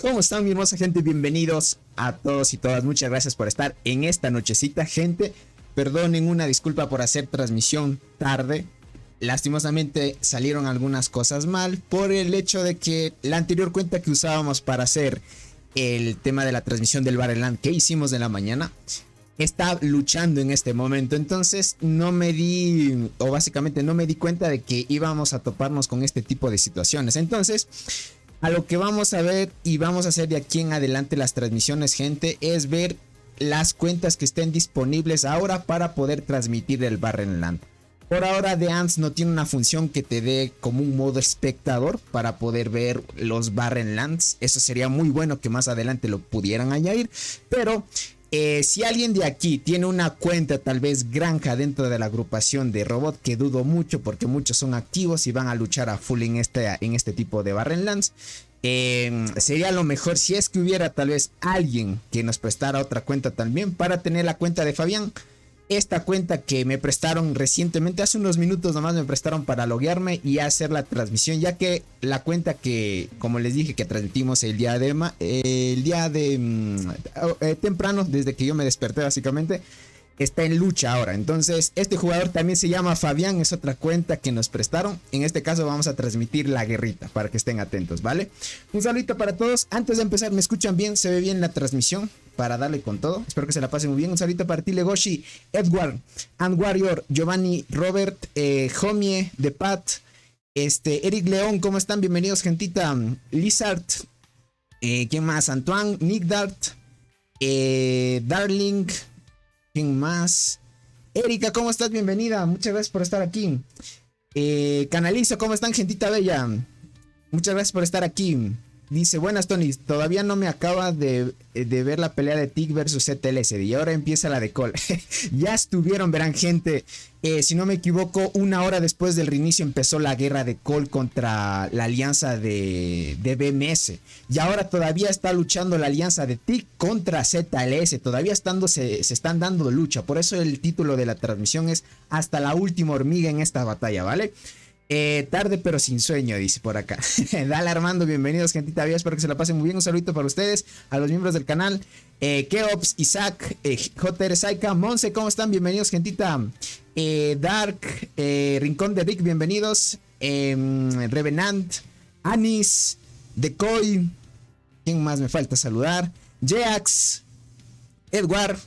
¿Cómo están, mi hermosa gente? Bienvenidos a todos y todas. Muchas gracias por estar en esta nochecita, gente. Perdonen, una disculpa por hacer transmisión tarde. Lastimosamente salieron algunas cosas mal por el hecho de que la anterior cuenta que usábamos para hacer el tema de la transmisión del Barrenland que hicimos en la mañana está luchando en este momento. Entonces no me di cuenta de que íbamos a toparnos con este tipo de situaciones. Entonces, a lo que vamos a ver y vamos a hacer de aquí en adelante las transmisiones, gente, es ver las cuentas que estén disponibles ahora para poder transmitir el Barrenland. Por ahora The Ants no tiene una función que te dé como un modo espectador para poder ver los Barrenlands. Eso sería muy bueno que más adelante lo pudieran añadir. Pero si alguien de aquí tiene una cuenta tal vez granja dentro de la agrupación de robot, que dudo mucho porque muchos son activos y van a luchar a full en este tipo de Barrenlands, sería lo mejor si es que hubiera tal vez alguien que nos prestara otra cuenta también para tener la cuenta de Fabián. Esta cuenta que me prestaron recientemente, hace unos minutos nomás me prestaron para loguearme y hacer la transmisión, ya que la cuenta que, como les dije, que transmitimos el día de temprano, desde que yo me desperté básicamente, está en lucha ahora. Entonces este jugador también se llama Fabián, es otra cuenta que nos prestaron. En este caso vamos a transmitir la guerrita para que estén atentos, ¿vale? Un saludito para todos. Antes de empezar, ¿me escuchan bien? ¿Se ve bien la transmisión? Para darle con todo, espero que se la pasen muy bien. Un saludito para ti, Legoshi, Edward, And Warrior, Giovanni, Robert, Homie, The Pat, Eric León, ¿cómo están? Bienvenidos, gentita. Lizard, ¿quién más? Antoine, Nick Dart, Darling, ¿quién más? Erika, ¿cómo estás? Bienvenida, muchas gracias por estar aquí. Canalizo, ¿cómo están, gentita bella? Muchas gracias por estar aquí. Dice, buenas, Tony, todavía no me acaba de ver la pelea de Tig versus CTLS y ahora empieza la de Cole. Ya estuvieron, verán, gente, si no me equivoco, una hora después del reinicio empezó la guerra de Cole contra la alianza de BMS. Y ahora todavía está luchando la alianza de Tig contra ZLS, todavía se están dando lucha. Por eso el título de la transmisión es Hasta la última hormiga en esta batalla, ¿vale? Tarde pero sin sueño, dice por acá. Dale, Armando, bienvenidos, gentita bella, espero que se la pasen muy bien. Un saludito para ustedes, a los miembros del canal, Keops, Isaac, JR Saika, Monse, ¿cómo están? Bienvenidos, gentita. Dark, Rincón de Rick, bienvenidos. Revenant, Anis, Decoy, ¿quién más me falta saludar? Jeax, Edward,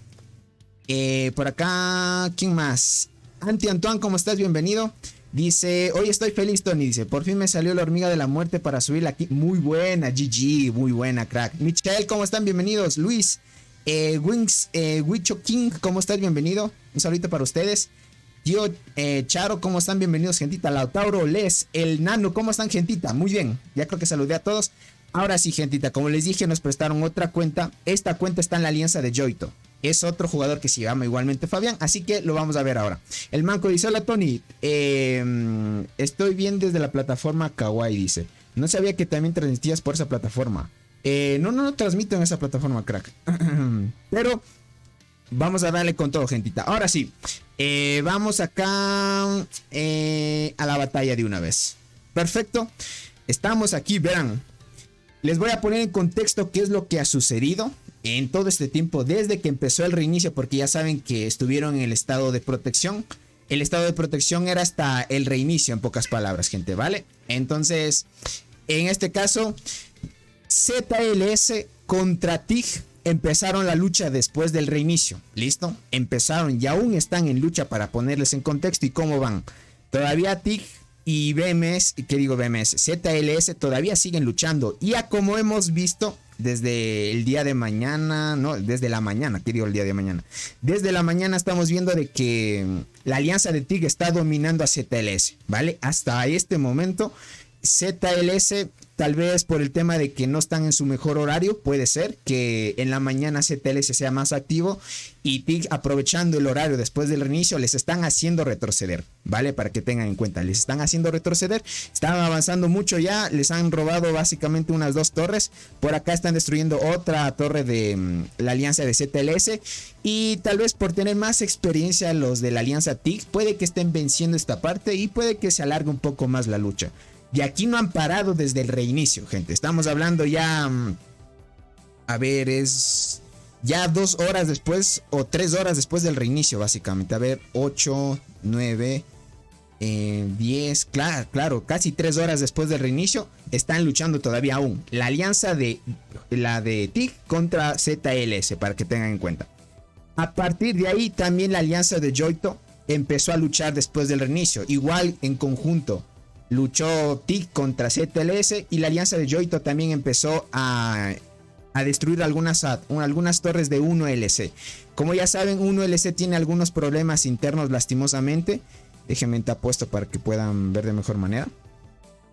por acá, ¿quién más? Anti Antoine, ¿cómo estás? Bienvenido. Dice, hoy estoy feliz, Tony. Dice, por fin me salió la hormiga de la muerte para subirla aquí. Muy buena, GG, muy buena, crack. Michael, ¿cómo están? Bienvenidos. Luis, Wings, Wicho King, ¿cómo estás? Bienvenido. Un saludito para ustedes. Tío Charo, ¿cómo están? Bienvenidos, gentita. Lautauro, Les, el Nano, ¿cómo están, gentita? Muy bien, ya creo que saludé a todos. Ahora sí, gentita, como les dije, nos prestaron otra cuenta. Esta cuenta está en la alianza de Joito. Es otro jugador que se llama igualmente Fabián, así que lo vamos a ver ahora. El manco dice, hola Tony, estoy bien desde la plataforma Kawaii, dice. No sabía que también transmitías por esa plataforma. No transmito en esa plataforma, crack. Pero vamos a darle con todo, gentita. Ahora sí, vamos acá a la batalla de una vez. Perfecto, estamos aquí, verán. Les voy a poner en contexto qué es lo que ha sucedido en todo este tiempo desde que empezó el reinicio, porque ya saben que estuvieron en el estado de protección. El estado de protección era hasta el reinicio, en pocas palabras, gente, ¿vale? Entonces, en este caso, ZLS contra TIG empezaron la lucha después del reinicio. ¿Listo? Empezaron y aún están en lucha, para ponerles en contexto y cómo van. Todavía TIG y BMS, ¿qué digo BMS? ZLS todavía siguen luchando. Y a como hemos visto, desde el día de mañana, no, desde la mañana, ¿qué digo el día de mañana? Desde la mañana estamos viendo de que la alianza de TIG está dominando a ZLS, ¿vale? Hasta este momento, ZLS, tal vez por el tema de que no están en su mejor horario, puede ser que en la mañana ZLS sea más activo y TIG, aprovechando el horario después del reinicio, les están haciendo retroceder, ¿vale? Para que tengan en cuenta, les están haciendo retroceder, están avanzando mucho ya, les han robado básicamente unas 2 torres, por acá están destruyendo otra torre de la alianza de ZLS y tal vez por tener más experiencia los de la alianza TIG, puede que estén venciendo esta parte y puede que se alargue un poco más la lucha. Y aquí no han parado desde el reinicio, gente. Estamos hablando ya... A ver, es... Ya 2 horas después o 3 horas después del reinicio, básicamente. A ver, 8, 9, 10... Claro, casi 3 horas después del reinicio. Están luchando todavía aún. La alianza de... La de TIG contra ZLS, para que tengan en cuenta. A partir de ahí, también la alianza de Yoito empezó a luchar después del reinicio. Igual en conjunto. Luchó TIG contra ZLS y la alianza de Yoito también empezó a destruir algunas torres de 1LC. Como ya saben, 1LC tiene algunos problemas internos lastimosamente. Déjenme te apuesto para que puedan ver de mejor manera.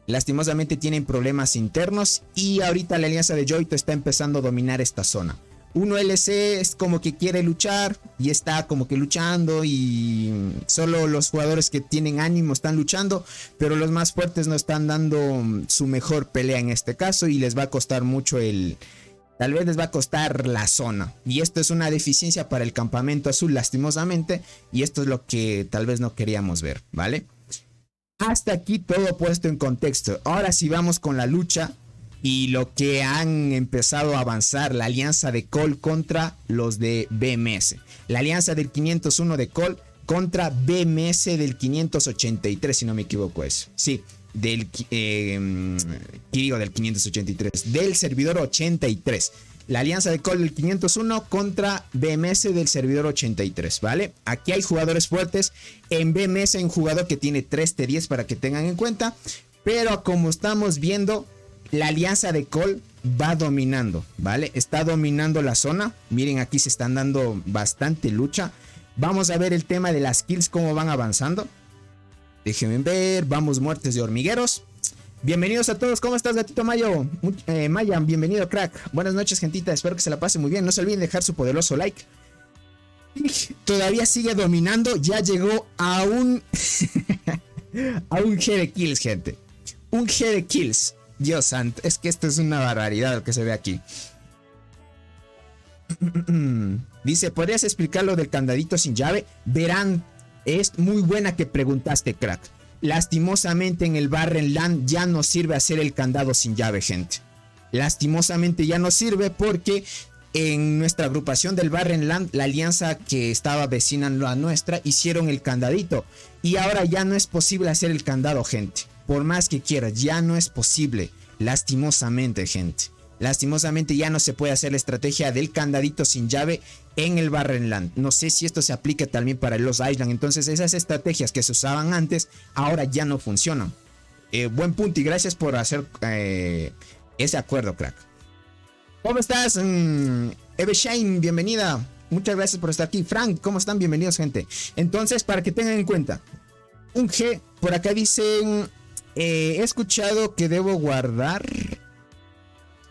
Lastimosamente tienen problemas internos y ahorita la alianza de Yoito está empezando a dominar esta zona. 1LC es como que quiere luchar y está como que luchando y solo los jugadores que tienen ánimo están luchando, pero los más fuertes no están dando su mejor pelea en este caso y les va a costar mucho tal vez les va a costar la zona y esto es una deficiencia para el campamento azul lastimosamente y esto es lo que tal vez no queríamos ver, ¿vale? Hasta aquí todo puesto en contexto. Ahora sí vamos con la lucha. Y lo que han empezado a avanzar, la alianza de Cole contra los de BMS. La alianza del 501 de Cole contra BMS del 583, si no me equivoco eso. Sí, del 583, del servidor 83. La alianza de Cole del 501 contra BMS del servidor 83, ¿vale? Aquí hay jugadores fuertes. En BMS hay un jugador que tiene 3 T10 para que tengan en cuenta. Pero como estamos viendo... La alianza de Cole va dominando, ¿vale? Está dominando la zona. Miren, aquí se están dando bastante lucha. Vamos a ver el tema de las kills, cómo van avanzando. Déjenme ver, vamos muertes de hormigueros. Bienvenidos a todos, ¿cómo estás, gatito Mayo? Maya, bienvenido, crack. Buenas noches, gentita, espero que se la pase muy bien. No se olviden dejar su poderoso like. Todavía sigue dominando, ya llegó a un... a un G de kills, gente. Un G de kills. Dios santo, es que esto es una barbaridad lo que se ve aquí. Dice, ¿podrías explicar lo del candadito sin llave? Verán, es muy buena que preguntaste, crack. Lastimosamente en el Barren Land ya no sirve hacer el candado sin llave, gente. Lastimosamente ya no sirve porque en nuestra agrupación del Barren Land, la alianza que estaba vecina a la nuestra, hicieron el candadito. Y ahora ya no es posible hacer el candado, gente. Por más que quieras, ya no es posible. Lastimosamente, gente. Lastimosamente ya no se puede hacer la estrategia del candadito sin llave en el Barren Land. No sé si esto se aplica también para los Island. Entonces esas estrategias que se usaban antes, ahora ya no funcionan. Buen punto y gracias por hacer ese acuerdo, crack. ¿Cómo estás? Eve Shane, bienvenida. Muchas gracias por estar aquí. Frank, ¿cómo están? Bienvenidos, gente. Entonces, para que tengan en cuenta, un G, por acá dicen... he escuchado que debo guardar...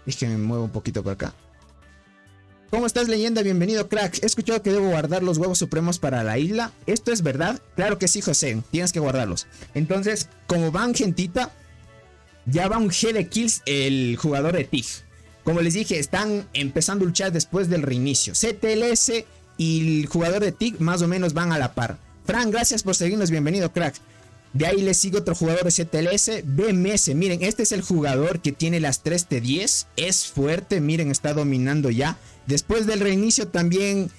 Déjenme muevo un poquito por acá. ¿Cómo estás, leyenda? Bienvenido, crack. He escuchado que debo guardar los huevos supremos para la isla. ¿Esto es verdad? Claro que sí, José. Tienes que guardarlos. Entonces, como van, gentita, ya va un G de kills el jugador de TIG. Como les dije, están empezando a luchar después del reinicio. ZLS y el jugador de TIG más o menos van a la par. Fran, gracias por seguirnos. Bienvenido, crack. De ahí le sigue otro jugador de ZLS, BMS. Miren, este es el jugador que tiene las 3 T10. Es fuerte, miren, está dominando ya. Después del reinicio también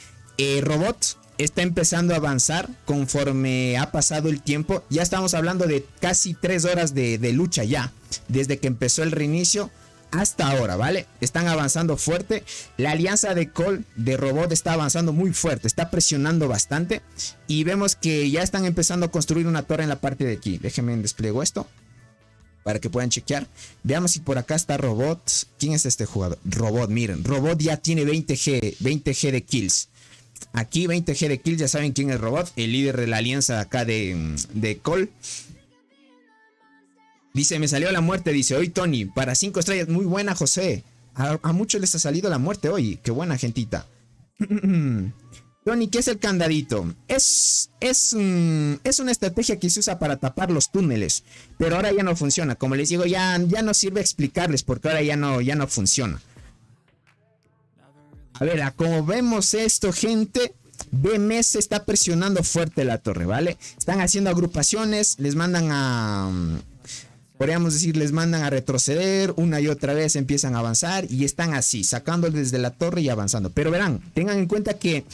Robot está empezando a avanzar conforme ha pasado el tiempo. Ya estamos hablando de casi 3 horas de lucha ya. Desde que empezó el reinicio hasta ahora, ¿vale? Están avanzando fuerte. La alianza de Cole, de Robot, está avanzando muy fuerte. Está presionando bastante. Y vemos que ya están empezando a construir una torre en la parte de aquí. Déjenme despliego esto. para que puedan chequear. Veamos si por acá está Robot. ¿Quién es este jugador? Robot, miren. Robot ya tiene 20G de kills. Aquí 20G de kills, ya saben quién es Robot. El líder de la alianza de acá de Cole. Dice, me salió la muerte. Dice, hoy Tony, para 5 estrellas. Muy buena, José. A muchos les ha salido la muerte hoy. Qué buena, gentita. Tony, ¿qué es el candadito? Es una estrategia que se usa para tapar los túneles, pero ahora ya no funciona. Como les digo, ya no sirve explicarles porque ahora ya no funciona. A ver, como vemos esto, gente, BMS está presionando fuerte la torre, ¿vale? Están haciendo agrupaciones, les mandan podríamos decir, les mandan a retroceder, una y otra vez empiezan a avanzar y están así, sacándoles desde la torre y avanzando. Pero verán, tengan en cuenta que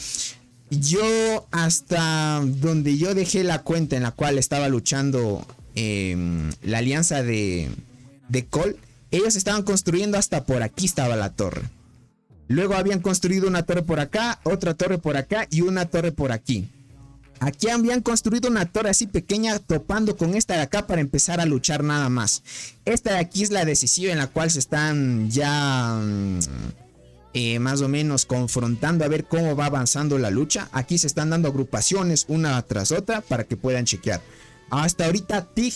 yo hasta donde yo dejé la cuenta en la cual estaba luchando la alianza de Cole, ellos estaban construyendo hasta por aquí estaba la torre. Luego habían construido una torre por acá, otra torre por acá y una torre por aquí. Aquí habían construido una torre así pequeña topando con esta de acá para empezar a luchar nada más. Esta de aquí es la decisiva en la cual se están ya más o menos confrontando a ver cómo va avanzando la lucha. Aquí se están dando agrupaciones una tras otra para que puedan chequear. Hasta ahorita TIG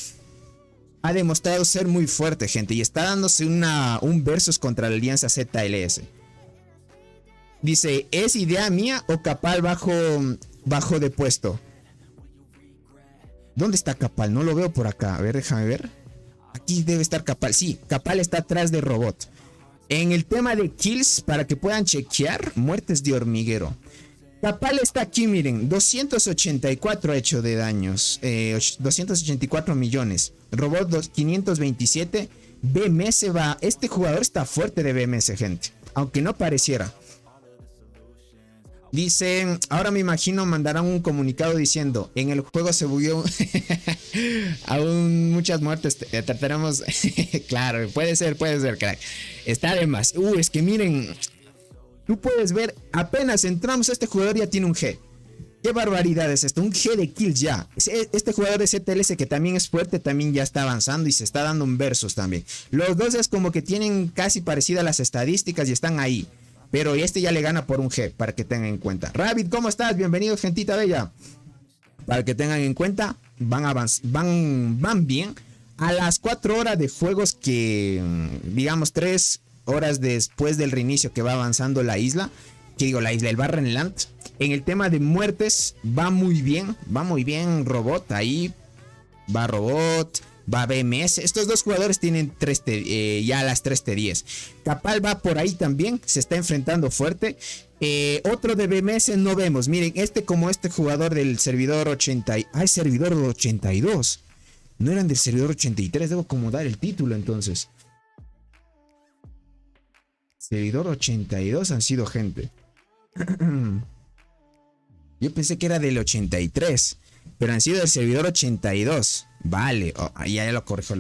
ha demostrado ser muy fuerte, gente, y está dándose un versus contra la alianza ZLS. Dice, ¿es idea mía o Capal bajo de puesto? ¿Dónde está Capal? No lo veo por acá. A ver, déjame ver. Aquí debe estar Capal. Sí, Capal está atrás de Robot. En el tema de kills, para que puedan chequear, muertes de hormiguero. Capal está aquí, miren, 284 hecho de daños, 284 millones. Robot 527. BMS va. Este jugador está fuerte de BMS, gente, aunque no pareciera. Dice, ahora me imagino mandarán un comunicado diciendo, en el juego se bugueó aún muchas muertes, trataremos. Claro, puede ser, crack. Está de más. Es que miren, tú puedes ver, apenas entramos, este jugador ya tiene un G. Qué barbaridad es esto, un G de kills ya. Este jugador de ZLS que también es fuerte, también ya está avanzando y se está dando un versus también. Los dos es como que tienen casi parecidas las estadísticas y están ahí. Pero este ya le gana por un G, para que tengan en cuenta. Rabbit, ¿cómo estás? Bienvenidos, gentita bella. Para que tengan en cuenta, van bien. A las 4 horas de juegos que, digamos, 3 horas después del reinicio que va avanzando la isla. Que digo, la isla, el Barrenland. En el tema de muertes, va muy bien. Va muy bien Robot, ahí va Robot. Va BMS. Estos dos jugadores tienen ya las 3T10. Capal va por ahí también. Se está enfrentando fuerte. Otro de BMS no vemos. Miren, como este jugador del servidor 80. Ah, es servidor 82. No eran del servidor 83. Debo acomodar el título entonces. Servidor 82 han sido gente. Yo pensé que era del 83. Pero han sido del servidor 82. Vale, ya lo corrijo.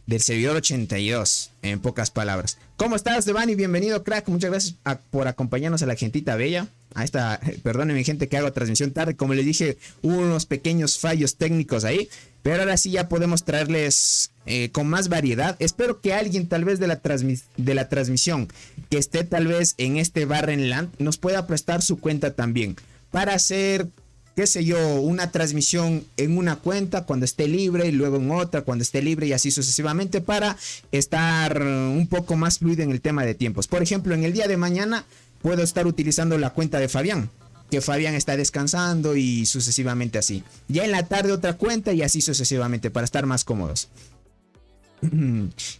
Del servidor 82, en pocas palabras. ¿Cómo estás, Devani? Bienvenido, crack. Muchas gracias por acompañarnos a la gentita bella. A esta, perdónenme, gente, que hago transmisión tarde. Como les dije, hubo unos pequeños fallos técnicos ahí. Pero ahora sí ya podemos traerles con más variedad. Espero que alguien tal vez de la transmisión que esté tal vez en este Barrenland nos pueda prestar su cuenta también. Para hacer, qué sé yo, una transmisión en una cuenta cuando esté libre y luego en otra cuando esté libre y así sucesivamente para estar un poco más fluido en el tema de tiempos. Por ejemplo, en el día de mañana puedo estar utilizando la cuenta de Fabián, que Fabián está descansando y sucesivamente así. Ya en la tarde otra cuenta y así sucesivamente para estar más cómodos.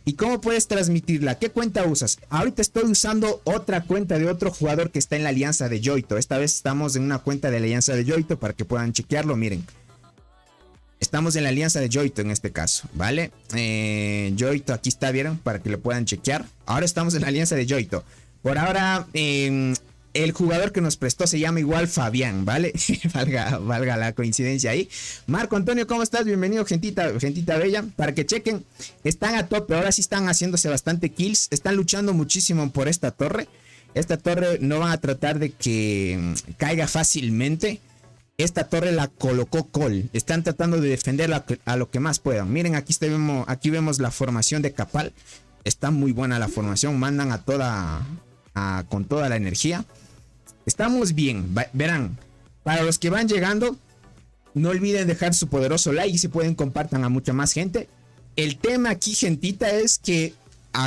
¿Y cómo puedes transmitirla? ¿Qué cuenta usas? Ahorita estoy usando otra cuenta de otro jugador que está en la alianza de Yoito. Esta vez estamos en una cuenta de la alianza de Yoito para que puedan chequearlo. Miren, estamos en la alianza de Yoito en este caso, ¿vale? Yoito, aquí está, ¿vieron? Para que lo puedan chequear. Ahora estamos en la alianza de Yoito. Por ahora, el jugador que nos prestó se llama igual Fabián, ¿vale? valga la coincidencia ahí. Marco Antonio, ¿cómo estás? Bienvenido, gentita bella. Para que chequen, están a tope. Ahora sí están haciéndose bastante kills. Están luchando muchísimo por esta torre. Esta torre no van a tratar de que caiga fácilmente. Esta torre la colocó Cole. Están tratando de defenderla a lo que más puedan. Miren, aquí vemos la formación de Capal. Está muy buena la formación. Mandan con toda la energía. Estamos bien. Verán, para los que van llegando, no olviden dejar su poderoso like y si pueden compartan a mucha más gente. El tema aquí, gentita, es que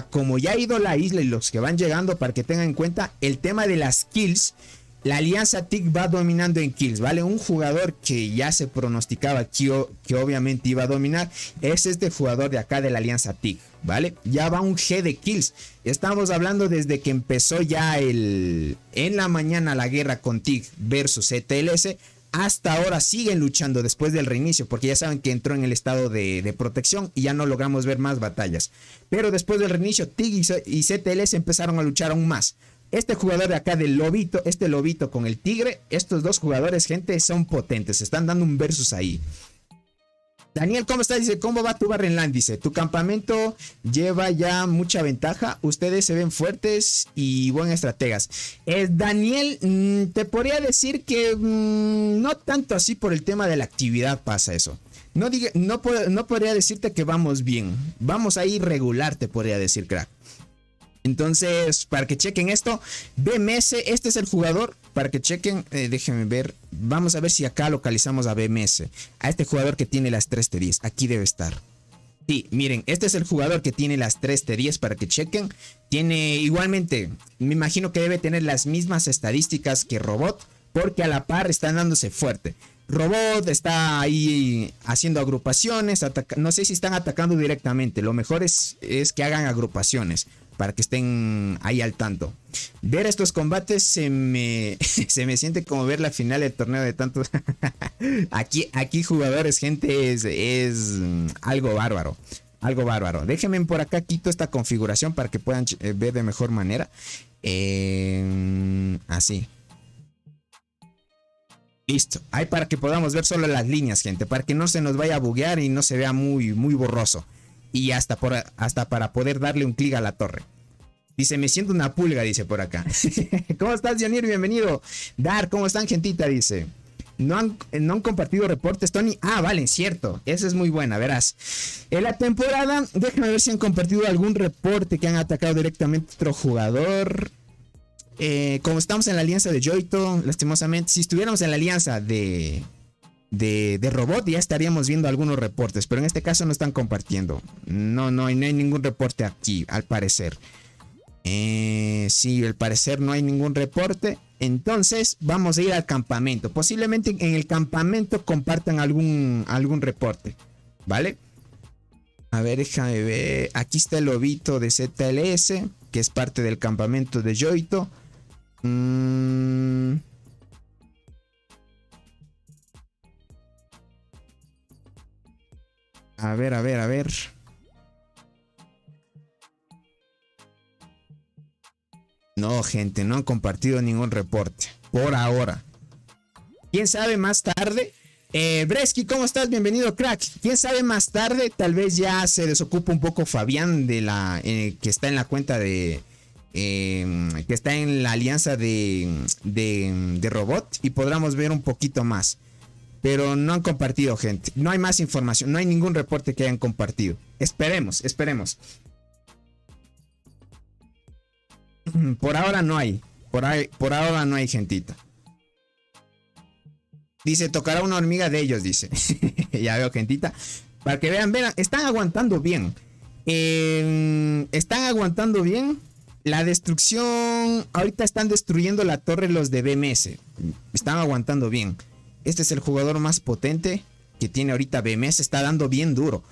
como ya ha ido la isla y los que van llegando, para que tengan en cuenta el tema de las kills, la alianza TIC va dominando en kills, ¿vale? Un jugador que ya se pronosticaba que obviamente iba a dominar es este jugador de acá de la alianza TIC, ¿vale? Ya va un G de kills. Estamos hablando desde que empezó ya en la mañana la guerra con TIC versus ETLS. Hasta ahora siguen luchando después del reinicio, porque ya saben que entró en el estado de protección y ya no logramos ver más batallas. Pero después del reinicio, TIG y CTLS empezaron a luchar aún más. Este jugador de acá del lobito, este lobito con el tigre, estos dos jugadores, gente, son potentes. Están dando un versus ahí. Daniel, ¿cómo estás? Dice, ¿cómo va tu Barrenland? Dice, tu campamento lleva ya mucha ventaja. Ustedes se ven fuertes y buen estrategas. Daniel, te podría decir que no tanto así por el tema de la actividad pasa eso. No podría decirte que vamos bien. Vamos ahí regular, te podría decir, crack. Entonces, para que chequen esto, BMS, este es el jugador, para que chequen, déjenme ver, vamos a ver si acá localizamos a BMS, a este jugador que tiene las 3 T10, aquí debe estar. Sí, miren, este es el jugador que tiene las 3 T10, para que chequen, tiene igualmente, me imagino que debe tener las mismas estadísticas que Robot, porque a la par están dándose fuerte. Robot está ahí haciendo agrupaciones, no sé si están atacando directamente, lo mejor es que hagan agrupaciones, para que estén ahí al tanto. Ver estos combates se me siente como ver la final del torneo de tantos. aquí jugadores, gente, es algo bárbaro. Algo bárbaro. Déjenme por acá, quito esta configuración para que puedan ver de mejor manera. Así. Listo. Ahí para que podamos ver solo las líneas, gente. Para que no se nos vaya a buguear y no se vea muy, muy borroso. Y hasta para poder darle un clic a la torre. Dice, me siento una pulga, dice por acá. ¿Cómo estás, Dionir? Bienvenido. Dar, ¿cómo están, gentita? Dice. No han compartido reportes, Tony. Ah, vale, cierto. Esa es muy buena, verás. En la temporada, déjame ver si han compartido algún reporte que han atacado directamente a otro jugador. Como estamos en la alianza de Joito, lastimosamente, si estuviéramos en la alianza de Robot, ya estaríamos viendo algunos reportes, pero en este caso no están compartiendo. No hay ningún reporte aquí, al parecer. Sí, al parecer no hay ningún reporte. Entonces vamos a ir al campamento. Posiblemente en el campamento compartan algún reporte, ¿vale? A ver, déjame ver. Aquí está el lobito de ZLS, que es parte del campamento de Joito. A ver. No, gente, no han compartido ningún reporte. Por ahora. ¿Quién sabe más tarde? Bresky, ¿cómo estás? Bienvenido, crack. ¿Quién sabe más tarde? Tal vez ya se desocupa un poco Fabián de que está en la cuenta de... que está en la alianza de Robot y podamos ver un poquito más. Pero no han compartido, gente. No hay más información. No hay ningún reporte que hayan compartido. Esperemos. Por ahora no hay. Por ahora no hay, gentita. Dice, tocará una hormiga de ellos, dice. Ya veo, gentita. Para que vean, están aguantando bien. Están aguantando bien. La destrucción. Ahorita están destruyendo la torre los de BMS. Están aguantando bien. Este es el jugador más potente que tiene ahorita BMS. Está dando bien duro.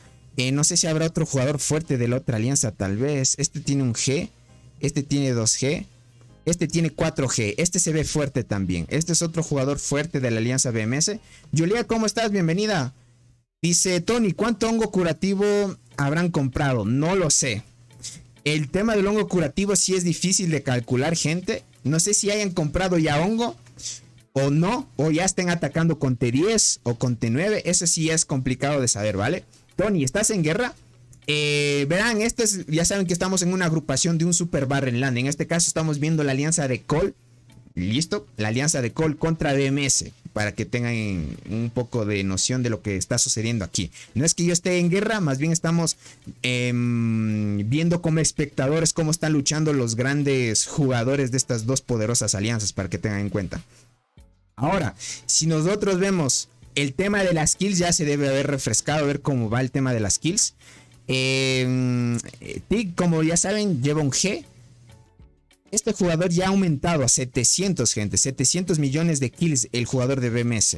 No sé si habrá otro jugador fuerte de la otra alianza, tal vez. Este tiene un G. Este tiene 2G. Este tiene 4G. Este se ve fuerte también. Este es otro jugador fuerte de la alianza BMS. Julia, ¿cómo estás? Bienvenida. Dice Tony, ¿cuánto hongo curativo habrán comprado? No lo sé. El tema del hongo curativo sí es difícil de calcular, gente. No sé si hayan comprado ya hongo o no, o ya estén atacando con T10 o con T9. Eso sí es complicado de saber, ¿vale? Tony, ¿estás en guerra? Verán, ya saben que estamos en una agrupación de un Super Barrenland. En este caso estamos viendo la alianza de Cole. ¿Listo? La alianza de Cole contra BMS. para que tengan un poco de noción de lo que está sucediendo aquí. No es que yo esté en guerra, más bien estamos viendo como espectadores cómo están luchando los grandes jugadores de estas dos poderosas alianzas, para que tengan en cuenta. Ahora, si nosotros vemos el tema de las kills, ya se debe haber refrescado, a ver cómo va el tema de las kills. TIG, como ya saben, lleva un G. Este jugador ya ha aumentado a 700, gente. 700 millones de kills el jugador de BMS.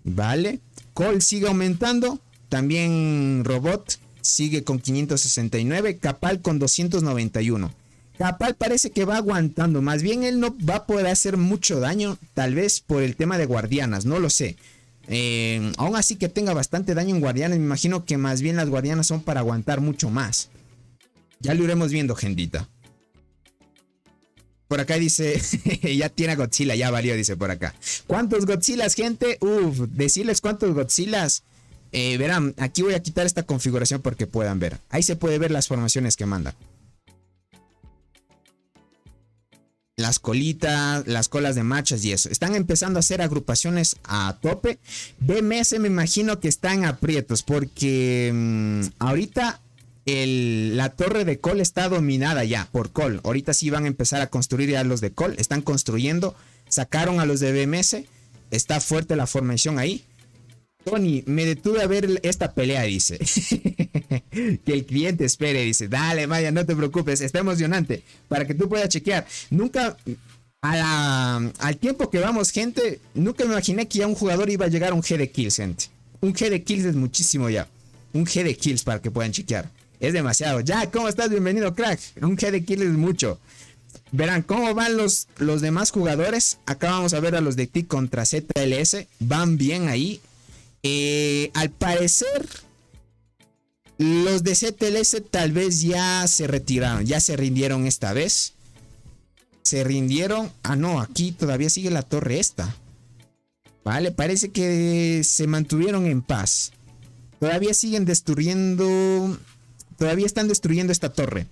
Vale. Cole sigue aumentando. También Robot sigue con 569. Capal con 291. Capal parece que va aguantando. Más bien él no va a poder hacer mucho daño. Tal vez por el tema de guardianas. No lo sé. Aún así que tenga bastante daño en guardianas. Me imagino que más bien las guardianas son para aguantar mucho más. Ya lo iremos viendo, gentita. Por acá dice, ya tiene a Godzilla, ya valió, dice por acá. ¿Cuántos Godzillas, gente? Decirles cuántos Godzillas. Verán, aquí voy a quitar esta configuración porque puedan ver. Ahí se puede ver las formaciones que manda. Las colitas, las colas de machas y eso. Están empezando a hacer agrupaciones a tope. BMS me imagino que están aprietos porque ahorita la torre de Cole está dominada ya por Cole. Ahorita sí van a empezar a construir ya los de Cole. Están construyendo. Sacaron a los de BMS. Está fuerte la formación ahí. Tony, me detuve a ver esta pelea, dice. Que el cliente espere, dice. Dale, vaya, no te preocupes. Está emocionante. Para que tú puedas chequear. Nunca, al tiempo que vamos, gente, nunca me imaginé que ya un jugador iba a llegar a un G de kills, gente. Un G de kills es muchísimo ya. Un G de kills para que puedan chequear. Es demasiado. Ya, ¿cómo estás? Bienvenido, crack. Un G de kills es mucho. Verán cómo van los demás jugadores. Acá vamos a ver a los de TIC contra ZLS. Van bien ahí. Al parecer los de ZLS tal vez ya se retiraron, ya se rindieron esta vez. Se rindieron. Ah, no, aquí todavía sigue la torre esta. Vale, parece que se mantuvieron en paz. Todavía siguen destruyendo. Todavía están destruyendo esta torre.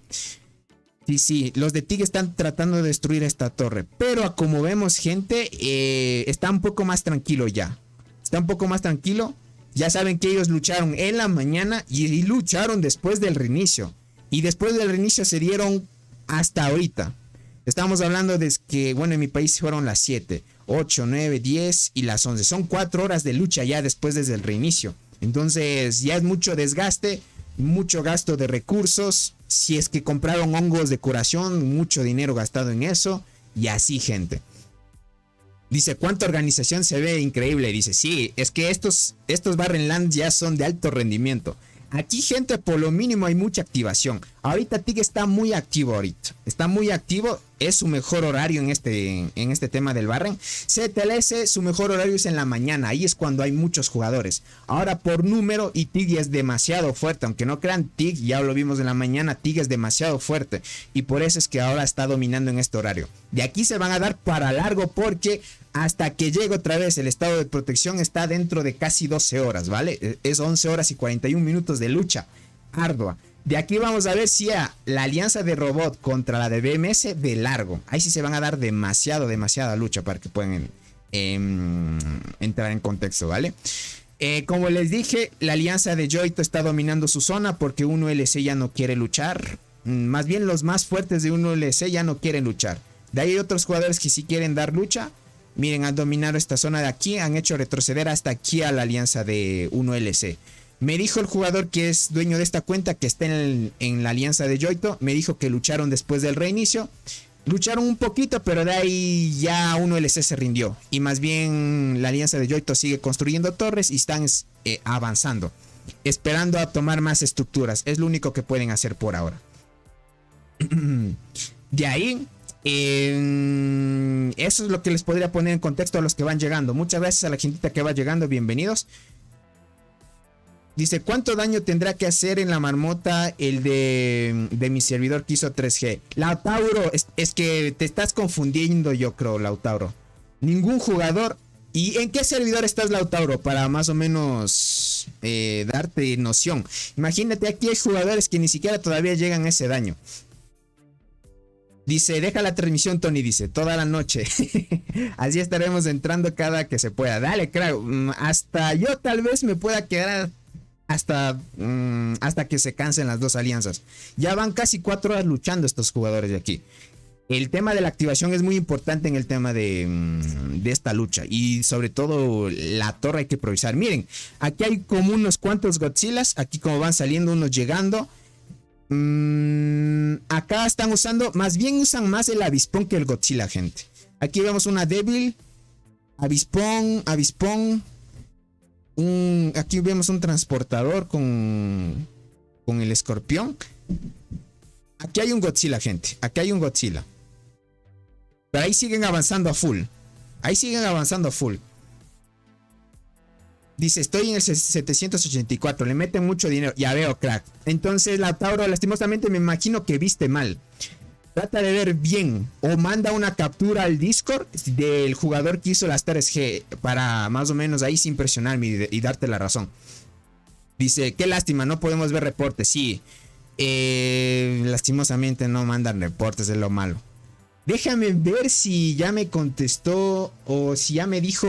Sí, los de TIG están tratando de destruir esta torre. Pero como vemos, gente, está un poco más tranquilo ya. Está un poco más tranquilo. Ya saben que ellos lucharon en la mañana y lucharon después del reinicio. Y después del reinicio se dieron hasta ahorita. Estamos hablando de que, bueno, en mi país fueron las 7, 8, 9, 10 y las 11. Son 4 horas de lucha ya después desde el reinicio. Entonces ya es mucho desgaste, mucho gasto de recursos. Si es que compraron hongos de curación, mucho dinero gastado en eso. Y así, gente. Dice, ¿cuánta organización se ve increíble? Dice, sí, es que estos Barrenlands ya son de alto rendimiento. Aquí, gente, por lo mínimo hay mucha activación. Ahorita TIG está muy activo ahorita. Está muy activo. Es su mejor horario en este tema del Barren. ZLS, su mejor horario es en la mañana. Ahí es cuando hay muchos jugadores. Ahora por número y TIG es demasiado fuerte. Aunque no crean, TIG, ya lo vimos en la mañana, TIG es demasiado fuerte. Y por eso es que ahora está dominando en este horario. De aquí se van a dar para largo porque hasta que llegue otra vez el estado de protección está dentro de casi 12 horas, ¿vale? Es 11 horas y 41 minutos de lucha ardua. De aquí vamos a ver si la alianza de Robot contra la de BMS de largo. Ahí sí se van a dar demasiada lucha para que puedan entrar en contexto, ¿vale? Como les dije, la alianza de Joito está dominando su zona porque 1LC ya no quiere luchar. Más bien los más fuertes de 1LC ya no quieren luchar. De ahí hay otros jugadores que sí quieren dar lucha. Miren, han dominado esta zona de aquí, han hecho retroceder hasta aquí a la alianza de 1LC. Me dijo el jugador que es dueño de esta cuenta, que está en la alianza de Joito, me dijo que lucharon después del reinicio. Lucharon un poquito, pero de ahí ya 1LC se rindió. Y más bien la alianza de Joito sigue construyendo torres y están avanzando. Esperando a tomar más estructuras. Es lo único que pueden hacer por ahora. De ahí... eso es lo que les podría poner en contexto a los que van llegando. Muchas gracias a la gentita que va llegando, bienvenidos. Dice, ¿cuánto daño tendrá que hacer en la marmota el de mi servidor que hizo 3G? Lautauro, es que te estás confundiendo, yo creo, Lautauro. Ningún jugador. ¿Y en qué servidor estás, Lautauro? Para más o menos darte noción. Imagínate, aquí hay jugadores que ni siquiera todavía llegan a ese daño. Dice, deja la transmisión, Tony, dice, toda la noche. Así estaremos entrando cada que se pueda. Dale, claro. Hasta yo tal vez me pueda quedar hasta que se cansen las dos alianzas. Ya van casi 4 horas luchando estos jugadores de aquí. El tema de la activación es muy importante en el tema de esta lucha. Y sobre todo la torre hay que improvisar. Miren, aquí hay como unos cuantos Godzillas. Aquí como van saliendo unos llegando. Acá están usando, más bien usan más el avispón que el Godzilla, gente. Aquí vemos una débil, avispón. Aquí vemos un transportador con el escorpión. Aquí hay un Godzilla, gente. Aquí hay un Godzilla. Pero ahí siguen avanzando a full. Dice, estoy en el 784, le meten mucho dinero. Ya veo, crack. Entonces, Lautauro, lastimosamente me imagino que viste mal. Trata de ver bien. O manda una captura al Discord del jugador que hizo las 3G. Para más o menos ahí sin presionarme y darte la razón. Dice, qué lástima, no podemos ver reportes. Sí. Lastimosamente no mandan reportes, es lo malo. Déjame ver si ya me contestó o si ya me dijo...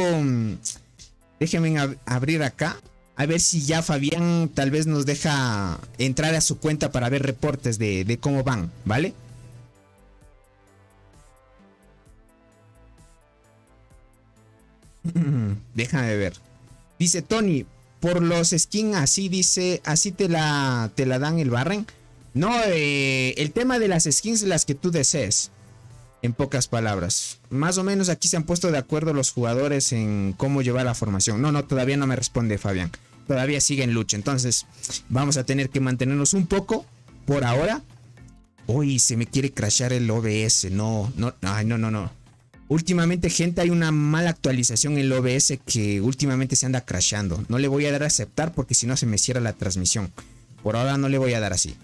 Déjenme abrir acá. A ver si ya Fabián tal vez nos deja entrar a su cuenta para ver reportes de cómo van, ¿vale? Déjame ver. Dice Tony, por los skins así dice, así te la dan el Barren. No, el tema de las skins las que tú desees. En pocas palabras, más o menos aquí se han puesto de acuerdo los jugadores en cómo llevar la formación. No, todavía no me responde Fabián. Todavía sigue en lucha. Entonces vamos a tener que mantenernos un poco por ahora. Uy, se me quiere crashear el OBS. No. Últimamente, gente, hay una mala actualización en el OBS que últimamente se anda crasheando. No le voy a dar a aceptar porque si no se me cierra la transmisión. Por ahora no le voy a dar así.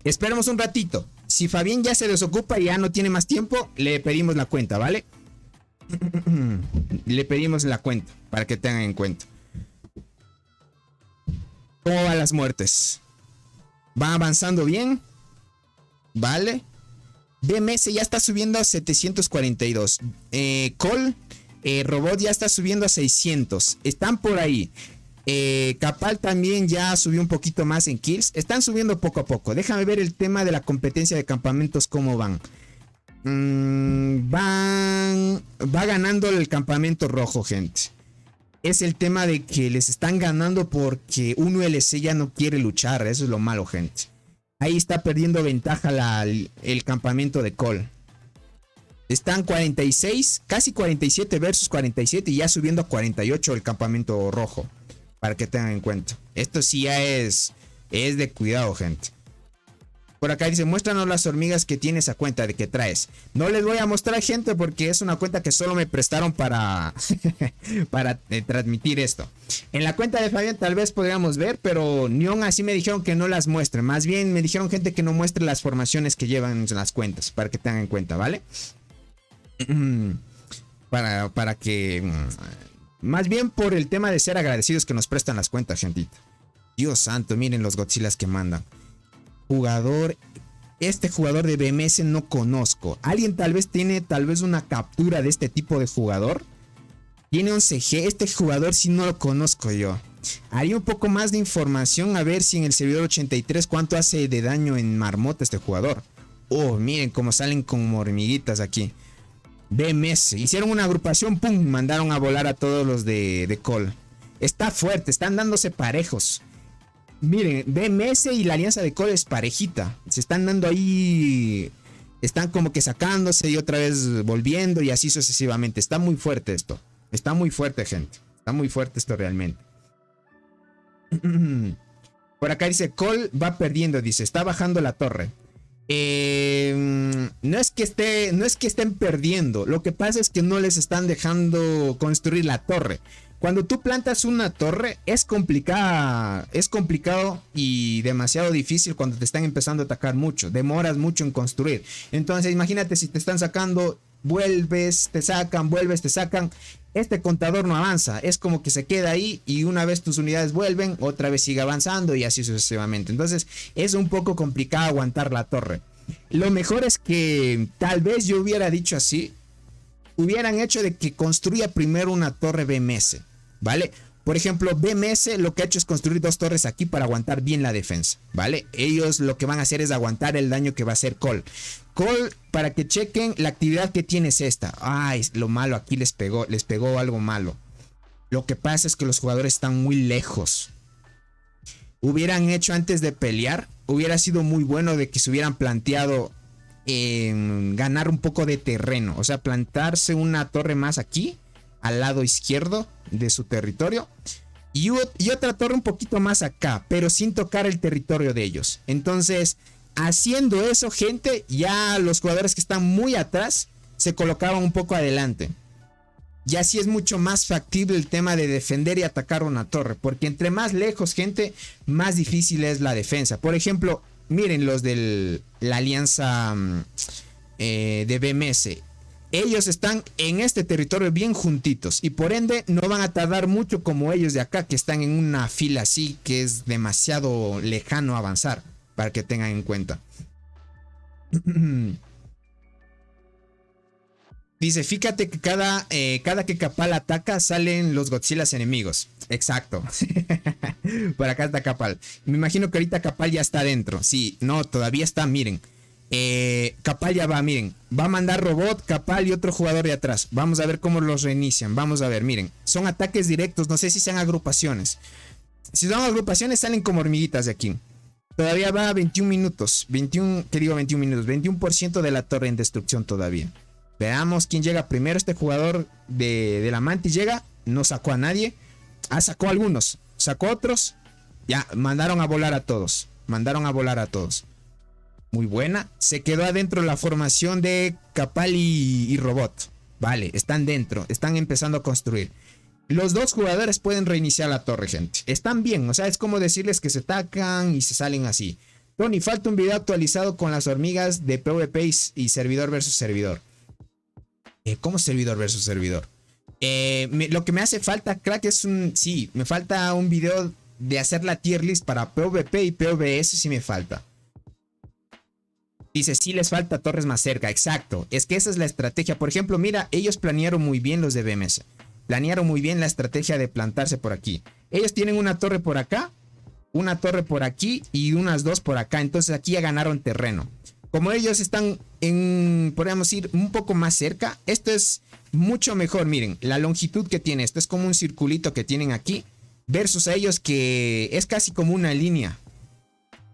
Esperemos un ratito. Si Fabián ya se desocupa y ya no tiene más tiempo, le pedimos la cuenta, ¿vale? Le pedimos la cuenta para que tengan en cuenta. ¿Cómo van las muertes? ¿Va avanzando bien? ¿Vale? BMS ya está subiendo a 742. Cole, Robot ya está subiendo a 600. Están por ahí. Capal también ya subió un poquito más en kills. Están subiendo poco a poco. Déjame ver el tema de la competencia de campamentos, cómo van. Va ganando el campamento rojo, gente. Es el tema de que les están ganando porque un ULC ya no quiere luchar. Eso es lo malo, gente. Ahí está perdiendo ventaja el campamento de Cole. Están 46, casi 47 versus 47 y ya subiendo a 48 el campamento rojo. Para que tengan en cuenta. Esto sí ya es de cuidado, gente. Por acá dice, muéstranos las hormigas que tienes a cuenta de que traes. No les voy a mostrar, gente, porque es una cuenta que solo me prestaron para transmitir esto. En la cuenta de Fabián tal vez podríamos ver, pero ni aún así me dijeron que no las muestre. Más bien me dijeron, gente, que no muestre las formaciones que llevan en las cuentas. Para que tengan en cuenta, ¿vale? Para que... Más bien por el tema de ser agradecidos que nos prestan las cuentas, gentita. Dios santo, miren los Godzillas que mandan. Este jugador de BMS no conozco. ¿Alguien tal vez tiene una captura de este tipo de jugador? Tiene 11G. Este jugador sí no lo conozco yo. Haría un poco más de información a ver si en el servidor 83 cuánto hace de daño en marmota este jugador. Oh, miren cómo salen como hormiguitas aquí. BMS, hicieron una agrupación, pum, mandaron a volar a todos los de Cole. Está fuerte, están dándose parejos. Miren, BMS y la alianza de Cole es parejita. Se están dando ahí. Están como que sacándose y otra vez volviendo y así sucesivamente. Está muy fuerte esto. Está muy fuerte, gente. Está muy fuerte esto realmente. Por acá dice, Cole va perdiendo, dice, está bajando la torre. No es que estén perdiendo. Lo que pasa es que no les están dejando construir la torre. Cuando tú plantas una torre es complicado y demasiado difícil cuando te están empezando a atacar mucho. Demoras mucho en construir. Entonces imagínate si te están sacando, vuelves, te sacan, vuelves, te sacan. Este contador no avanza. Es como que se queda ahí y una vez tus unidades vuelven, otra vez sigue avanzando y así sucesivamente. Entonces es un poco complicado aguantar la torre. Lo mejor es que tal vez yo hubiera dicho así. Hubieran hecho de que construya primero una torre BMS, ¿vale? Por ejemplo, BMS lo que ha hecho es construir 2 torres aquí para aguantar bien la defensa, ¿vale? Ellos lo que van a hacer es aguantar el daño que va a hacer Cole. Cole, para que chequen, la actividad que tiene es esta. Ay, lo malo, aquí les pegó algo malo. Lo que pasa es que los jugadores están muy lejos. Hubieran hecho antes de pelear, hubiera sido muy bueno de que se hubieran planteado ganar un poco de terreno, o sea, plantarse una torre más aquí al lado izquierdo de su territorio y otra torre un poquito más acá, pero sin tocar el territorio de ellos. Entonces, haciendo eso, gente, ya los jugadores que están muy atrás se colocaban un poco adelante. Y así es mucho más factible el tema de defender y atacar una torre, porque entre más lejos, gente, más difícil es la defensa. Por ejemplo, miren los de la alianza de BMS. Ellos están en este territorio bien juntitos y por ende no van a tardar mucho como ellos de acá, que están en una fila así que es demasiado lejano avanzar, para que tengan en cuenta. Dice, fíjate que cada que Capal ataca salen los Godzillas enemigos. Exacto. Por acá está Capal. Me imagino que ahorita Capal ya está adentro. Sí, no, todavía está, miren. Capal ya va, miren. Va a mandar robot, Capal y otro jugador de atrás. Vamos a ver cómo los reinician. Vamos a ver, miren. Son ataques directos, no sé si sean agrupaciones. Si son agrupaciones salen como hormiguitas de aquí. Todavía va a 21 minutos. 21, ¿qué digo 21 minutos? 21% de la torre en destrucción todavía. Veamos quién llega primero. Este jugador de la Mantis llega. No sacó a nadie. Ah, sacó a algunos. Sacó a otros. Ya, mandaron a volar a todos. Mandaron a volar a todos. Muy buena. Se quedó adentro la formación de Capal y Robot. Vale, están dentro. Están empezando a construir. Los dos jugadores pueden reiniciar la torre, gente. Están bien. O sea, es como decirles que se atacan y se salen así. Tony, falta un video actualizado con las hormigas de PvP y servidor versus servidor. ¿Cómo servidor versus servidor? Lo que me hace falta, crack, es un... Sí, me falta un video de hacer la tier list para PvP y PvS, sí me falta. Dice, sí les falta torres más cerca, exacto. Es que esa es la estrategia. Por ejemplo, mira, ellos planearon muy bien los de BMS. Planearon muy bien la estrategia de plantarse por aquí. Ellos tienen una torre por acá, una torre por aquí y unas dos por acá. Entonces aquí ya ganaron terreno. Como ellos están podríamos ir un poco más cerca, esto es mucho mejor. Miren, la longitud que tiene esto es como un circulito que tienen aquí, versus a ellos que es casi como una línea.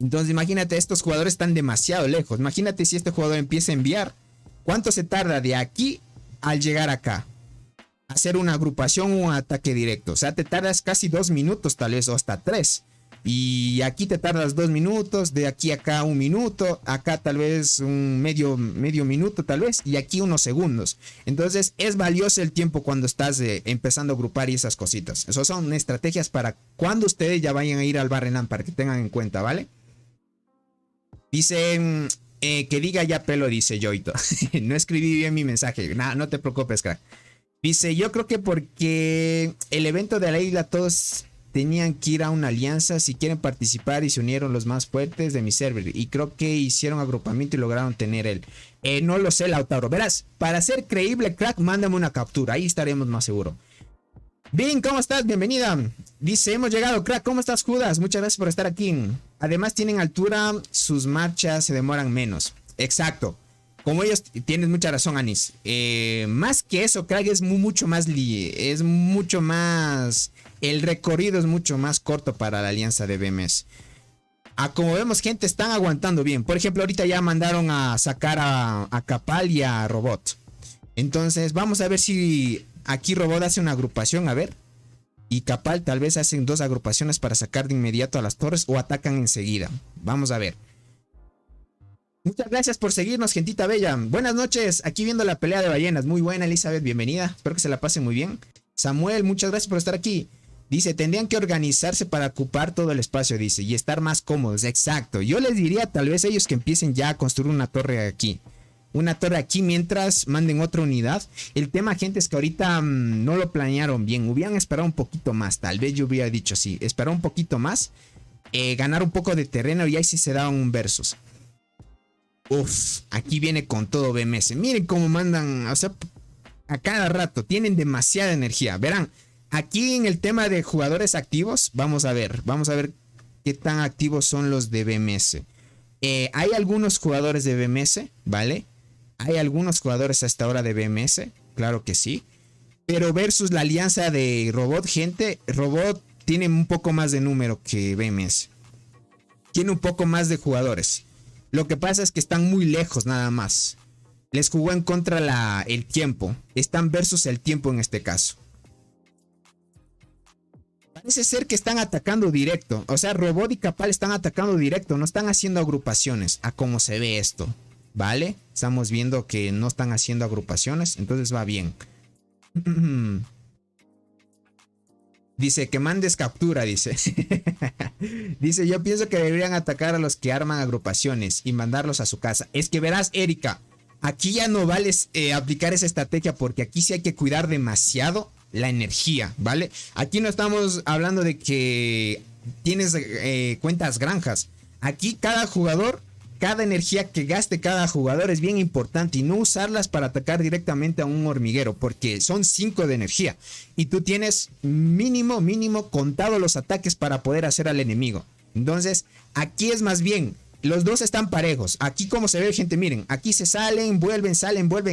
Entonces imagínate, estos jugadores están demasiado lejos. Imagínate si este jugador empieza a enviar, ¿cuánto se tarda de aquí al llegar acá? Hacer una agrupación o un ataque directo. O sea, te tardas casi 2 minutos tal vez, o hasta 3. Y aquí te tardas 2 minutos, de aquí a acá 1 minuto, acá tal vez un medio minuto tal vez, y aquí unos segundos. Entonces es valioso el tiempo cuando estás empezando a agrupar y esas cositas. Esas son estrategias para cuando ustedes ya vayan a ir al Barrenland, para que tengan en cuenta, ¿vale? Dice que diga ya pelo, dice Joito. No escribí bien mi mensaje, no te preocupes, crack. Dice, yo creo que porque el evento de la isla todos tenían que ir a una alianza si quieren participar y se unieron los más fuertes de mi server. Y creo que hicieron agrupamiento y lograron tener él. No lo sé, Lautaro. Verás, para ser creíble, crack, mándame una captura. Ahí estaremos más seguro. Bien, ¿cómo estás? Bienvenida. Dice, hemos llegado, crack. ¿Cómo estás, Judas? Muchas gracias por estar aquí. Además, tienen altura, sus marchas se demoran menos. Exacto. Como ellos, tienes mucha razón, Anis. Más que eso, crack, es mucho más... El recorrido es mucho más corto para la alianza de BMS. Como vemos, gente, están aguantando bien. Por ejemplo, ahorita ya mandaron a sacar a Capal y a Robot. Entonces, vamos a ver si aquí Robot hace una agrupación, a ver. Y Capal tal vez hacen 2 agrupaciones para sacar de inmediato a las torres o atacan enseguida. Vamos a ver. Muchas gracias por seguirnos, gentita bella. Buenas noches, aquí viendo la pelea de ballenas. Muy buena, Elizabeth, bienvenida. Espero que se la pasen muy bien. Samuel, muchas gracias por estar aquí. Dice, tendrían que organizarse para ocupar todo el espacio, dice, y estar más cómodos. Exacto. Yo les diría tal vez ellos que empiecen ya a construir una torre aquí. Una torre aquí mientras manden otra unidad. El tema, gente, es que ahorita no lo planearon bien. Hubieran esperado un poquito más. Tal vez yo hubiera dicho así. Esperar un poquito más. Ganar un poco de terreno y ahí sí se da un versus. Uf, aquí viene con todo BMS. Miren cómo mandan, o sea, a cada rato. Tienen demasiada energía. Verán, aquí en el tema de jugadores activos, vamos a ver qué tan activos son los de BMS. Hay algunos jugadores de BMS, ¿vale? Hay algunos jugadores hasta ahora de BMS, claro que sí. Pero versus la alianza de Robot, gente, Robot tiene un poco más de número que BMS. Tiene un poco más de jugadores. Lo que pasa es que están muy lejos nada más. Les jugó en contra el tiempo. Están versus el tiempo en este caso. Parece ser que están atacando directo. O sea, Robot y Capal están atacando directo. No están haciendo agrupaciones. A cómo se ve esto. ¿Vale? Estamos viendo que no están haciendo agrupaciones. Entonces va bien. Dice que mandes captura, dice. Dice, yo pienso que deberían atacar a los que arman agrupaciones y mandarlos a su casa. Es que verás, Erika, aquí ya no vale aplicar esa estrategia porque aquí sí hay que cuidar demasiado la energía, ¿vale? Aquí no estamos hablando de que tienes cuentas granjas. Aquí cada jugador, cada energía que gaste cada jugador es bien importante y no usarlas para atacar directamente a un hormiguero porque son 5 de energía y tú tienes mínimo contado los ataques para poder hacer al enemigo. Entonces aquí es más bien, los dos están parejos. Aquí como se ve, gente, miren, aquí se salen, vuelven,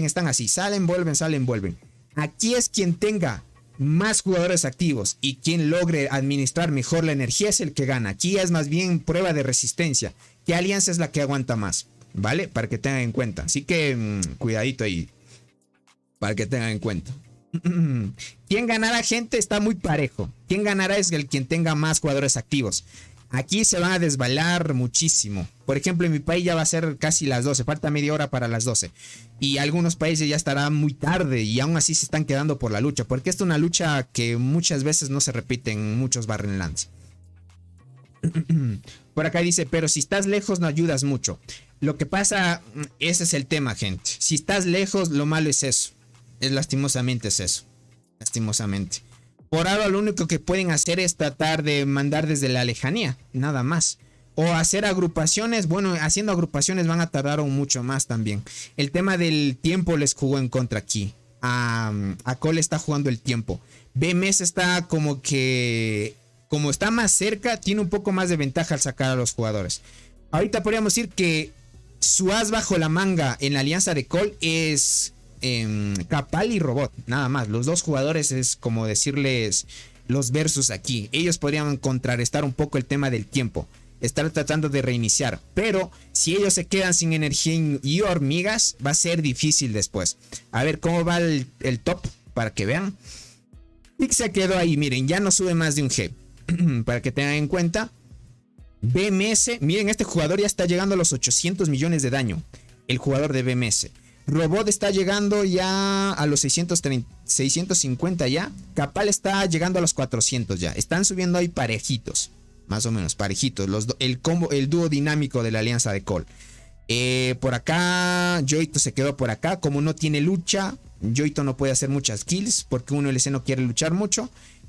están así, salen, vuelven. Aquí es quien tenga más jugadores activos y quien logre administrar mejor la energía es el que gana. Aquí es más bien prueba de resistencia. ¿Qué alianza es la que aguanta más? ¿Vale? Para que tengan en cuenta. Así que cuidadito ahí. Para que tengan en cuenta. ¿Quién ganará, gente? Está muy parejo. ¿Quién ganará? Es el quien tenga más jugadores activos. Aquí se van a desbalar muchísimo. Por ejemplo, en mi país ya va a ser casi las 12. Falta media hora para las 12. Y algunos países ya estará muy tarde. Y aún así se están quedando por la lucha. Porque esta es una lucha que muchas veces no se repite en muchos Barrenlands. Por acá dice, pero si estás lejos no ayudas mucho. Lo que pasa, ese es el tema, gente. Si estás lejos, lo malo es eso. Lastimosamente es eso. Lastimosamente. Por ahora lo único que pueden hacer es tratar de mandar desde la lejanía. Nada más. O hacer agrupaciones. Bueno, haciendo agrupaciones van a tardar aún mucho más también. El tema del tiempo les jugó en contra aquí. A Cole está jugando el tiempo. BMS está como que... Como está más cerca, tiene un poco más de ventaja al sacar a los jugadores. Ahorita podríamos decir que su as bajo la manga en la alianza de Cole es Capal y Robot. Nada más. Los dos jugadores es como decirles los versus aquí. Ellos podrían contrarrestar un poco el tema del tiempo. Estar tratando de reiniciar. Pero si ellos se quedan sin energía y hormigas, va a ser difícil después. A ver cómo va el top para que vean. Y se quedó ahí. Miren, ya no sube más de un G. Para que tengan en cuenta. BMS, miren, este jugador ya está llegando a los 800 millones de daño. El jugador de BMS. Robot está llegando ya a los 650 ya. Capal está llegando a los 400 ya. Están subiendo ahí parejitos. Más o menos, parejitos. El dúo dinámico de la alianza de Cole. Por acá, Joito se quedó por acá. Como no tiene lucha, Joito no puede hacer muchas kills porque 1LC no quiere luchar mucho.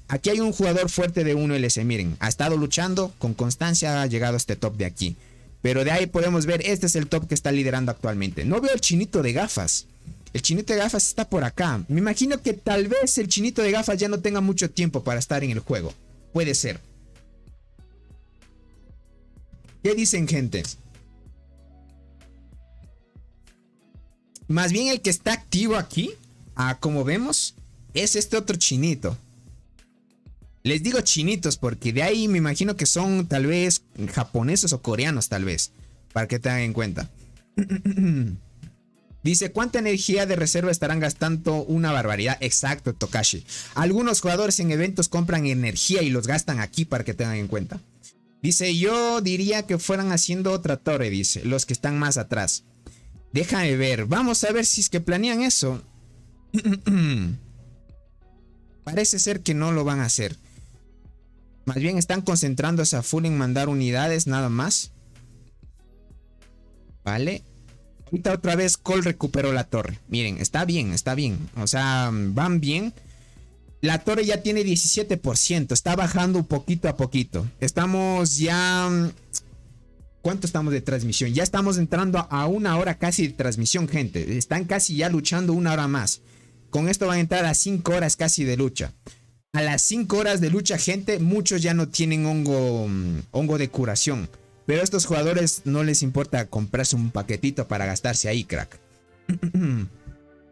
Aquí hay un jugador fuerte de 1LC, miren, ha estado luchando con constancia, ha llegado a este top de aquí. Pero de ahí podemos ver, este es el top que está liderando actualmente. No veo el chinito de gafas. El chinito de gafas está por acá. Me imagino que tal vez el chinito de gafas ya no tenga mucho tiempo para estar en el juego. Puede ser. ¿Qué dicen, gente? Más bien el que está activo aquí, como vemos, es este otro chinito. Les digo chinitos porque de ahí me imagino que son tal vez japoneses o coreanos tal vez. Para que tengan en cuenta. Dice, ¿cuánta energía de reserva estarán gastando? Una barbaridad. Exacto, Tokashi. Algunos jugadores en eventos compran energía y los gastan aquí para que tengan en cuenta. Dice, yo diría que fueran haciendo otra torre, dice, los que están más atrás. Déjame ver, vamos a ver si es que planean eso. Parece ser que no lo van a hacer. Más bien están concentrándose a full en mandar unidades nada más. Vale. Ahorita otra vez Cole recuperó la torre. Miren, está bien, está bien. O sea, van bien. La torre ya tiene 17%. Está bajando poquito a poquito. Estamos ya ¿Cuánto estamos de transmisión? Ya estamos entrando a 1 hora casi de transmisión, gente. Están casi ya luchando 1 hora más. Con esto van a entrar a 5 horas casi de lucha. A las 5 horas de lucha, gente, muchos ya no tienen hongo de curación. Pero a estos jugadores no les importa comprarse un paquetito para gastarse ahí, crack.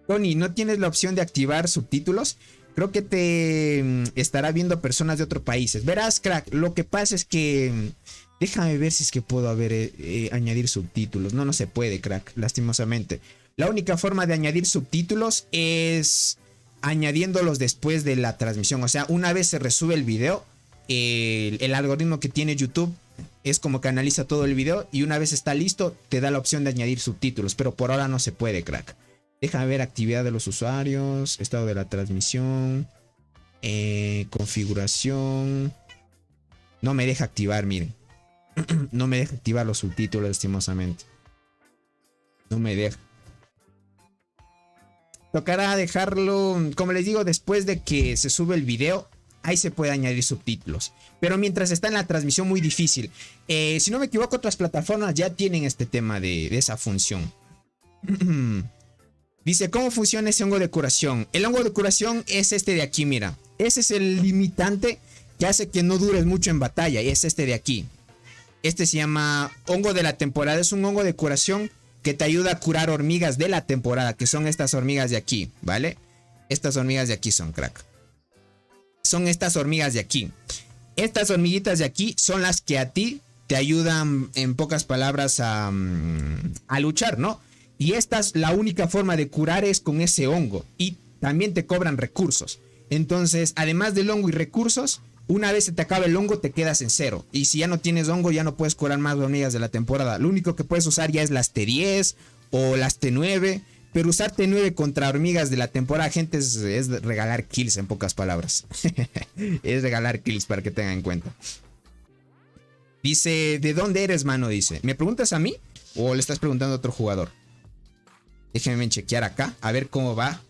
Tony, ¿no tienes la opción de activar subtítulos? Creo que te estará viendo personas de otros países. Verás, crack, lo que pasa es que... Déjame ver si es que puedo añadir subtítulos. No se puede, crack, lastimosamente. La única forma de añadir subtítulos es añadiéndolos después de la transmisión. O sea, una vez se resube el video, el algoritmo que tiene YouTube es como que analiza todo el video y una vez está listo, te da la opción de añadir subtítulos. Pero por ahora no se puede, crack. Déjame ver actividad de los usuarios, estado de la transmisión, configuración. No me deja activar, miren. No me deja activar los subtítulos, lastimosamente. No me deja. Tocará dejarlo, como les digo, después de que se sube el video. Ahí se puede añadir subtítulos. Pero mientras está en la transmisión, muy difícil. Si no me equivoco, otras plataformas ya tienen este tema de esa función. Dice, ¿cómo funciona ese hongo de curación? El hongo de curación es este de aquí, mira. Ese es el limitante que hace que no dures mucho en batalla. Y es este de aquí. Este se llama hongo de la temporada. Es un hongo de curación que te ayuda a curar hormigas de la temporada. Que son estas hormigas de aquí, ¿vale? Estas hormigas de aquí son, crack. Son estas hormigas de aquí. Estas hormiguitas de aquí son las que a ti te ayudan, en pocas palabras, a luchar, ¿no? Y estas, la única forma de curar es con ese hongo. Y también te cobran recursos. Entonces, además del hongo y recursos, una vez se te acaba el hongo, te quedas en 0. Y si ya no tienes hongo, ya no puedes curar más hormigas de la temporada. Lo único que puedes usar ya es las T10 o las T9. Pero usar T9 contra hormigas de la temporada, gente, es regalar kills, en pocas palabras. Es regalar kills, para que tengan en cuenta. Dice, ¿de dónde eres, mano? Dice, ¿me preguntas a mí o le estás preguntando a otro jugador? Déjenme chequear acá, a ver cómo va.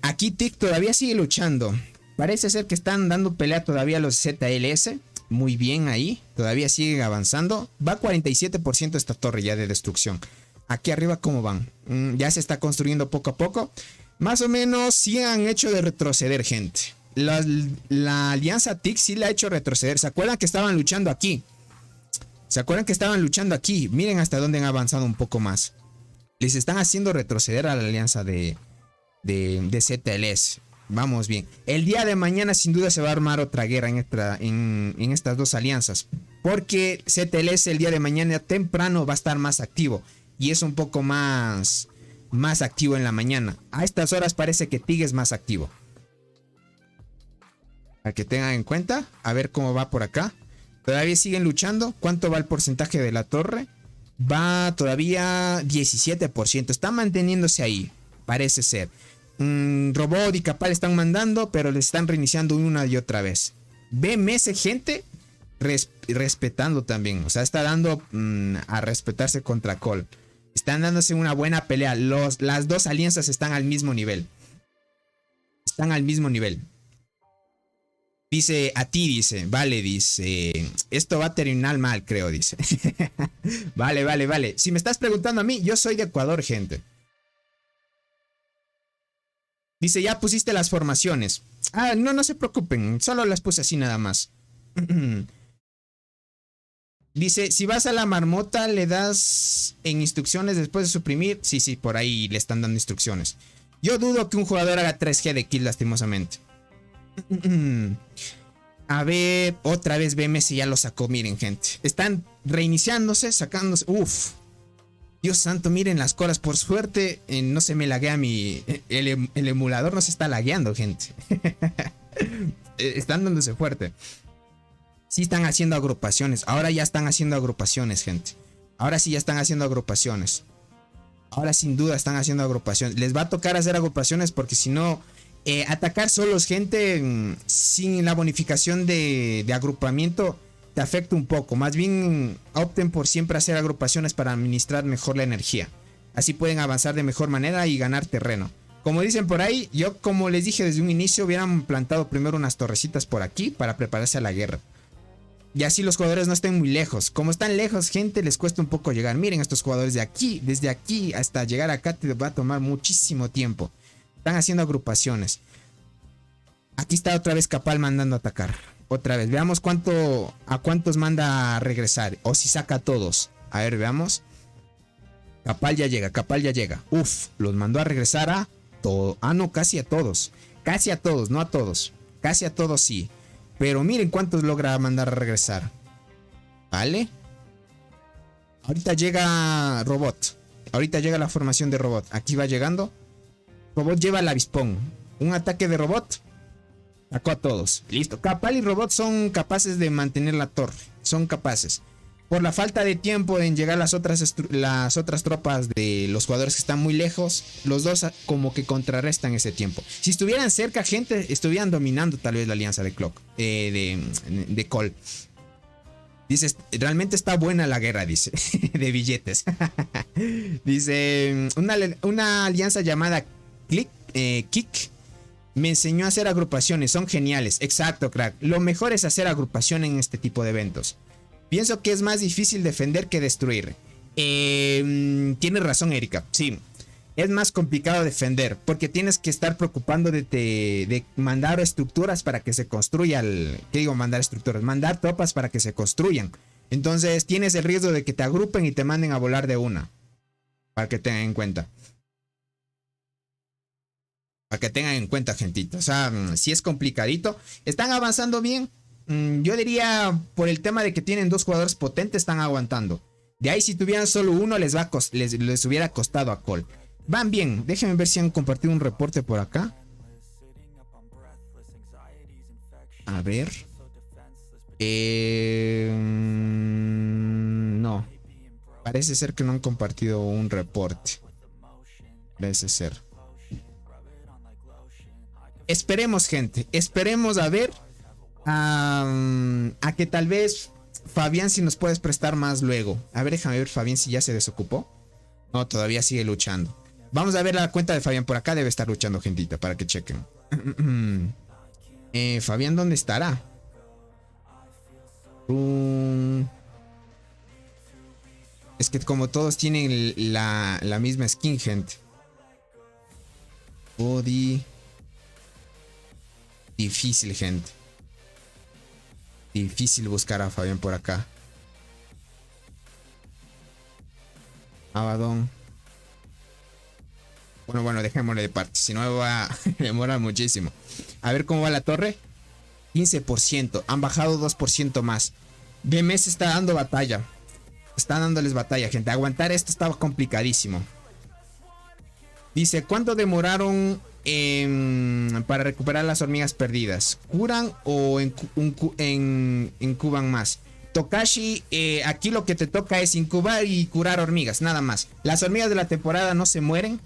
Aquí Tic todavía sigue luchando. Parece ser que están dando pelea todavía a los ZLS. Muy bien ahí, todavía siguen avanzando. Va 47% esta torre ya de destrucción. Aquí arriba, ¿cómo van? Ya se está construyendo poco a poco. Más o menos sí han hecho de retroceder, gente. La alianza TIC sí la ha hecho retroceder. ¿Se acuerdan que estaban luchando aquí? ¿Se acuerdan que estaban luchando aquí? Miren hasta dónde han avanzado un poco más. Les están haciendo retroceder a la alianza de ZLS. Vamos bien. El día de mañana sin duda se va a armar otra guerra en estas dos alianzas. Porque ZLS el día de mañana temprano va a estar más activo. Y es un poco más activo en la mañana. A estas horas parece que TIG es más activo. Para que tengan en cuenta. A ver cómo va por acá. Todavía siguen luchando. ¿Cuánto va el porcentaje de la torre? Va todavía 17%. Está manteniéndose ahí. Parece ser. Robot y Capal están mandando. Pero les están reiniciando una y otra vez. BMS, gente. Respetando también. O sea, está dando a respetarse contra Cole. Están dándose una buena pelea. Las dos alianzas están al mismo nivel. Están al mismo nivel. Dice, a ti dice, vale, dice, esto va a terminar mal, creo, dice. Vale. Si me estás preguntando a mí, yo soy de Ecuador, gente. Dice, ya pusiste las formaciones. Ah, no se preocupen, solo las puse así nada más. Dice, si vas a la marmota, le das en instrucciones después de suprimir. Sí, por ahí le están dando instrucciones. Yo dudo que un jugador haga 3G de kill, lastimosamente. A ver, otra vez BMS ya lo sacó, miren, gente. Están reiniciándose, sacándose. Uf. Dios santo, miren las colas. Por suerte, no se me laguea el emulador no se está lagueando, gente. Están dándose fuerte. Sí están haciendo agrupaciones. Ahora ya están haciendo agrupaciones, gente. Ahora sí ya están haciendo agrupaciones. Ahora sin duda están haciendo agrupaciones. Les va a tocar hacer agrupaciones porque si no... atacar solos, gente, sin la bonificación de agrupamiento te afecta un poco. Más bien opten por siempre hacer agrupaciones para administrar mejor la energía. Así pueden avanzar de mejor manera y ganar terreno. Como dicen por ahí, yo como les dije desde un inicio, hubieran plantado primero unas torrecitas por aquí para prepararse a la guerra. Y así los jugadores no estén muy lejos. Como están lejos, gente, les cuesta un poco llegar. Miren estos jugadores de aquí, desde aquí hasta llegar acá te va a tomar muchísimo tiempo. Están haciendo agrupaciones. Aquí está otra vez Capal mandando a atacar. Otra vez, veamos a cuántos manda a regresar. O si saca a todos. A ver, veamos. Capal ya llega, Capal ya llega. Uf, los mandó a regresar a todo. Ah, no, casi a todos. Casi a todos, no a todos. Casi a todos sí. Pero miren cuántos logra mandar a regresar. ¿Vale? Ahorita llega Robot. Ahorita llega la formación de Robot. Aquí va llegando. Robot lleva el avispón. Un ataque de Robot. Sacó a todos. Listo. Capal y Robot son capaces de mantener la torre. Son capaces. Por la falta de tiempo en llegar las otras tropas de los jugadores que están muy lejos, los dos como que contrarrestan ese tiempo. Si estuvieran cerca, gente, estuvieran dominando tal vez la alianza de Clock, de Cole. Dice, realmente está buena la guerra, dice, de billetes. Dice, una alianza llamada Kick me enseñó a hacer agrupaciones, son geniales. Exacto, crack. Lo mejor es hacer agrupación en este tipo de eventos. Pienso que es más difícil defender que destruir. Tienes razón, Erika. Sí, es más complicado defender porque tienes que estar preocupándote de mandar estructuras para que se construya ¿qué digo mandar estructuras? Mandar tropas para que se construyan. Entonces tienes el riesgo de que te agrupen y te manden a volar de una. Para que tengan en cuenta. Para que tengan en cuenta, gentita. O sea, si es complicadito. Están avanzando bien. Yo diría, por el tema de que tienen dos jugadores potentes, están aguantando. De ahí, si tuvieran solo uno, les hubiera costado a Cole. Van bien. Déjenme ver si han compartido un reporte por acá. A ver. No. Parece ser que no han compartido un reporte. Parece ser. Esperemos, gente. Esperemos a ver. A que tal vez Fabián si nos puedes prestar más luego. A ver, déjame ver Fabián si ya se desocupó. No, todavía sigue luchando. Vamos a ver la cuenta de Fabián. Por acá debe estar luchando, gentita, para que chequen. Fabián, ¿dónde estará? Es que como todos tienen la misma skin, gente. Body. Difícil, gente. Difícil buscar a Fabián por acá. Abaddon. Bueno, dejémosle de parte. Si no me va a demorar muchísimo. A ver cómo va la torre. 15%. Han bajado 2% más. BMS está dando batalla. Están dándoles batalla, gente. Aguantar esto estaba complicadísimo. Dice, ¿cuánto demoraron para recuperar las hormigas perdidas? ¿Curan o incuban más? Tokashi, aquí lo que te toca es incubar y curar hormigas, nada más. Las hormigas de la temporada no se mueren.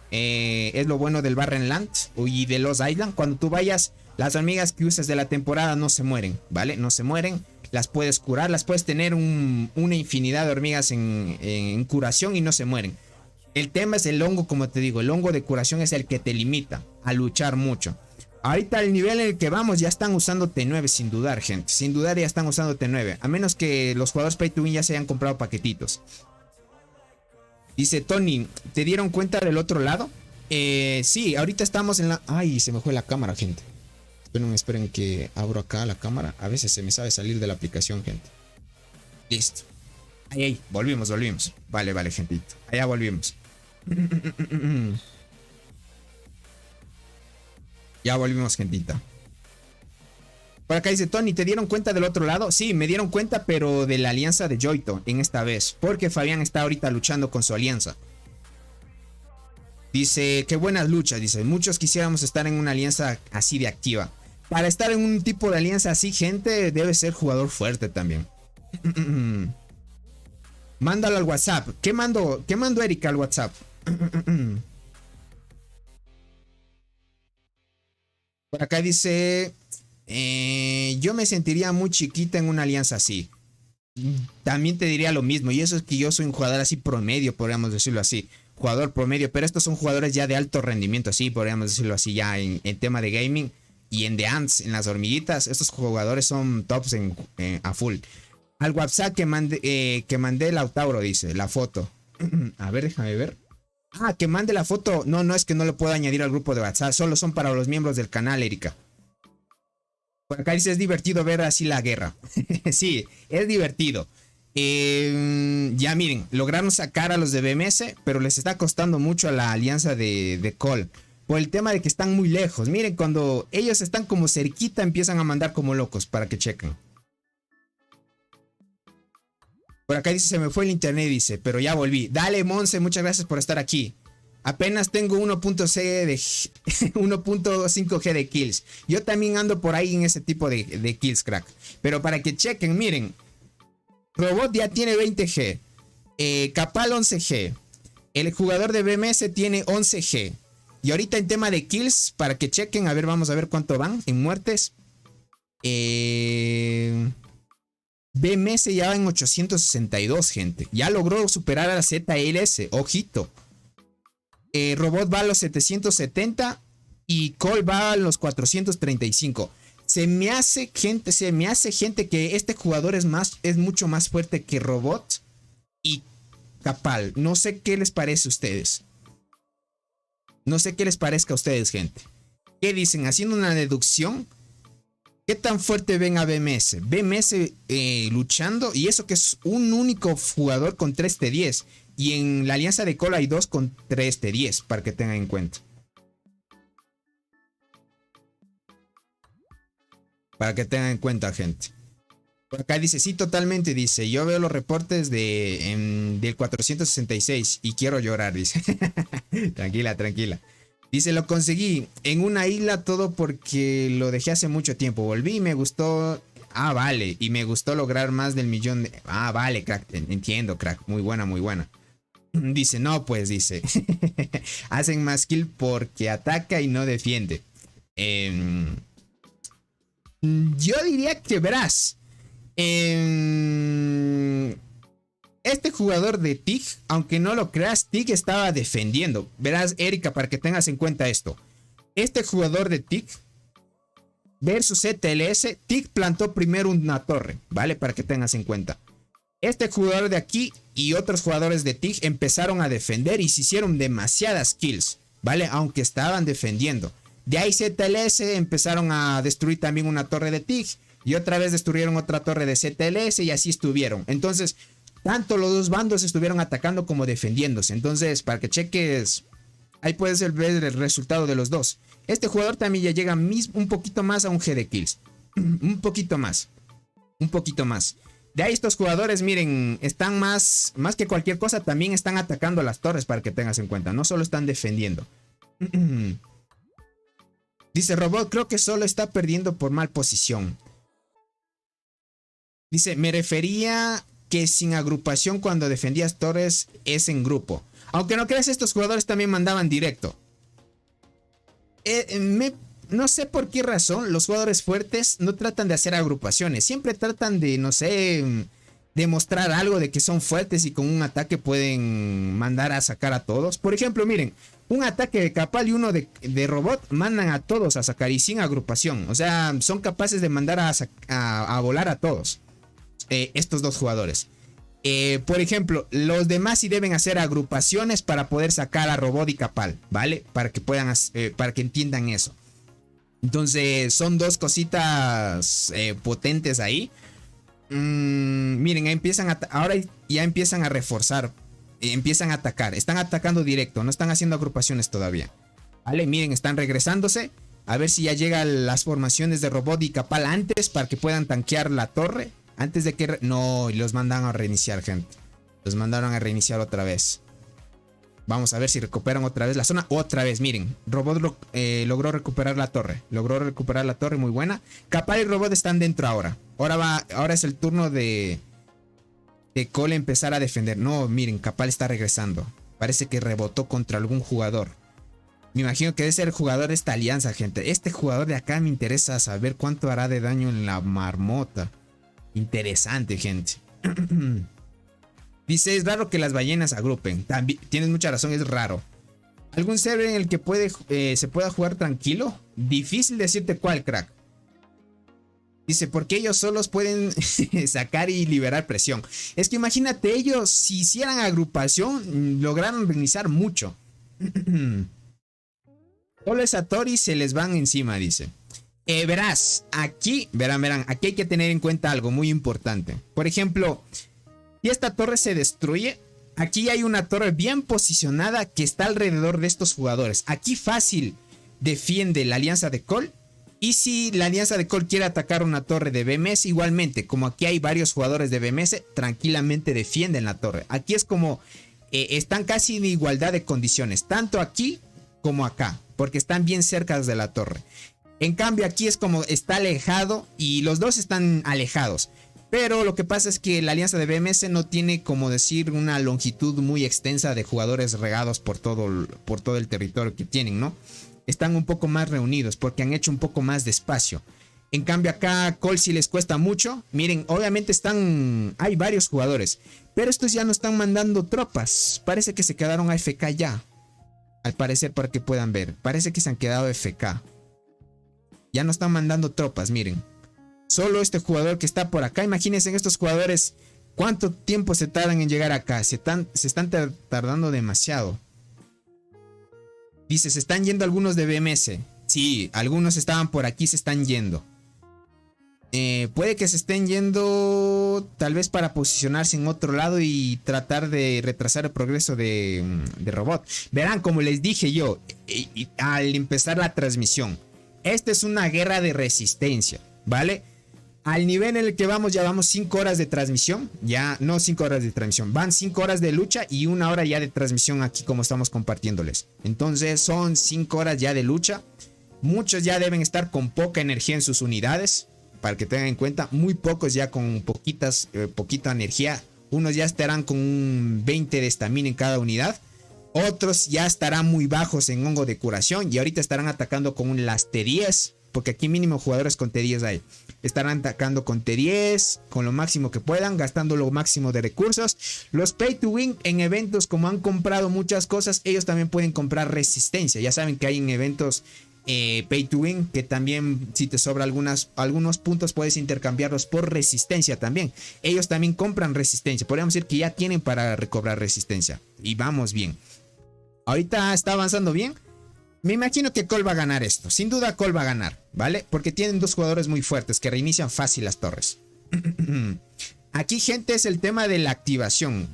Es lo bueno del Barren Land y de Lost Island. Cuando tú vayas, las hormigas que uses de la temporada no se mueren, ¿vale? No se mueren. Las puedes curar, las puedes tener una infinidad de hormigas en curación y no se mueren. El tema es el hongo, como te digo. El hongo de curación es el que te limita a luchar mucho. Ahorita el nivel en el que vamos ya están usando T9 sin dudar, gente. Sin dudar ya están usando T9. A menos que los jugadores Pay to Win ya se hayan comprado paquetitos. Dice Tony, ¿te dieron cuenta del otro lado? Sí, ahorita estamos en la... Ay, se me fue la cámara, gente. Esperen que abro acá la cámara. A veces se me sabe salir de la aplicación, gente. Listo. Ahí, volvimos. Vale, gentito. Allá volvimos. Ya volvimos, gentita. Por acá dice Tony, ¿te dieron cuenta del otro lado? Sí, me dieron cuenta, pero de la alianza de Joito en esta vez. Porque Fabián está ahorita luchando con su alianza. Dice, qué buenas luchas. Dice, muchos quisiéramos estar en una alianza así de activa. Para estar en un tipo de alianza así, gente, debe ser jugador fuerte también. Mándalo al WhatsApp. ¿Qué mando Erika al WhatsApp? Por acá dice, yo me sentiría muy chiquita en una alianza así. También te diría lo mismo. Y eso es que yo soy un jugador así promedio, podríamos decirlo así. Jugador promedio. Pero estos son jugadores ya de alto rendimiento, así podríamos decirlo así, ya en tema de gaming. y en The Ants, en las hormiguitas, estos jugadores son tops a full. Al WhatsApp que mandé Lautauro, dice, la foto. A ver, déjame ver. Ah, que mande la foto. No, no es que no lo puedo añadir al grupo de WhatsApp. Solo son para los miembros del canal, Erika. Por acá dice, es divertido ver así la guerra. Sí, es divertido. Ya miren, lograron sacar a los de BMS, pero les está costando mucho a la alianza de Cole. Por el tema de que están muy lejos. Miren, cuando ellos están como cerquita, empiezan a mandar como locos para que chequen. Por acá dice, se me fue el internet, dice, pero ya volví. Dale, Monse, muchas gracias por estar aquí. Apenas tengo 1.5G de kills. Yo también ando por ahí en ese tipo de kills, crack. Pero para que chequen, miren. Robot ya tiene 20G. Capal 11G. El jugador de BMS tiene 11G. Y ahorita en tema de kills, para que chequen, a ver, vamos a ver cuánto van en muertes. BMS ya va en 862, gente. Ya logró superar a la ZLS. Ojito. Robot va a los 770 y Cole va a los 435. Se me hace gente que este jugador es mucho más fuerte que Robot y Capal. No sé qué les parece a ustedes. No sé qué les parezca a ustedes, gente. ¿Qué dicen? Haciendo una deducción. ¿Qué tan fuerte ven a BMS? BMS luchando, y eso que es un único jugador con 3T10. Y en la alianza de Cole hay 2 con 3T10, para que tengan en cuenta. Para que tengan en cuenta, gente. Por acá dice, sí, totalmente, dice. Yo veo los reportes del 466 y quiero llorar, dice. Tranquila, tranquila. Dice, lo conseguí en una isla todo porque lo dejé hace mucho tiempo. Volví y me gustó. Ah, vale. Y me gustó lograr más del 1.000.000 de... Ah, vale, crack. Entiendo, crack. Muy buena, muy buena. Dice, no, pues, dice. Hacen más kill porque ataca y no defiende. Yo diría que verás. Este jugador de TIG, aunque no lo creas, TIG estaba defendiendo. Verás, Erika, para que tengas en cuenta esto. Este jugador de TIG versus ZLS, TIG plantó primero una torre, ¿vale? Para que tengas en cuenta. Este jugador de aquí y otros jugadores de TIG empezaron a defender y se hicieron demasiadas kills, ¿vale? Aunque estaban defendiendo. De ahí ZLS empezaron a destruir también una torre de TIG y otra vez destruyeron otra torre de ZLS y así estuvieron. Entonces, tanto los dos bandos estuvieron atacando como defendiéndose. Entonces, para que cheques, ahí puedes ver el resultado de los dos. Este jugador también ya llega un poquito más a un G de kills. Un poquito más. Un poquito más. De ahí estos jugadores, miren, están más que cualquier cosa, también están atacando las torres, para que tengas en cuenta. No solo están defendiendo. Dice Robot, creo que solo está perdiendo por mal posición. Dice, me refería que sin agrupación cuando defendías torres es en grupo. Aunque no creas, estos jugadores también mandaban directo. No sé por qué razón los jugadores fuertes no tratan de hacer agrupaciones. Siempre tratan de, no sé, demostrar algo de que son fuertes y con un ataque pueden mandar a sacar a todos. Por ejemplo, miren, un ataque de Capal y uno de Robot mandan a todos a sacar y sin agrupación. O sea, son capaces de mandar a volar a todos. Estos dos jugadores. Por ejemplo, los demás sí deben hacer agrupaciones para poder sacar a Robot y Capal, ¿vale? Para que puedan, para que entiendan eso. Entonces, son dos cositas potentes ahí. Miren, ahora ya empiezan a reforzar. Empiezan a atacar. Están atacando directo, no están haciendo agrupaciones todavía. ¿Vale? Miren, están regresándose. A ver si ya llegan las formaciones de Robot y Capal antes para que puedan tanquear la torre. Antes de que... No, los mandaron a reiniciar, gente. Los mandaron a reiniciar otra vez. Vamos a ver si recuperan otra vez la zona. Otra vez, miren. Robot logró recuperar la torre. Logró recuperar la torre, muy buena. Capal y Robot están dentro ahora. Ahora es el turno de Cole empezar a defender. No, miren, Capal está regresando. Parece que rebotó contra algún jugador. Me imagino que debe ser el jugador de esta alianza, gente. Este jugador de acá me interesa saber cuánto hará de daño en la marmota. Interesante, gente. Dice, es raro que las ballenas agrupen. También, tienes mucha razón, es raro. ¿Algún server en el que se pueda jugar tranquilo? Difícil decirte cuál, crack. Dice, porque ellos solos pueden sacar y liberar presión. Es que imagínate, ellos si hicieran agrupación, lograron reiniciar mucho. Solo es Satori se les van encima, dice. Verás, aquí, verán, aquí hay que tener en cuenta algo muy importante. Por ejemplo, si esta torre se destruye, aquí hay una torre bien posicionada que está alrededor de estos jugadores. Aquí fácil defiende la alianza de Cole. Y si la alianza de Cole quiere atacar una torre de BMS, igualmente, como aquí hay varios jugadores de BMS, tranquilamente defienden la torre. Aquí es como están casi en igualdad de condiciones, tanto aquí como acá, porque están bien cerca de la torre. En cambio aquí es como está alejado y los dos están alejados. Pero lo que pasa es que la alianza de BMS no tiene, como decir, una longitud muy extensa de jugadores regados por todo el territorio que tienen, ¿no? Están un poco más reunidos porque han hecho un poco más de espacio. En cambio acá Cole sí les cuesta mucho. Miren, obviamente hay varios jugadores, pero estos ya no están mandando tropas. Parece que se quedaron AFK ya. Al parecer, para que puedan ver, parece que se han quedado AFK. Ya no están mandando tropas, miren. Solo este jugador que está por acá. Imagínense estos jugadores cuánto tiempo se tardan en llegar acá. Se están tardando demasiado. Dice, se están yendo algunos de BMS. Sí, algunos estaban por aquí, se están yendo. Puede que se estén yendo tal vez para posicionarse en otro lado y tratar de retrasar el progreso de Robot. Verán, como les dije yo al empezar la transmisión, esta es una guerra de resistencia, ¿vale? Al nivel en el que vamos, ya vamos 5 horas de transmisión. Ya no 5 horas de transmisión, van 5 horas de lucha y 1 hora ya de transmisión aquí como estamos compartiéndoles. Entonces son 5 horas ya de lucha. Muchos ya deben estar con poca energía en sus unidades, para que tengan en cuenta. Muy pocos ya con poquita energía. Unos ya estarán con un 20 de estamina en cada unidad. Otros ya estarán muy bajos en hongo de curación y ahorita estarán atacando con un las T10. Porque aquí mínimo jugadores con T10 hay. Estarán atacando con T10, con lo máximo que puedan, gastando lo máximo de recursos. Los Pay to Win en eventos, como han comprado muchas cosas, ellos también pueden comprar resistencia. Ya saben que hay en eventos Pay to Win, que también si te sobra algunos puntos puedes intercambiarlos por resistencia también. Ellos también compran resistencia. Podríamos decir que ya tienen para recobrar resistencia. Y vamos bien. Ahorita está avanzando bien. Me imagino que Cole va a ganar esto. Sin duda Cole va a ganar, ¿vale? Porque tienen dos jugadores muy fuertes que reinician fácil las torres. Aquí, gente, es el tema de la activación.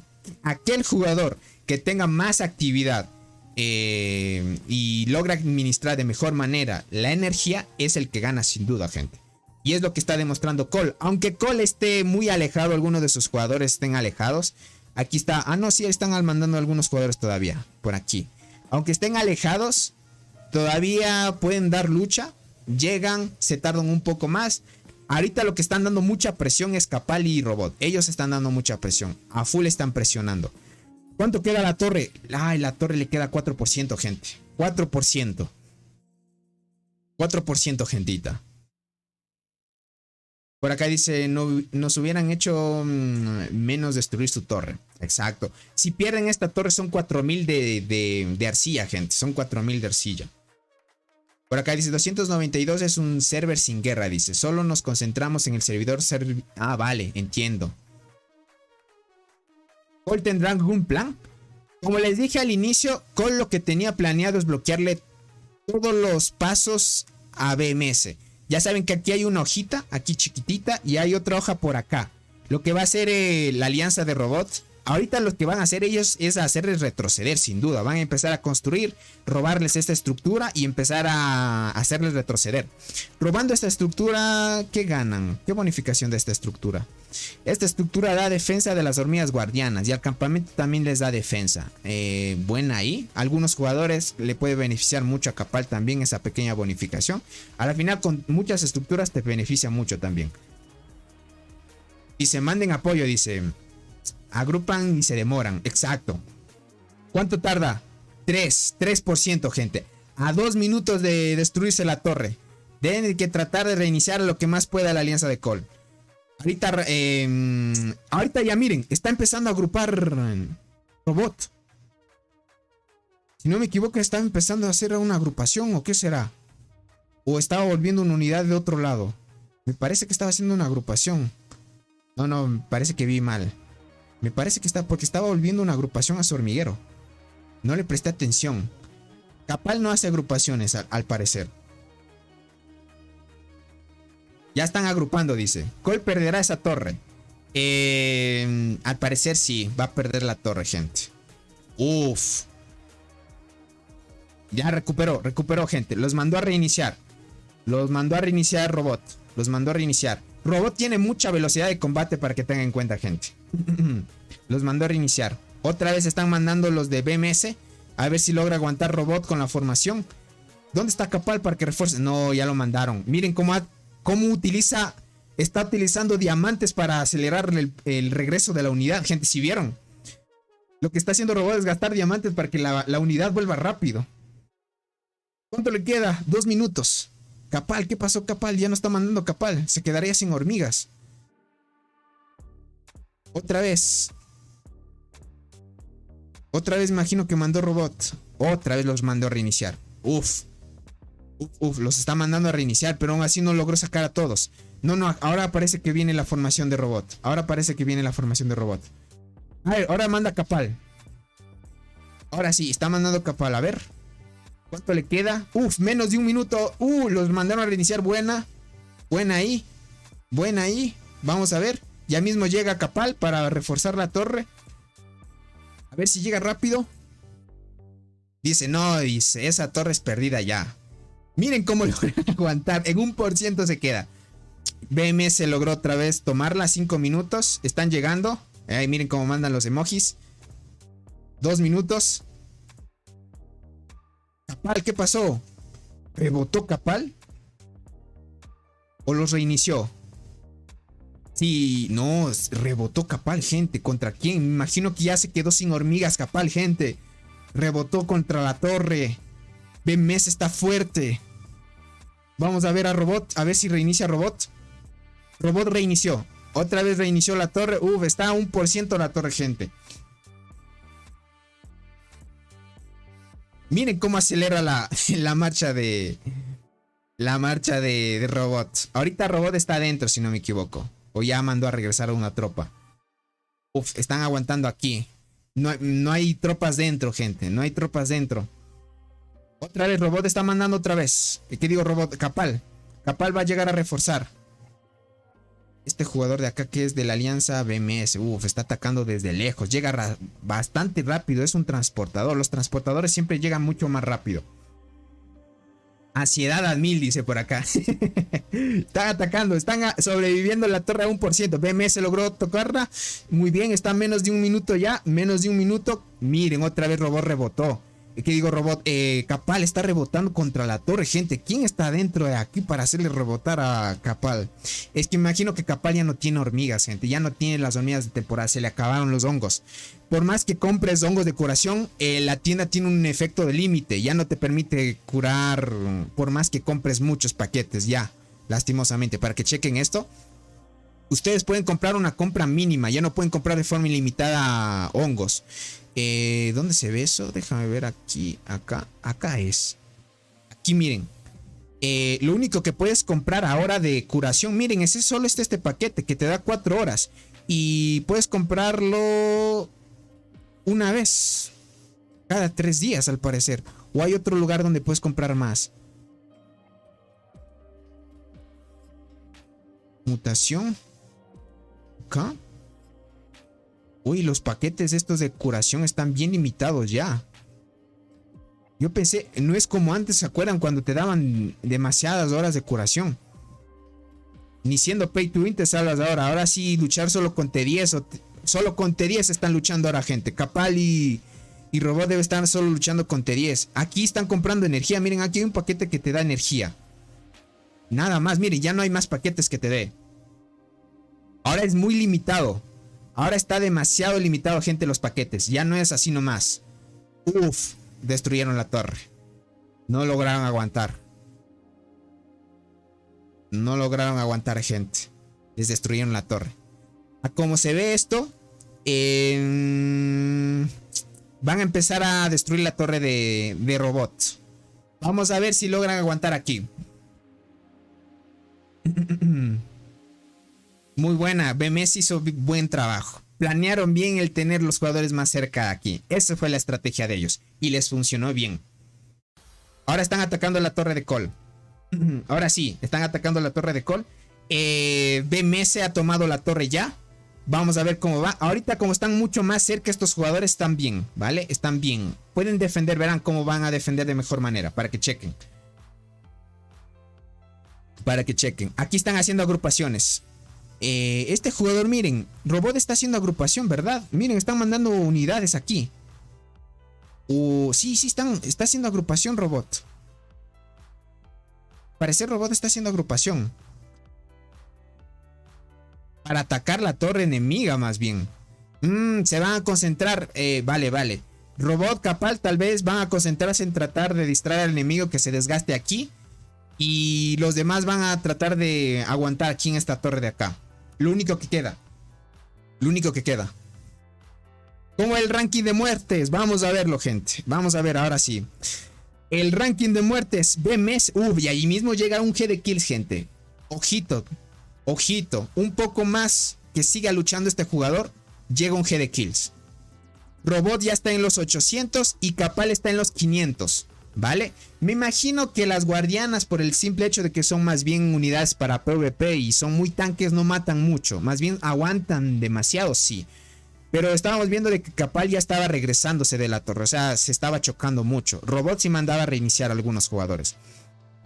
Aquel jugador que tenga más actividad y logra administrar de mejor manera la energía es el que gana sin duda, gente. Y es lo que está demostrando Cole. Aunque Cole esté muy alejado, algunos de sus jugadores estén alejados. Aquí está. Ah, no, sí, están mandando algunos jugadores todavía. Por aquí. Aunque estén alejados, todavía pueden dar lucha. Llegan, se tardan un poco más. Ahorita lo que están dando mucha presión es Capali y Robot. Ellos están dando mucha presión. A full están presionando. ¿Cuánto queda la torre? Ay, la torre le queda 4%, gente. 4%. 4%, gentita. Por acá dice, no, nos hubieran hecho menos destruir su torre. Exacto. Si pierden esta torre son 4000 de arcilla, gente. Son 4000 de arcilla. Por acá dice, 292 es un server sin guerra, dice. Solo nos concentramos en el servidor. Ah, vale, entiendo. ¿Cole tendrá algún plan? Como les dije al inicio, Cole lo que tenía planeado es bloquearle todos los pasos a BMS. Ya saben que aquí hay una hojita, aquí chiquitita, y hay otra hoja por acá. Lo que va a hacer la alianza de robots, ahorita lo que van a hacer ellos es hacerles retroceder, sin duda. Van a empezar a construir, robarles esta estructura y empezar a hacerles retroceder. Robando esta estructura, ¿qué ganan? ¿Qué bonificación de esta estructura? Esta estructura da defensa de las hormigas guardianas y al campamento también les da defensa. Buena ahí. Algunos jugadores le puede beneficiar mucho a Capal también esa pequeña bonificación. Al final con muchas estructuras te beneficia mucho también. Y se manden apoyo, dice. Agrupan y se demoran. Exacto. ¿Cuánto tarda? 3%, gente. A 2 minutos de destruirse la torre. Deben que tratar de reiniciar lo que más pueda la alianza de Cole. Ahorita ya miren, está empezando a agrupar Robot. Si no me equivoco, estaba empezando a hacer una agrupación, ¿o qué será? O estaba volviendo una unidad de otro lado. Me parece que estaba haciendo una agrupación. No, me parece que vi mal. Me parece que está porque estaba volviendo una agrupación a su hormiguero. No le presté atención. Capal no hace agrupaciones, al parecer. Ya están agrupando, dice. Cole perderá esa torre. Al parecer sí, va a perder la torre, gente. Uf. Ya recuperó, gente. Los mandó a reiniciar. Los mandó a reiniciar Robot. Los mandó a reiniciar. Robot tiene mucha velocidad de combate para que tengan en cuenta, gente. Los mandó a reiniciar. Otra vez están mandando los de BMS. A ver si logra aguantar Robot con la formación. ¿Dónde está Capal para que refuerce? No, ya lo mandaron. Miren cómo utiliza. Está utilizando diamantes para acelerar el regreso de la unidad. Gente, si vieron. Lo que está haciendo Robot es gastar diamantes para que la unidad vuelva rápido. ¿Cuánto le queda? 2 minutos. Capal, ¿qué pasó Capal? Ya no está mandando Capal. Se quedaría sin hormigas. Otra vez. Otra vez imagino que mandó Robot. Otra vez los mandó a reiniciar. Uf, los está mandando a reiniciar, pero aún así no logró sacar a todos. No, ahora parece que viene la formación de Robot. A ver, ahora manda Capal. Ahora sí, está mandando Capal. A ver. ¿Cuánto le queda? Uf, menos de un minuto. Los mandaron a reiniciar. Buena ahí. Vamos a ver. Ya mismo llega Capal para reforzar la torre. A ver si llega rápido. Dice, esa torre es perdida ya. Miren cómo logran aguantar. En 1% se queda. BMS logró otra vez tomarla. 5 minutos. Están llegando. Miren cómo mandan los emojis. 2 minutos. Capal, ¿qué pasó? ¿Rebotó Capal? ¿O los reinició? Sí, no, rebotó Capal, gente. ¿Contra quién? Me imagino que ya se quedó sin hormigas Capal, gente. Rebotó contra la torre. BMS está fuerte. Vamos a ver a Robot. A ver si reinicia Robot. Robot reinició. Otra vez reinició la torre. Está a 1% la torre, gente. Miren cómo acelera la marcha de Robot. Ahorita Robot está adentro, si no me equivoco. O ya mandó a regresar a una tropa. Están aguantando aquí. No hay tropas dentro, gente. No hay tropas dentro. Otra vez, Robot está mandando otra vez. ¿Qué digo, Robot? Capal. Capal va a llegar a reforzar. Este jugador de acá que es de la alianza BMS. Está atacando desde lejos. Llega bastante rápido. Es un transportador. Los transportadores siempre llegan mucho más rápido. Ansiedad a 1000, dice por acá. Están atacando. Están sobreviviendo la torre a 1%. BMS logró tocarla. Muy bien. Está a menos de un minuto ya. Menos de un minuto. Miren, otra vez Robot rebotó. ¿Qué digo, Robot? Capal está rebotando contra la torre, gente. ¿Quién está dentro de aquí para hacerle rebotar a Capal? Es que imagino que Capal ya no tiene hormigas, gente. Ya no tiene las hormigas de temporada. Se le acabaron los hongos. Por más que compres hongos de curación, la tienda tiene un efecto de límite. Ya no te permite curar por más que compres muchos paquetes. Ya, lastimosamente. Para que chequen esto. Ustedes pueden comprar una compra mínima. Ya no pueden comprar de forma ilimitada hongos. ¿Dónde se ve eso? Déjame ver aquí, acá es. Aquí miren. Lo único que puedes comprar ahora de curación, miren, ese solo este paquete que te da 4 horas. Y puedes comprarlo una vez cada 3 días al parecer. O hay otro lugar donde puedes comprar más. Mutación. Acá. Uy, los paquetes estos de curación están bien limitados ya. Yo pensé, no es como antes, ¿se acuerdan? Cuando te daban demasiadas horas de curación. Ni siendo pay to win te salvas ahora. Ahora sí, luchar solo con T10 solo con T10 están luchando ahora, gente. Capal y Robot debe estar solo luchando con T10. Aquí están comprando energía. Miren, aquí hay un paquete que te da energía. Nada más, miren, ya no hay más paquetes que te dé. Ahora es muy limitado. Ahora está demasiado limitado, gente, los paquetes. Ya no es así nomás. Destruyeron la torre. No lograron aguantar. Gente. Les destruyeron la torre. A como se ve esto. van a empezar a destruir la torre de robots. Vamos a ver si logran aguantar aquí. Muy buena. BMS hizo buen trabajo. Planearon bien el tener los jugadores más cerca de aquí. Esa fue la estrategia de ellos. Y les funcionó bien. Ahora están atacando la torre de Cole. Ahora sí, están atacando la torre de Cole. BMS ha tomado la torre ya. Vamos a ver cómo va. Ahorita como están mucho más cerca estos jugadores están bien, ¿vale? Están bien. Pueden defender, verán cómo van a defender de mejor manera. Para que chequen. Para que chequen. Aquí están haciendo agrupaciones. Este jugador, miren. Robot está haciendo agrupación, ¿verdad? Miren, están mandando unidades aquí. Sí, está haciendo agrupación Robot. Parece Robot está haciendo agrupación. Para atacar la torre enemiga más bien. Se van a concentrar. Vale. Robot, Capal tal vez van a concentrarse en tratar de distraer al enemigo que se desgaste aquí. Y los demás van a tratar de aguantar aquí en esta torre de acá. Lo único que queda. Como el ranking de muertes. Vamos a verlo, gente. Vamos a ver ahora sí. El ranking de muertes. BMS. Y ahí mismo llega un G de kills, gente. Ojito. Un poco más que siga luchando este jugador. Llega un G de kills. Robot ya está en los 800 y Capal está en los 500. ¿Vale? Me imagino que las guardianas, por el simple hecho de que son más bien unidades para PvP y son muy tanques, no matan mucho. Más bien aguantan demasiado, sí. Pero estábamos viendo de que Capal ya estaba regresándose de la torre. O sea, se estaba chocando mucho. Robot sí mandaba a reiniciar a algunos jugadores.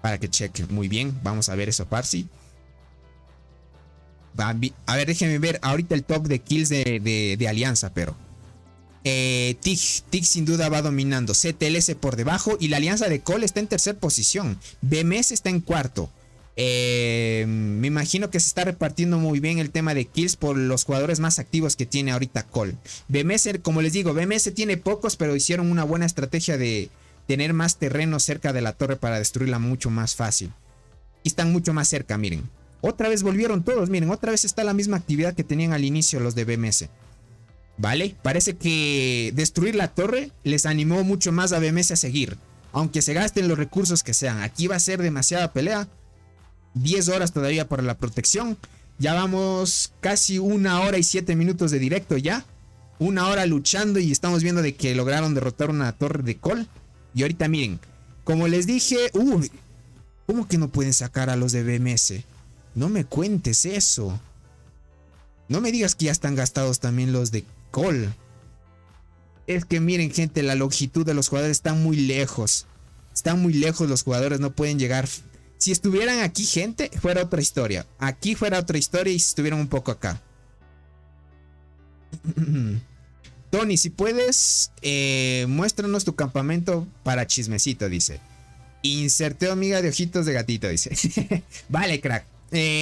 Para que chequen. Muy bien. Vamos a ver eso, Parsi. A ver, déjenme ver ahorita el top de kills de Alianza, pero... Tig sin duda va dominando. CTLS por debajo. Y la alianza de Cole está en tercera posición. BMS está en cuarto. Me imagino que se está repartiendo muy bien el tema de kills por los jugadores más activos que tiene ahorita Cole. BMS, como les digo, BMS tiene pocos, pero hicieron una buena estrategia de tener más terreno cerca de la torre para destruirla mucho más fácil. Y están mucho más cerca, miren. Otra vez volvieron todos, miren, otra vez está la misma actividad que tenían al inicio los de BMS. ¿Vale? Parece que destruir la torre les animó mucho más a BMS a seguir. Aunque se gasten los recursos que sean. Aquí va a ser demasiada pelea. 10 horas todavía para la protección. Ya vamos casi 1 hora y 7 minutos de directo ya. 1 hora luchando y estamos viendo de que lograron derrotar una torre de Cole. Y ahorita miren, como les dije... ¿Cómo que no pueden sacar a los de BMS? No me cuentes eso. No me digas que ya están gastados también los de Cole. Es que miren, gente, la longitud de los jugadores está muy lejos. Están muy lejos los jugadores, no pueden llegar. Si estuvieran aquí, gente, fuera otra historia. Aquí fuera otra historia y si estuvieran un poco acá. Tony, si puedes, muéstranos tu campamento para chismecito, dice. Inserteo amiga de ojitos de gatito, dice. Vale, crack.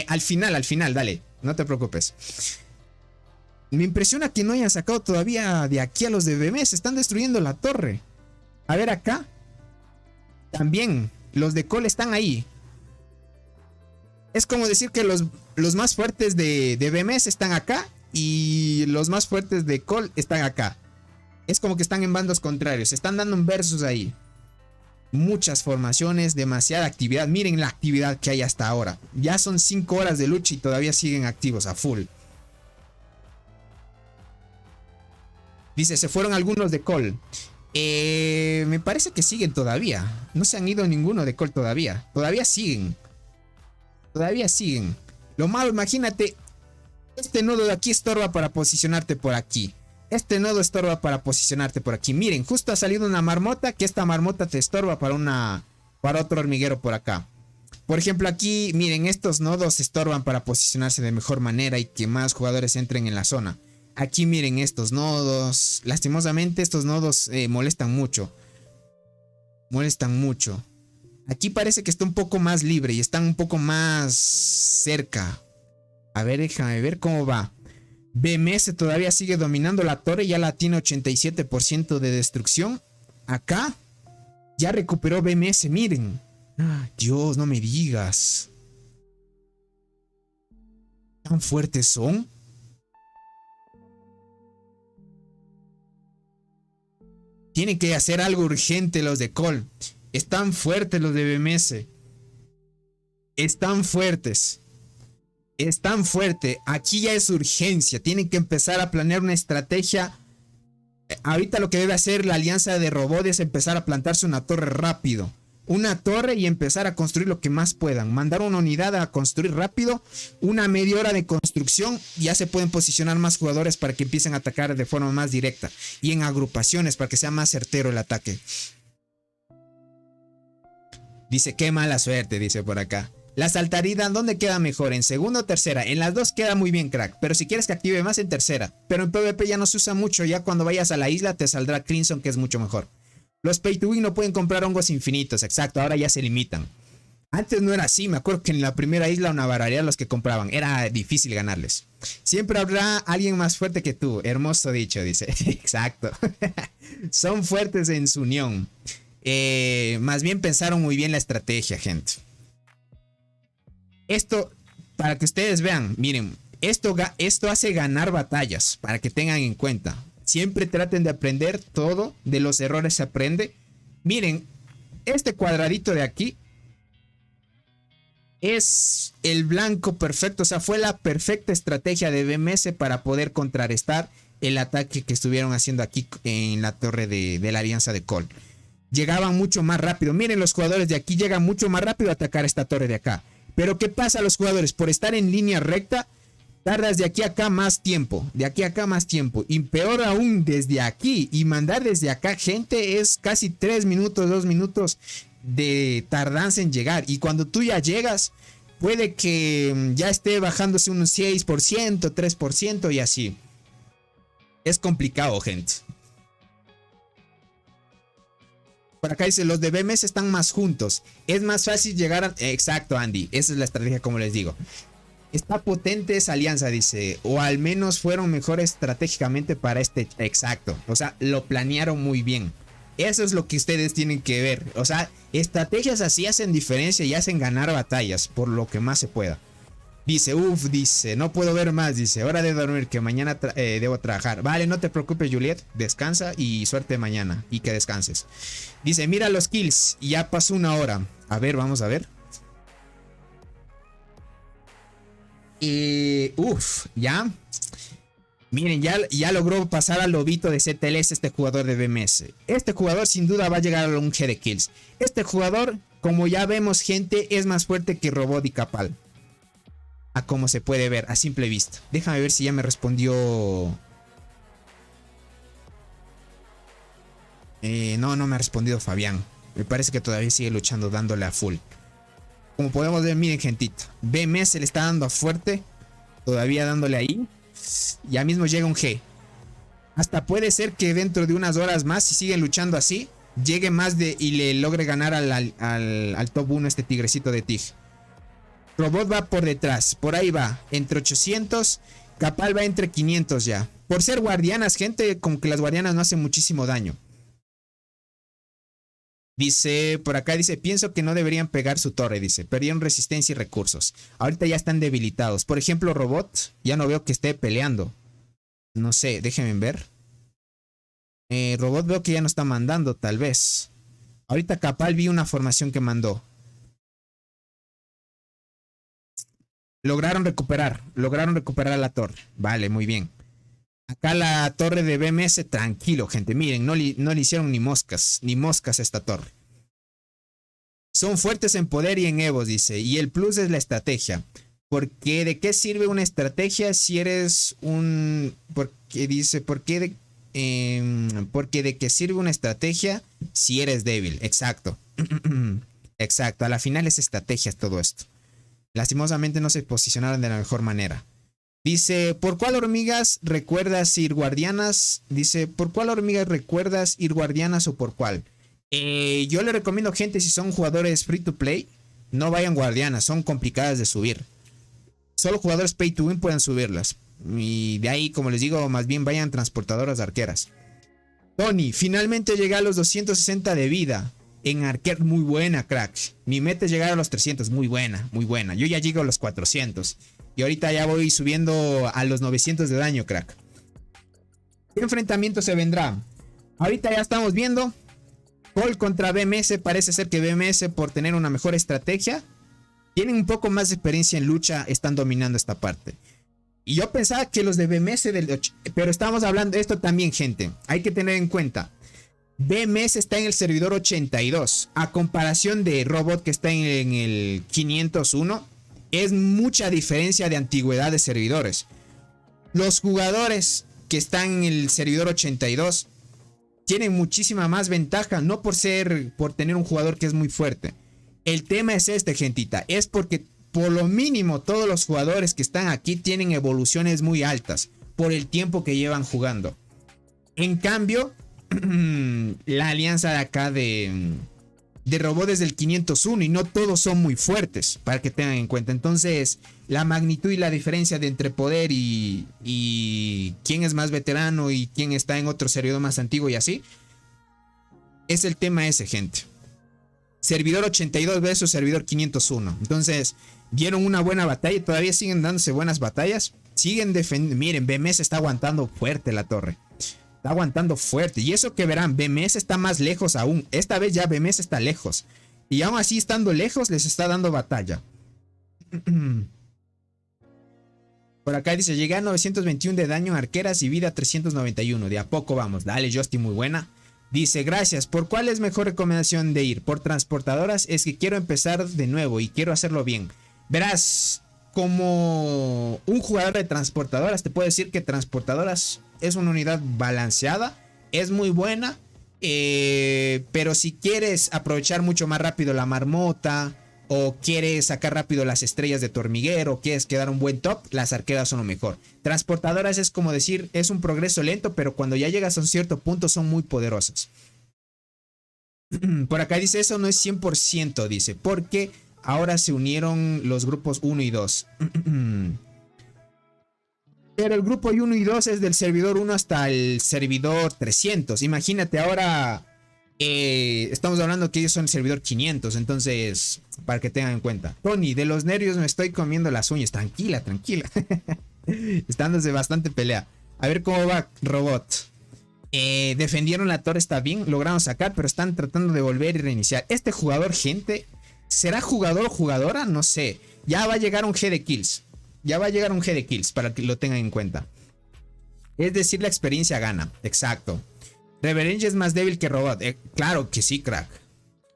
Al final, dale. No te preocupes. Me impresiona que no hayan sacado todavía de aquí a los de BMS. Están destruyendo la torre. A ver acá. También los de Cole están ahí. Es como decir que los más fuertes de BMS están acá. Y los más fuertes de Cole están acá. Es como que están en bandos contrarios. Están dando un versus ahí. Muchas formaciones, demasiada actividad. Miren la actividad que hay hasta ahora. Ya son 5 horas de lucha y todavía siguen activos a full. Dice, se fueron algunos de Cole. Me parece que siguen todavía. No se han ido ninguno de Cole todavía. Todavía siguen. Lo malo, imagínate. Este nodo de aquí estorba para posicionarte por aquí. Este nodo estorba para posicionarte por aquí. Miren, justo ha salido una marmota. Que esta marmota te estorba para otro hormiguero por acá. Por ejemplo, aquí, miren, estos nodos estorban para posicionarse de mejor manera y que más jugadores entren en la zona. Aquí miren estos nodos. Lastimosamente estos nodos molestan mucho. Aquí parece que está un poco más libre y están un poco más cerca. A ver, déjame ver cómo va. BMS todavía sigue dominando la torre. Ya la tiene 87% de destrucción. Acá ya recuperó BMS, miren. Dios, no me digas. ¿Tan fuertes son? Tienen que hacer algo urgente los de Call. Están fuertes los de BMS. Están fuertes. Están fuertes. Aquí ya es urgencia. Tienen que empezar a planear una estrategia. Ahorita lo que debe hacer la alianza de Robot es empezar a plantarse una torre rápido. Una torre y empezar a construir lo que más puedan. Mandar una unidad a construir rápido. Una media hora de construcción. Ya se pueden posicionar más jugadores para que empiecen a atacar de forma más directa. Y en agrupaciones para que sea más certero el ataque. Dice, qué mala suerte, dice por acá. La saltarida, ¿dónde queda mejor? ¿En segunda o tercera? En las dos queda muy bien, crack. Pero si quieres que active más, en tercera. Pero en PvP ya no se usa mucho. Ya cuando vayas a la isla te saldrá Crimson, que es mucho mejor. Los pay to win no pueden comprar hongos infinitos. Exacto, ahora ya se limitan. Antes no era así. Me acuerdo que en la primera isla una barbaridad los que compraban. Era difícil ganarles. Siempre habrá alguien más fuerte que tú. Hermoso dicho, dice. Exacto. Son fuertes en su unión. Más bien pensaron muy bien la estrategia, gente. Esto, para que ustedes vean, miren, esto hace ganar batallas, para que tengan en cuenta. Siempre traten de aprender todo, de los errores se aprende. Miren, este cuadradito de aquí es el blanco perfecto, o sea, fue la perfecta estrategia de BMS para poder contrarrestar el ataque que estuvieron haciendo aquí en la torre de la alianza de Call. Llegaban mucho más rápido. Miren, los jugadores de aquí llegan mucho más rápido a atacar esta torre de acá. Pero ¿qué pasa a los jugadores? Por estar en línea recta, tardas de aquí a acá más tiempo. De aquí a acá más tiempo. Y peor aún, desde aquí. Y mandar desde acá gente es casi 3 minutos, 2 minutos de tardanza en llegar. Y cuando tú ya llegas, puede que ya esté bajándose un 6%, 3% y así. Es complicado, gente. Por acá dice, los de BMS están más juntos. Es más fácil llegar a... Exacto, Andy. Esa es la estrategia, como les digo. Está potente esa alianza, dice. O al menos fueron mejores estratégicamente para este... Exacto. O sea, lo planearon muy bien. Eso es lo que ustedes tienen que ver. O sea, estrategias así hacen diferencia y hacen ganar batallas por lo que más se pueda. Dice, dice, no puedo ver más, dice, hora de dormir, que mañana debo trabajar. Vale, no te preocupes, Juliet, descansa y suerte mañana y que descanses. Dice, mira los kills, y ya pasó 1 hora. A ver, vamos a ver. Ya. Miren, ya logró pasar al lobito de CTLS este jugador de BMS. Este jugador sin duda va a llegar a un G de kills. Este jugador, como ya vemos, gente, es más fuerte que Robot y Capal. A como se puede ver, a simple vista. Déjame ver si ya me respondió. No me ha respondido Fabián. Me parece que todavía sigue luchando, dándole a full. Como podemos ver, miren, gentita. BMS le está dando a fuerte. Todavía dándole ahí. Ya mismo llega un G. Hasta puede ser que dentro de unas horas más, si siguen luchando así, llegue más y le logre ganar al top 1 este tigrecito de Tig. Robot va por detrás, por ahí va, entre 800, Capal va entre 500 ya. Por ser guardianas, gente, como que las guardianas no hacen muchísimo daño. Dice, por acá dice, pienso que no deberían pegar su torre, dice, perdieron resistencia y recursos. Ahorita ya están debilitados. Por ejemplo, Robot, ya no veo que esté peleando. No sé, déjenme ver. Robot veo que ya no está mandando, tal vez. Ahorita Capal vi una formación que mandó. Lograron recuperar la torre. Vale, muy bien. Acá la torre de BMS, tranquilo, gente. Miren, no le hicieron ni moscas a esta torre. Son fuertes en poder y en evos, dice. Y el plus es la estrategia. Porque ¿de qué sirve una estrategia si eres un... Porque dice, porque de qué sirve una estrategia si eres débil. Exacto. Exacto. A la final es estrategia todo esto. Lastimosamente no se posicionaron de la mejor manera. Dice, ¿por cuál hormigas recuerdas ir guardianas? Dice, ¿por cuál hormigas recuerdas ir guardianas o por cuál? Yo le recomiendo, gente, si son jugadores free to play, no vayan guardianas, son complicadas de subir. Solo jugadores pay to win pueden subirlas. Y de ahí, como les digo, más bien vayan transportadoras arqueras. Tony, finalmente llegué a los 260 de vida. En arquero, muy buena, crack. Mi meta es llegar a los 300, muy buena, muy buena. Yo ya llego a los 400. Y ahorita ya voy subiendo a los 900 de daño, crack. ¿Qué enfrentamiento se vendrá? Ahorita ya estamos viendo Cole contra BMS. Parece ser que BMS, por tener una mejor estrategia, tienen un poco más de experiencia en lucha, están dominando esta parte. Y yo pensaba que los de BMS pero estamos hablando de esto también, gente. Hay que tener en cuenta, BMS está en el servidor 82, a comparación de Robot, que está en el 501. Es mucha diferencia de antigüedad de servidores. Los jugadores que están en el servidor 82 tienen muchísima más ventaja, no por tener un jugador que es muy fuerte. El tema es este, gentita, es porque por lo mínimo todos los jugadores que están aquí tienen evoluciones muy altas por el tiempo que llevan jugando. En cambio, la alianza de acá de Robot es del 501 y no todos son muy fuertes, para que tengan en cuenta. Entonces, la magnitud y la diferencia de entre poder y quién es más veterano y quién está en otro servidor más antiguo y así, es el tema ese, gente. Servidor 82 versus servidor 501. Entonces, dieron una buena batalla. Todavía siguen dándose buenas batallas. Siguen defendiendo. Miren, BMS está aguantando fuerte la torre. Está aguantando fuerte. Y eso que verán, BMS está más lejos aún. Esta vez ya BMS está lejos. Y aún así, estando lejos, les está dando batalla. Por acá dice, llegué a 921 de daño en arqueras y vida 391. De a poco vamos. Dale, Justy, muy buena. Dice, gracias. ¿Por cuál es mejor recomendación de ir? Por transportadoras. Es que quiero empezar de nuevo y quiero hacerlo bien. Verás, como un jugador de transportadoras, te puedo decir que transportadoras es una unidad balanceada. Es muy buena. Pero si quieres aprovechar mucho más rápido la marmota, o quieres sacar rápido las estrellas de tu hormiguero, o quieres quedar un buen top, las arqueras son lo mejor. Transportadoras es como decir, es un progreso lento, pero cuando ya llegas a un cierto punto son muy poderosas. Por acá dice, eso no es 100%, dice, porque ahora se unieron los grupos 1 y 2. Pero el grupo 1 y 2 es del servidor 1 hasta el servidor 300. Imagínate, ahora estamos hablando que ellos son el servidor 500, entonces, para que tengan en cuenta. Tony, de los nervios me estoy comiendo las uñas. Tranquila, tranquila. Están dándose bastante pelea. A ver cómo va Robot. Defendieron la torre, está bien, lograron sacar, pero están tratando de volver y reiniciar. Este jugador, gente, ¿será jugador o jugadora? No sé. Ya va a llegar un G de kills. Ya va a llegar un G de kills, para que lo tengan en cuenta. Es decir, la experiencia gana. Exacto. Reverenge es más débil que Robot. Claro que sí, crack.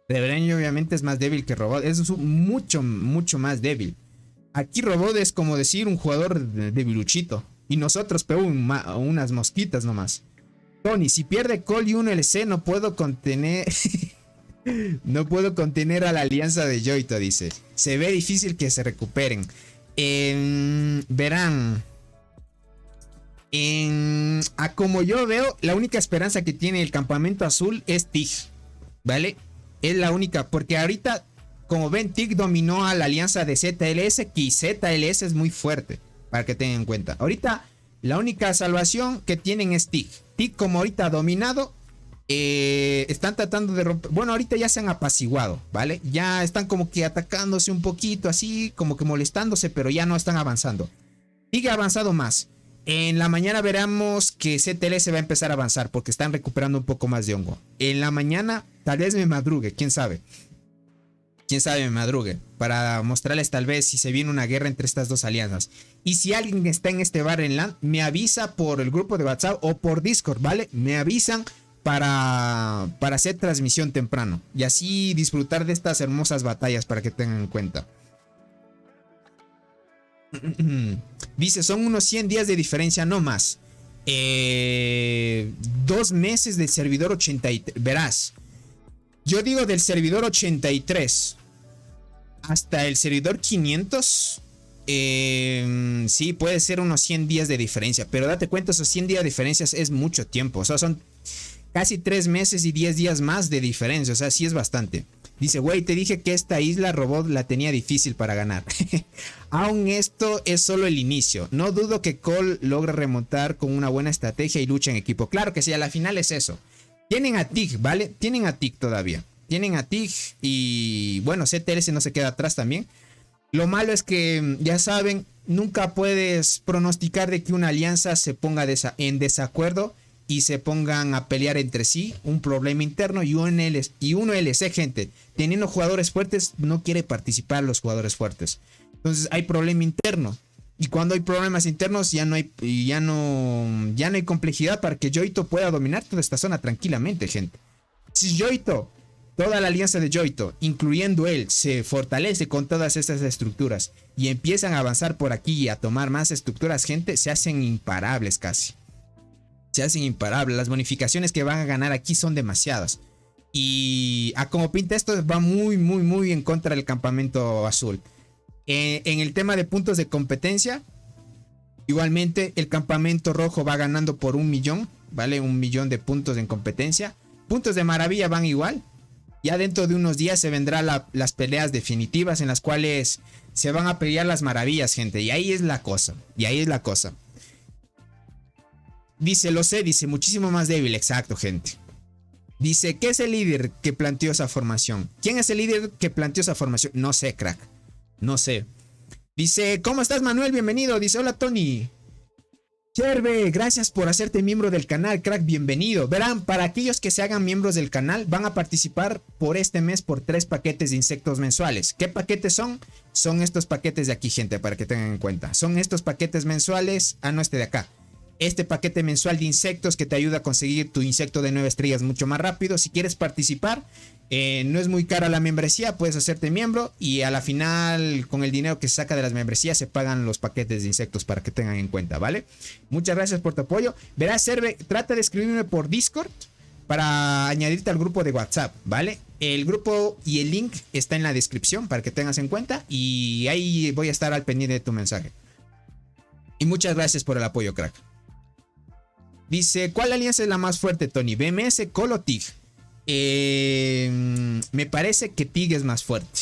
Reverenge obviamente es más débil que Robot. Es mucho, mucho más débil. Aquí Robot es como decir un jugador debiluchito. Y nosotros pegamos unas mosquitas nomás. Tony, si pierde Cole y un LC no puedo contener... no puedo contener a la alianza de Yoito, dice. Se ve difícil que se recuperen. Verán... a como yo veo, la única esperanza que tiene el campamento azul es Tig, ¿vale? Es la única, porque ahorita, como ven, Tig dominó a la alianza de ZLS, que ZLS es muy fuerte, para que tengan en cuenta. Ahorita, la única salvación que tienen es Tig. Tig, como ahorita ha dominado, están tratando de romper. Bueno, ahorita ya se han apaciguado, ¿vale? Ya están como que atacándose un poquito, así, como que molestándose, pero ya no están avanzando. Tig ha avanzado más. En la mañana veremos que ZLS va a empezar a avanzar porque están recuperando un poco más de hongo. En la mañana tal vez me madrugue, quién sabe. Quién sabe me madrugue para mostrarles tal vez si se viene una guerra entre estas dos alianzas. Y si alguien está en este bar en LAN, me avisa por el grupo de WhatsApp o por Discord, ¿vale? Me avisan para hacer transmisión temprano y así disfrutar de estas hermosas batallas, para que tengan en cuenta. Dice, son unos 100 días de diferencia, no más. 2 meses del servidor 83. Verás, yo digo del servidor 83 hasta el servidor 500. Sí, puede ser unos 100 días de diferencia. Pero date cuenta, esos 100 días de diferencias es mucho tiempo. O sea, son casi 3 meses y 10 días más de diferencia. O sea, sí es bastante. Dice, güey, te dije que esta isla Robot la tenía difícil para ganar. Aún esto es solo el inicio. No dudo que Cole logre remontar con una buena estrategia y lucha en equipo. Claro que sí, a la final es eso. Tienen a Tig, ¿vale? Tienen a Tig todavía. Tienen a Tig y bueno, ZLS no se queda atrás también. Lo malo es que, ya saben, nunca puedes pronosticar de que una alianza se ponga en desacuerdo y se pongan a pelear entre sí, un problema interno y un LC, gente. Teniendo jugadores fuertes, no quiere participar los jugadores fuertes. Entonces hay problema interno. Y cuando hay problemas internos ya no hay complejidad para que Yoito pueda dominar toda esta zona tranquilamente, gente. Si Yoito, toda la alianza de Yoito, incluyendo él, se fortalece con todas estas estructuras y empiezan a avanzar por aquí y a tomar más estructuras, gente, se hacen imparables casi. Se hacen imparables. Las bonificaciones que van a ganar aquí son demasiadas. Y a como pinta esto va muy en contra del campamento azul. En el tema de puntos de competencia, igualmente el campamento rojo va ganando por 1 millón, ¿vale? 1 millón de puntos en competencia. Puntos de maravilla van igual. Ya dentro de unos días se vendrán las peleas definitivas en las cuales se van a pelear las maravillas, gente. Y ahí es la cosa. Dice, lo sé, dice, muchísimo más débil. Exacto, gente. Dice, ¿qué es el líder que planteó esa formación? ¿Quién es el líder que planteó esa formación? No sé, crack. No sé. Dice, ¿cómo estás, Manuel? Bienvenido. Dice, hola, Tony. Cherve, gracias por hacerte miembro del canal, crack, bienvenido. Verán, para aquellos que se hagan miembros del canal, van a participar por este mes por 3 paquetes de insectos mensuales. ¿Qué paquetes son? Son estos paquetes de aquí, gente, para que tengan en cuenta. Son estos paquetes mensuales, no este de acá. Este paquete mensual de insectos que te ayuda a conseguir tu insecto de 9 estrellas mucho más rápido. Si quieres participar, no es muy cara la membresía, puedes hacerte miembro y a la final con el dinero que se saca de las membresías se pagan los paquetes de insectos para que tengan en cuenta, ¿vale? Muchas gracias por tu apoyo. Verás, Serve, trata de escribirme por Discord para añadirte al grupo de WhatsApp, ¿vale? El grupo y el link está en la descripción para que tengas en cuenta y ahí voy a estar al pendiente de tu mensaje. Y muchas gracias por el apoyo, crack. Dice, ¿cuál alianza es la más fuerte, Tony? ¿BMS, Colo, TIG? Me parece que TIG es más fuerte.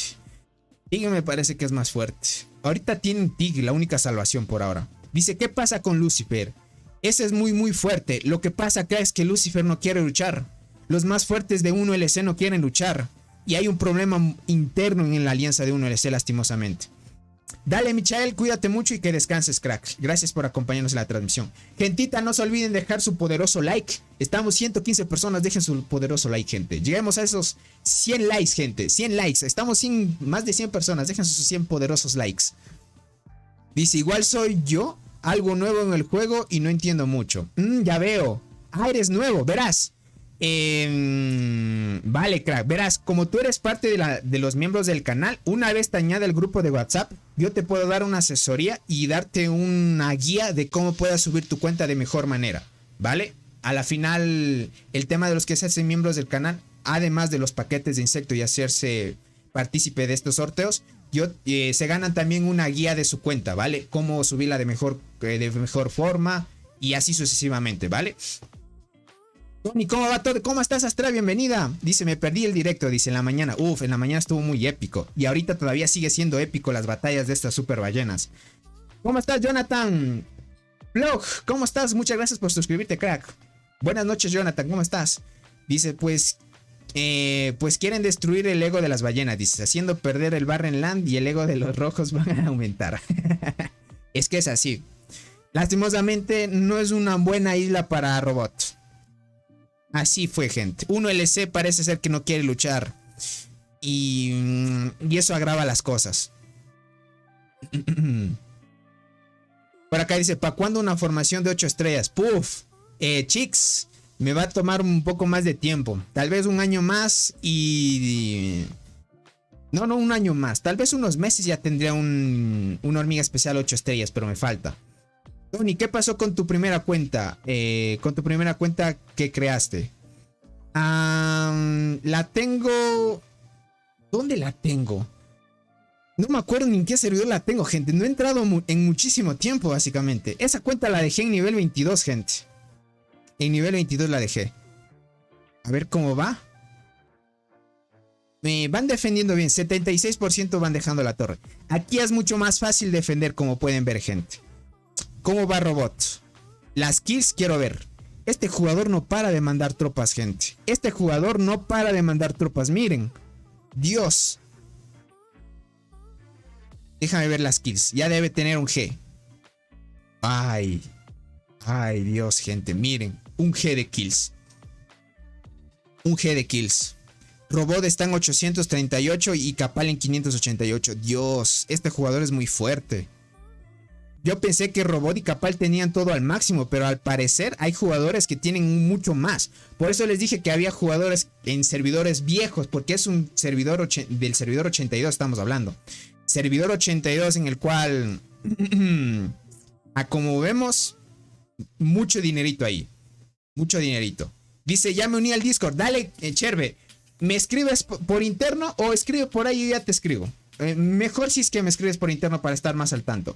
TIG me parece que es más fuerte. Ahorita tienen TIG, la única salvación por ahora. Dice, ¿qué pasa con Lucifer? Ese es muy fuerte. Lo que pasa acá es que Lucifer no quiere luchar. Los más fuertes de 1LC no quieren luchar. Y hay un problema interno en la alianza de 1LC, lastimosamente. Dale, Michael, cuídate mucho y que descanses, crack. Gracias por acompañarnos en la transmisión. Gentita, no se olviden dejar su poderoso like. Estamos 115 personas, dejen su poderoso like, gente. Lleguemos a esos 100 likes, gente. 100 likes. Estamos sin más de 100 personas, dejen sus 100 poderosos likes. Dice, igual soy yo, algo nuevo en el juego y no entiendo mucho. Ya veo. Ah, eres nuevo, verás. Vale, crack, verás, como tú eres parte de los miembros del canal, una vez te añade al grupo de WhatsApp, yo te puedo dar una asesoría y darte una guía de cómo puedas subir tu cuenta de mejor manera, ¿vale? A la final, el tema de los que se hacen miembros del canal, además de los paquetes de insecto y hacerse partícipe de estos sorteos, se ganan también una guía de su cuenta, ¿vale? Cómo subirla de mejor forma y así sucesivamente, ¿vale? Tony, ¿cómo va todo? ¿Cómo estás, Astra? Bienvenida. Dice, me perdí el directo, dice, en la mañana. Uf, en la mañana estuvo muy épico. Y ahorita todavía sigue siendo épico las batallas de estas super ballenas. ¿Cómo estás, Jonathan? Vlog, ¿cómo estás? Muchas gracias por suscribirte, crack. Buenas noches, Jonathan, ¿cómo estás? Dice, pues quieren destruir el ego de las ballenas, dice, haciendo perder el Barrenland y el ego de los rojos van a aumentar. Es que es así. Lastimosamente, no es una buena isla para robots. Así fue, gente. 1LC parece ser que no quiere luchar. Y eso agrava las cosas. Por acá dice, ¿para cuándo una formación de 8 estrellas? Puf. Chicks, me va a tomar un poco más de tiempo. Tal vez un año más y... No, un año más. Tal vez unos meses ya tendría una hormiga especial 8 estrellas, pero me falta. Tony, ¿qué pasó con tu primera cuenta? Con tu primera cuenta que creaste. La tengo... ¿Dónde la tengo? No me acuerdo ni en qué servidor la tengo, gente. No he entrado en muchísimo tiempo, básicamente. Esa cuenta la dejé en nivel 22, gente. En nivel 22 la dejé. A ver cómo va. Me van defendiendo bien. 76% van dejando la torre. Aquí es mucho más fácil defender, como pueden ver, gente. ¿Cómo va Robot? Las kills quiero ver. Este jugador no para de mandar tropas, gente. Este jugador no para de mandar tropas. Miren. Dios. Déjame ver las kills. Ya debe tener un G. Ay. Ay, Dios, gente. Miren. un G de kills. Un G de kills. Robot está en 838 y Capal en 588. Dios, este jugador es muy fuerte. Yo pensé que Robot y Capal tenían todo al máximo, pero al parecer hay jugadores que tienen mucho más. Por eso les dije que había jugadores en servidores viejos, porque es un servidor del servidor 82 estamos hablando. Servidor 82 en el cual, como vemos, mucho dinerito ahí. Mucho dinerito. Dice, ya me uní al Discord. Dale, Cherve. ¿Me escribes por interno o escribe por ahí y ya te escribo? Mejor si es que me escribes por interno para estar más al tanto.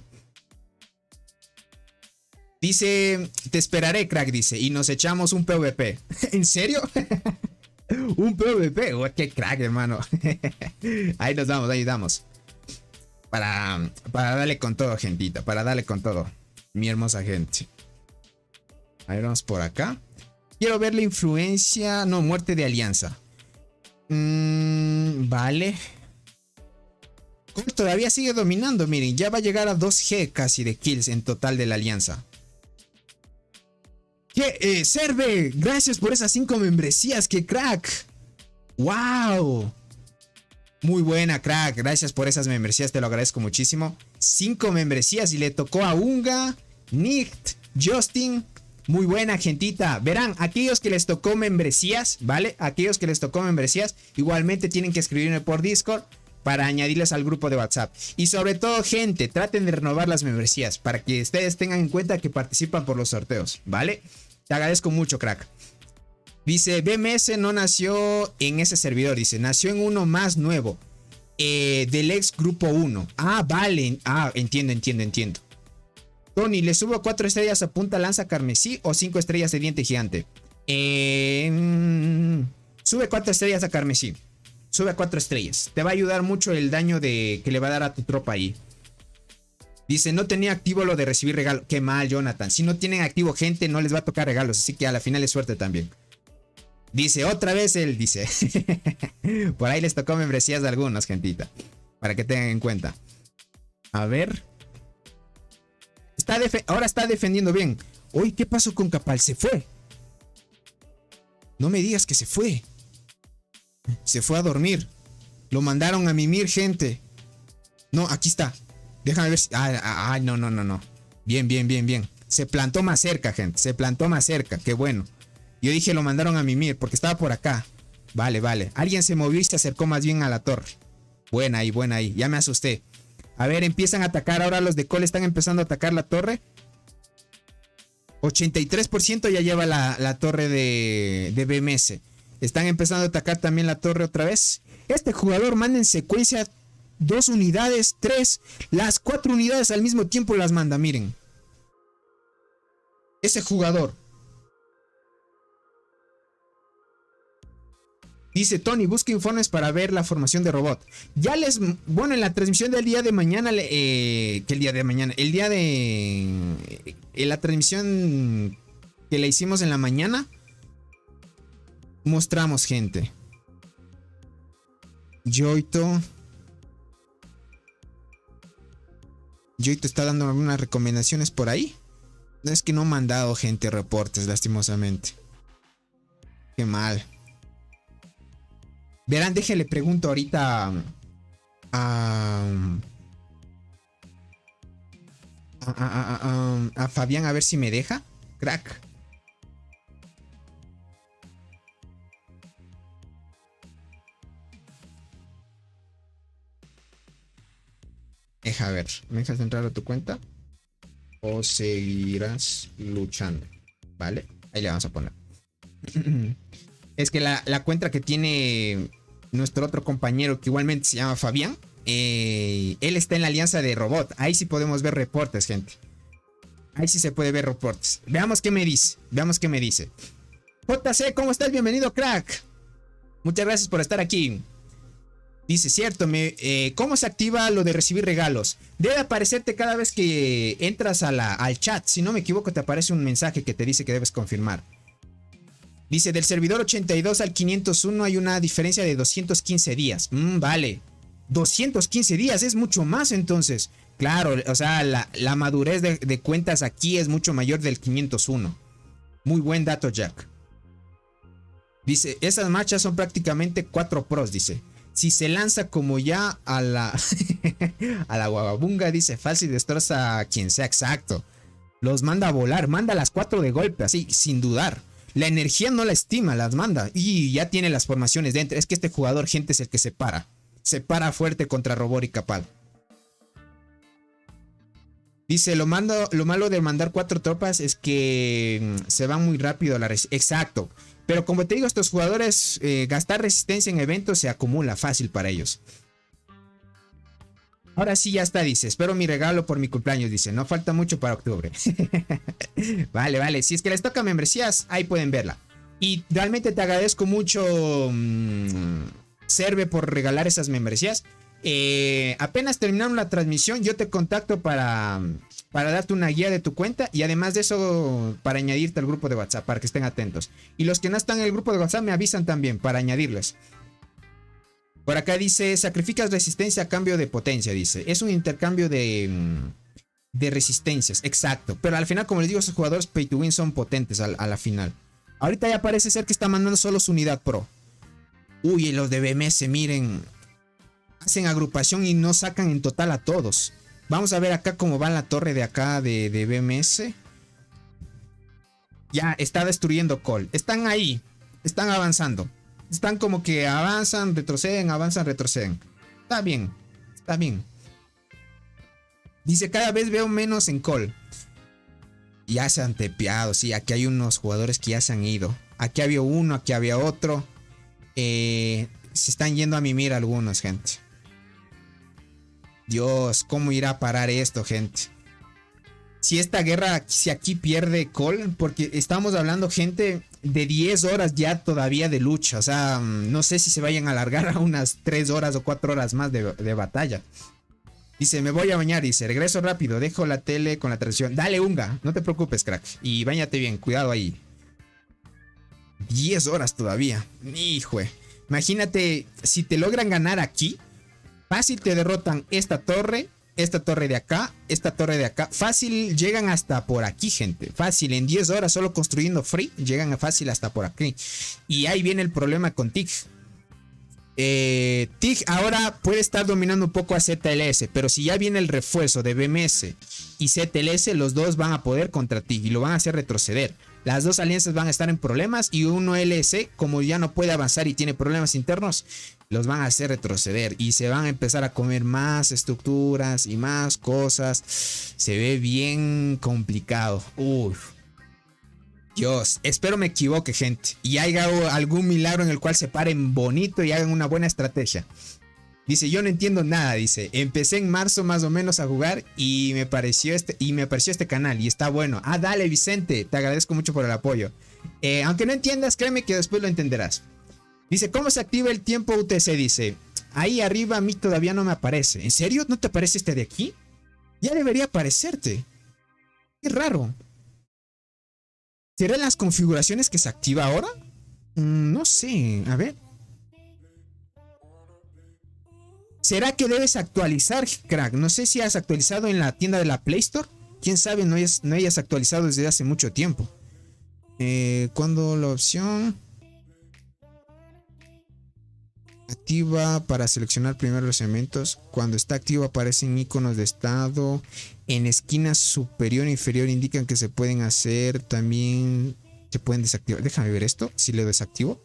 Dice, te esperaré, crack, dice, y nos echamos un PvP. ¿En serio? Un PvP. Oh, qué crack, hermano. Ahí nos damos, ahí damos. Para darle con todo, gentita. Para darle con todo. Mi hermosa gente. A ver, vamos por acá. Quiero ver la influencia. No, muerte de alianza. Vale. Colt todavía sigue dominando. Miren, ya va a llegar a 2G casi de kills en total de la alianza. ¿Qué? Serve, gracias por esas 5 membresías. ¡Qué crack! ¡Wow! Muy buena, crack. Gracias por esas membresías, te lo agradezco muchísimo. 5 membresías y le tocó a Unga, Nicht, Justin. Muy buena, gentita. Verán, aquellos que les tocó membresías, ¿vale? Aquellos que les tocó membresías, igualmente tienen que escribirme por Discord para añadirles al grupo de WhatsApp. Y sobre todo, gente, traten de renovar las membresías para que ustedes tengan en cuenta que participan por los sorteos, ¿vale? Te agradezco mucho, crack. Dice, BMS no nació en ese servidor, dice, nació en uno más nuevo. Del ex grupo 1. Ah, vale. Ah, entiendo. Tony, ¿le subo 4 estrellas a punta lanza carmesí o 5 estrellas de diente gigante? Sube 4 estrellas a carmesí. Sube a 4 estrellas. Te va a ayudar mucho el daño que le va a dar a tu tropa ahí. Dice, no tenía activo lo de recibir regalo. Qué mal, Jonathan. Si no tienen activo gente, no les va a tocar regalos. Así que a la final es suerte también. Dice, otra vez él, dice. Por ahí les tocó membresías de algunos, gentita. Para que tengan en cuenta. A ver. Ahora está defendiendo bien. Uy, ¿qué pasó con Capal? Se fue. No me digas que se fue. Se fue a dormir. Lo mandaron a mimir, gente. No, aquí está. Déjame ver si... no. Bien. Se plantó más cerca, gente. Se plantó más cerca. Qué bueno. Yo dije lo mandaron a mimir porque estaba por acá. Vale. Alguien se movió y se acercó más bien a la torre. Buena ahí. Ya me asusté. A ver, empiezan a atacar. Ahora los de Cole están empezando a atacar la torre. 83% ya lleva la torre de BMS. Están empezando a atacar también la torre otra vez. Este jugador manda en secuencia 2 unidades, 3, las 4 unidades al mismo tiempo las manda, miren. Ese jugador. Dice Tony, busca informes para ver la formación de robot. Bueno, en la transmisión del día de mañana, en la transmisión que le hicimos en la mañana, mostramos, gente. Yoito está dando algunas recomendaciones por ahí. No, es que no han mandado, gente, reportes, lastimosamente. Qué mal. Verán, déjenle pregunto ahorita a Fabián a ver si me deja. Crack. Deja ver, ¿me dejas entrar a tu cuenta? ¿O seguirás luchando? Vale, ahí le vamos a poner. Es que la cuenta que tiene nuestro otro compañero, que igualmente se llama Fabián, él está en la alianza de robot. Ahí sí podemos ver reportes, gente. Ahí sí se puede ver reportes. Veamos qué me dice. JC, ¿cómo estás? Bienvenido, crack. Muchas gracias por estar aquí. Dice, cierto, ¿cómo se activa lo de recibir regalos? Debe aparecerte cada vez que entras al chat. Si no me equivoco, te aparece un mensaje que te dice que debes confirmar. Dice, del servidor 82 al 501 hay una diferencia de 215 días. Vale. 215 días es mucho más entonces. Claro, o sea, la madurez de cuentas aquí es mucho mayor del 501. Muy buen dato, Jack. Dice, esas machas son prácticamente 4 pros, dice. Si se lanza como ya a la a la guagabunga, dice, fácil destroza a quien sea, exacto. Los manda a volar, manda las 4 de golpe, así, sin dudar. La energía no la estima, las manda. Y ya tiene las formaciones dentro. Es que este jugador, gente, es el que se para. Se para fuerte contra Robor y Capal. Dice, lo malo de mandar 4 tropas es que se van muy rápido a la resistencia. Exacto. Pero como te digo, estos jugadores, gastar resistencia en eventos se acumula fácil para ellos. Ahora sí ya está, dice. Espero mi regalo por mi cumpleaños, dice. No falta mucho para octubre. Vale, vale. Si es que les toca membresías, ahí pueden verla. Y realmente te agradezco mucho, Serve, por regalar esas membresías. Apenas terminamos la transmisión, yo te contacto para darte una guía de tu cuenta. Y además de eso, para añadirte al grupo de WhatsApp, para que estén atentos. Y los que no están en el grupo de WhatsApp me avisan también para añadirles. Por acá dice, sacrificas resistencia a cambio de potencia, dice. Es un intercambio de resistencias, exacto. Pero al final, como les digo, esos jugadores pay to win son potentes a la final. Ahorita ya parece ser que está mandando solo su unidad pro. Uy, los de BMS, miren. Hacen agrupación y no sacan en total a todos. Vamos a ver acá cómo va la torre de acá de BMS. Ya está destruyendo Col. Están ahí. Están avanzando. Están como que avanzan, retroceden, avanzan, retroceden. Está bien. Está bien. Dice, cada vez veo menos en Col. Ya se han tepeado. Sí, aquí hay unos jugadores que ya se han ido. Aquí había uno, aquí había otro. Se están yendo a mimir algunos, gente. Dios, ¿cómo irá a parar esto, gente? Si esta guerra, si aquí pierde Col, porque estamos hablando, gente, de 10 horas ya todavía de lucha. O sea, no sé si se vayan a alargar a unas 3 horas o 4 horas más de batalla. Dice, me voy a bañar, dice, regreso rápido, dejo la tele con la transmisión. Dale, Unga, no te preocupes, crack. Y báñate bien, cuidado ahí. 10 horas todavía. Hijo, imagínate, si te logran ganar aquí, fácil te derrotan esta torre de acá, esta torre de acá. Fácil llegan hasta por aquí, gente. Fácil, en 10 horas solo construyendo free, llegan a fácil hasta por aquí. Y ahí viene el problema con TIG. TIG ahora puede estar dominando un poco a ZLS, pero si ya viene el refuerzo de BMS y ZLS, los dos van a poder contra TIG y lo van a hacer retroceder. Las dos alianzas van a estar en problemas y uno LS, como ya no puede avanzar y tiene problemas internos, los van a hacer retroceder y se van a empezar a comer más estructuras y más cosas. Se ve bien complicado. Uf. Dios, espero me equivoque, gente, y haya algún milagro en el cual se paren bonito y hagan una buena estrategia. Dice, yo no entiendo nada, dice, empecé en marzo más o menos a jugar y me apareció este canal y está bueno. Ah, dale, Vicente, te agradezco mucho por el apoyo. Aunque no entiendas, créeme que después lo entenderás. Dice, ¿cómo se activa el tiempo UTC? Dice, ahí arriba a mí todavía no me aparece. ¿En serio? ¿No te aparece este de aquí? Ya debería aparecerte. Qué raro. ¿Serán las configuraciones que se activa ahora? No sé, a ver. ¿Será que debes actualizar, crack? No sé si has actualizado en la tienda de la Play Store. Quién sabe, no hayas actualizado desde hace mucho tiempo. ¿Cuándo la opción activa para seleccionar primero los elementos? Cuando está activo aparecen iconos de estado. En esquina superior e inferior indican que se pueden hacer. También se pueden desactivar. Déjame ver esto. Si le desactivo.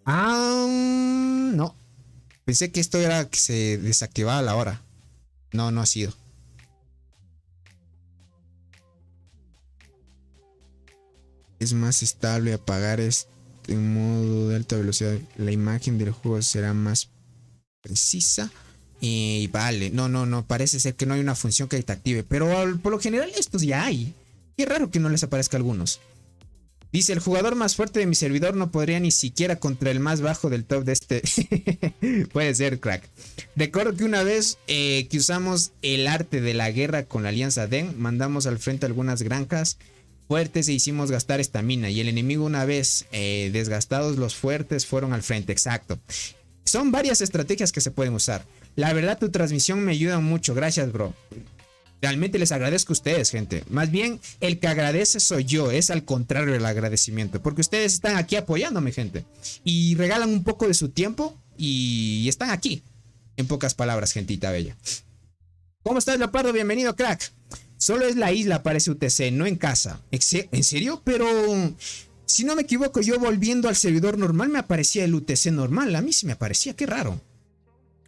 No. Pensé que esto era que se desactivaba a la hora. No, no ha sido. Es más estable apagar este modo de alta velocidad. La imagen del juego será más precisa. Y vale, no, parece ser que no hay una función que te active. Pero por lo general estos ya hay. Qué raro que no les aparezca a algunos. Dice, el jugador más fuerte de mi servidor no podría ni siquiera contra el más bajo del top de este. Puede ser, crack. Recuerdo que una vez que usamos el arte de la guerra con la alianza DEN, mandamos al frente algunas granjas fuertes e hicimos gastar estamina. Y el enemigo, una vez desgastados los fuertes, fueron al frente. Exacto. Son varias estrategias que se pueden usar. La verdad, tu transmisión me ayuda mucho. Gracias, bro. Realmente les agradezco a ustedes, gente. Más bien, el que agradece soy yo. Es al contrario el agradecimiento. Porque ustedes están aquí apoyándome, gente. Y regalan un poco de su tiempo. Y están aquí. En pocas palabras, gentita bella. ¿Cómo estás, Leopardo? Bienvenido, crack. Solo es la isla para ese UTC, no en casa. ¿En serio? Pero... si no me equivoco, yo volviendo al servidor normal me aparecía el UTC normal. A mí sí me aparecía, qué raro.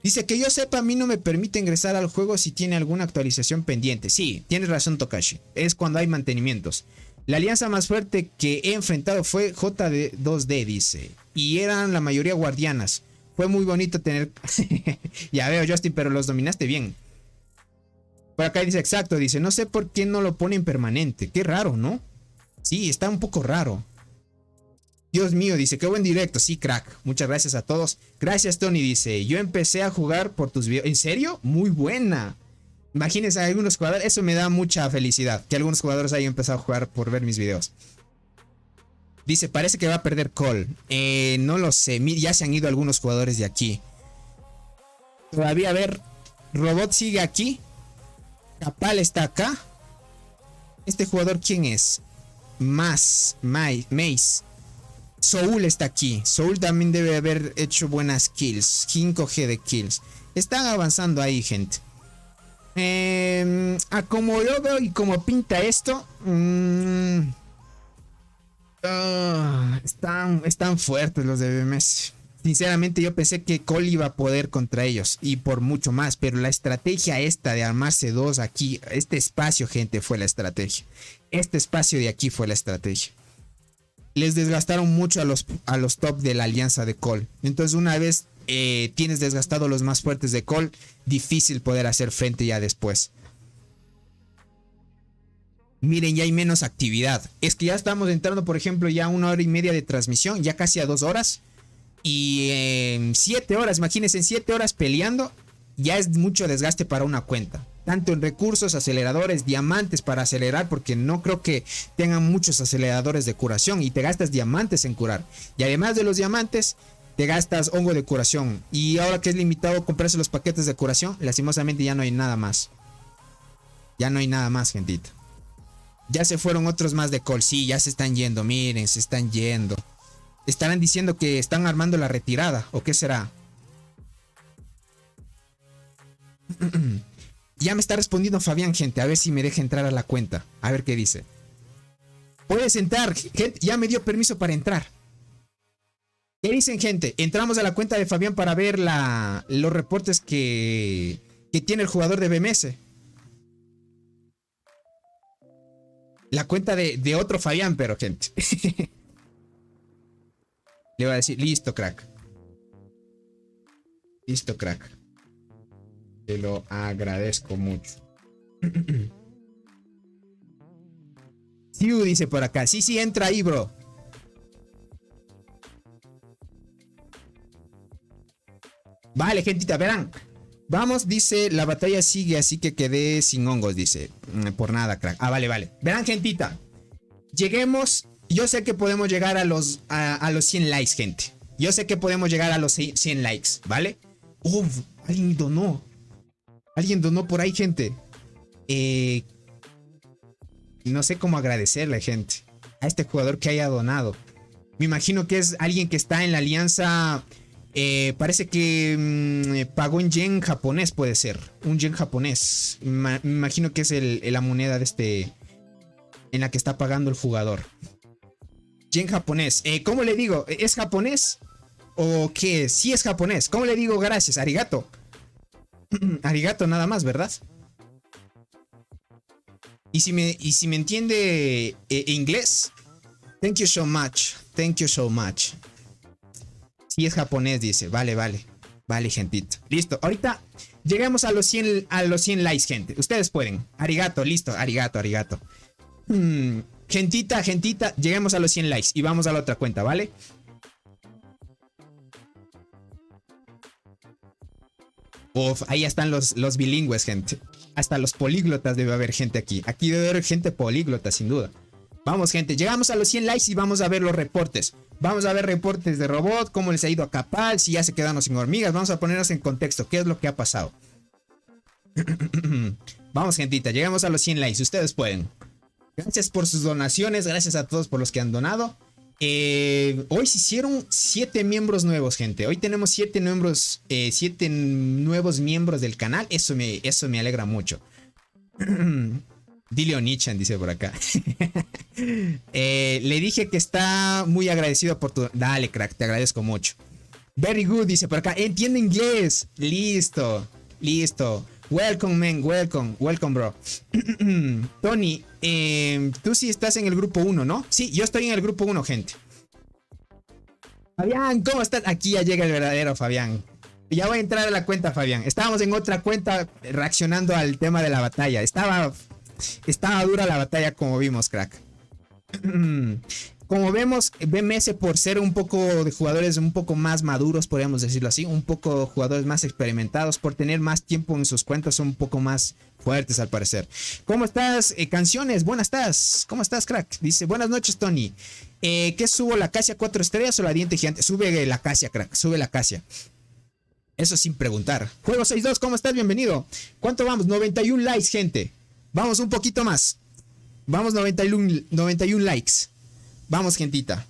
Dice que yo sepa, a mí no me permite ingresar al juego si tiene alguna actualización pendiente. Sí, tienes razón, Tokashi. Es cuando hay mantenimientos. La alianza más fuerte que he enfrentado fue JD2D, dice. Y eran la mayoría guardianas. Fue muy bonito tener... Ya veo, Justin, pero los dominaste bien. Por acá dice, exacto, dice, no sé por qué no lo ponen permanente. Qué raro, ¿no? Sí, está un poco raro. Dios mío, dice, qué buen directo. Sí, crack. Muchas gracias a todos. Gracias, Tony, dice. Yo empecé a jugar por tus videos. ¿En serio? Muy buena. Imagínense a algunos jugadores. Eso me da mucha felicidad. Que algunos jugadores hayan empezado a jugar por ver mis videos. Dice, parece que va a perder Cole. No lo sé. Ya se han ido algunos jugadores de aquí. Todavía, a ver. Robot sigue aquí. Capal está acá. Este jugador, ¿quién es? Mace. Soul está aquí. Soul también debe haber hecho buenas kills. 5G de kills. Están avanzando ahí, gente. A como yo veo y como pinta esto. Están fuertes los de BMS. Sinceramente yo pensé que Cole iba a poder contra ellos. Y por mucho más. Pero la estrategia esta de armarse dos aquí. Este espacio, gente, fue la estrategia. Este espacio de aquí fue la estrategia. Les desgastaron mucho a los top de la alianza de Cole. Entonces una vez tienes desgastado los más fuertes de Cole, difícil poder hacer frente ya después. Miren, ya hay menos actividad. Es que ya estamos entrando, por ejemplo, ya a 1 hora y media de transmisión, ya casi a 2 horas. Y en 7 horas, imagínense, en 7 horas peleando, ya es mucho desgaste para una cuenta. Tanto en recursos, aceleradores, diamantes para acelerar, porque no creo que tengan muchos aceleradores de curación y te gastas diamantes en curar. Y además de los diamantes, te gastas hongo de curación. Y ahora que es limitado comprarse los paquetes de curación, lastimosamente ya no hay nada más. Ya no hay nada más, gentita. Ya se fueron otros más de Cole. Sí, ya se están yendo, miren, se están yendo. Estarán diciendo que están armando la retirada, ¿o qué será? Ya me está respondiendo Fabián, gente. A ver si me deja entrar a la cuenta. A ver qué dice. Puedes entrar, gente. Ya me dio permiso para entrar. ¿Qué dicen, gente? Entramos a la cuenta de Fabián para ver los reportes que tiene el jugador de BMS. La cuenta de otro Fabián, pero, gente. Le voy a decir, listo, crack. Listo, crack. Te lo agradezco mucho. Siu dice por acá. Sí, entra ahí, bro. Vale, gentita, verán. Vamos, dice, la batalla sigue, así que quedé sin hongos, dice. Por nada, crack. Ah, vale. Verán, gentita. Lleguemos. Yo sé que podemos llegar a los 100 likes, gente. Yo sé que podemos llegar a los 100 likes, ¿vale? Uf, alguien donó. Alguien donó por ahí, gente. No sé cómo agradecerle, gente, a este jugador que haya donado. Me imagino que es alguien que está en la alianza. Parece que pagó en yen japonés, puede ser. Un yen japonés. Me imagino que es la moneda de este. En la que está pagando el jugador. Yen japonés. ¿Cómo le digo? ¿Es japonés? ¿O qué? Sí es japonés. ¿Cómo le digo gracias? Arigato. Arigato nada más, ¿verdad? Y si me entiende inglés. Thank you so much. Thank you so much. Sí es japonés, dice. Vale. Vale, gentito. Listo. Ahorita llegamos a los 100 likes, gente. Ustedes pueden. Arigato, listo. Arigato. Gentita, lleguemos a los 100 likes y vamos a la otra cuenta, ¿vale? Uf, ahí están los bilingües, gente. Hasta los políglotas debe haber gente aquí. Aquí debe haber gente políglota, sin duda. Vamos, gente, llegamos a los 100 likes y vamos a ver los reportes. Vamos a ver reportes de robot, cómo les ha ido a Capal, si ya se quedaron sin hormigas. Vamos a ponernos en contexto, qué es lo que ha pasado. Vamos, gentita, llegamos a los 100 likes. Ustedes pueden. Gracias por sus donaciones. Gracias a todos por los que han donado. Hoy se hicieron 7 miembros nuevos, gente. Hoy tenemos 7 miembros, 7 nuevos miembros del canal. Eso me alegra mucho. Dile Onichan, dice por acá. Le dije que está muy agradecido por tu... Dale, crack, te agradezco mucho. Very good, dice por acá. Entiende inglés. Listo, listo. Welcome, man, welcome, welcome, bro. Tony, tú sí estás en el grupo 1, ¿no? Sí, yo estoy en el grupo 1, gente. Fabián, ¿cómo estás? Aquí ya llega el verdadero Fabián. Ya voy a entrar a la cuenta, Fabián. Estábamos en otra cuenta reaccionando al tema de la batalla. Estaba dura la batalla, como vimos, crack. Como vemos, BMS, por ser un poco de jugadores un poco más maduros, podríamos decirlo así, un poco jugadores más experimentados, por tener más tiempo en sus cuentas, son un poco más fuertes al parecer. ¿Cómo estás, Canciones? Buenas estás. ¿Cómo estás, crack? Dice, buenas noches, Tony. ¿Qué subo, la Acacia 4 estrellas o la Diente Gigante? Sube la Acacia, crack, sube la Acacia. Eso sin preguntar. Juego 62, ¿cómo estás? Bienvenido. ¿Cuánto vamos? 91 likes, gente. Vamos un poquito más. Vamos 91 likes. Vamos, gentita.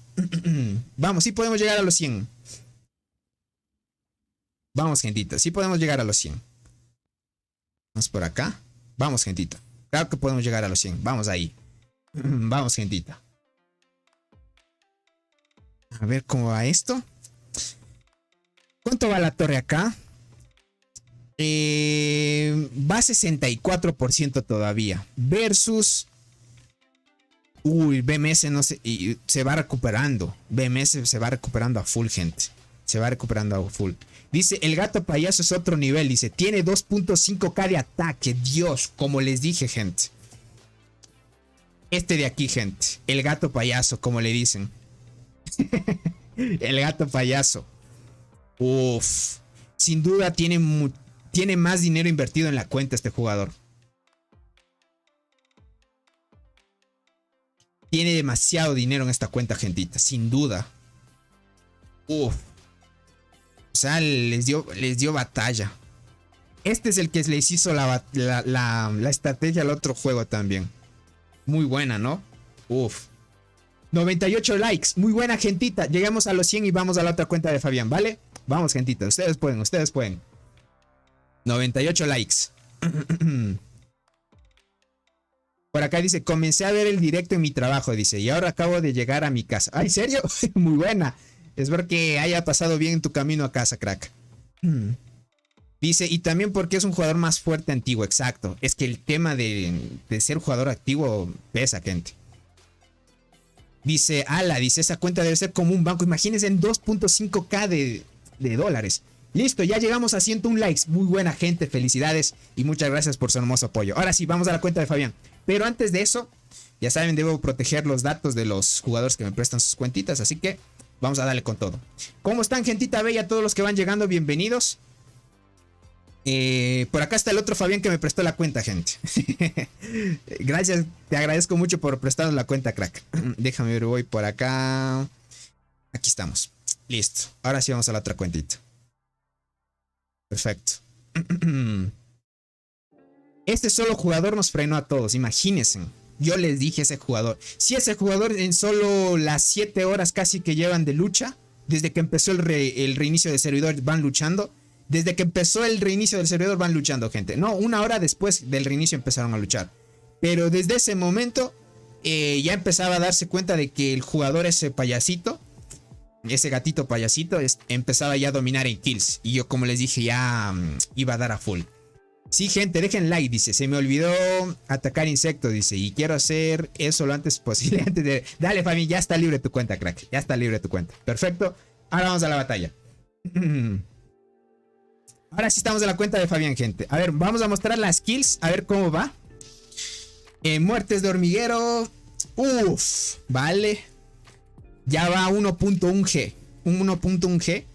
Vamos, sí podemos llegar a los 100. Vamos, gentita, sí podemos llegar a los 100. Vamos por acá. Vamos, gentita. Claro que podemos llegar a los 100. Vamos ahí. Vamos, gentita. A ver cómo va esto. ¿Cuánto va la torre acá? Va 64% todavía. Versus... Uy, BMS no sé, y se va recuperando. BMS se va recuperando a full, gente. Se va recuperando a full. Dice, el gato payaso es otro nivel. Dice, tiene 2.5k de ataque. Dios, como les dije, gente. Este de aquí, gente. El gato payaso, como le dicen. El gato payaso. Uf. Sin duda tiene más dinero invertido en la cuenta este jugador. Tiene demasiado dinero en esta cuenta, gentita, sin duda. Uf. O sea, les dio batalla. Este es el que les hizo la estrategia al otro juego también. Muy buena, ¿no? Uf. 98 likes. Muy buena, gentita. Llegamos a los 100 y vamos a la otra cuenta de Fabián, ¿vale? Vamos, gentita. Ustedes pueden, ustedes pueden. 98 likes. Por acá dice, comencé a ver el directo en mi trabajo, dice, y ahora acabo de llegar a mi casa. ¡Ay, serio! Muy buena. Espero que haya pasado bien en tu camino a casa, crack. Dice, y también porque es un jugador más fuerte antiguo, exacto. Es que el tema de ser jugador activo pesa, gente. Dice, ala, dice, esa cuenta debe ser como un banco. Imagínense en 2.5k de dólares. Listo, ya llegamos a 101 likes. Muy buena, gente, felicidades y muchas gracias por su hermoso apoyo. Ahora sí, vamos a la cuenta de Fabián. Pero antes de eso, ya saben, debo proteger los datos de los jugadores que me prestan sus cuentitas, así que vamos a darle con todo. ¿Cómo están, gentita bella? Todos los que van llegando, bienvenidos. Por acá está el otro Fabián que me prestó la cuenta, gente. Gracias, te agradezco mucho por prestarnos la cuenta, crack. Déjame ver, voy por acá. Aquí estamos. Listo. Ahora sí vamos a la otra cuentita. Perfecto. Este solo jugador nos frenó a todos, imagínense. Yo les dije ese jugador. Si ese jugador en solo las 7 horas casi que llevan de lucha, desde que empezó el reinicio del servidor van luchando. Desde que empezó el reinicio del servidor van luchando, gente. No, 1 hora después del reinicio empezaron a luchar. Pero desde ese momento ya empezaba a darse cuenta de que el jugador, ese payasito, ese gatito payasito, empezaba ya a dominar en kills. Y yo, como les dije, ya iba a dar a full. Sí, gente, dejen like, dice. Se me olvidó atacar insectos, dice. Y quiero hacer eso lo antes posible. Antes de... Dale, Fabi, ya está libre tu cuenta, crack. Ya está libre tu cuenta. Perfecto. Ahora vamos a la batalla. Ahora sí estamos en la cuenta de Fabián, gente. A ver, vamos a mostrar las kills. A ver cómo va. Muertes de hormiguero. Uf, vale. Ya va 1.1G. 1.1G.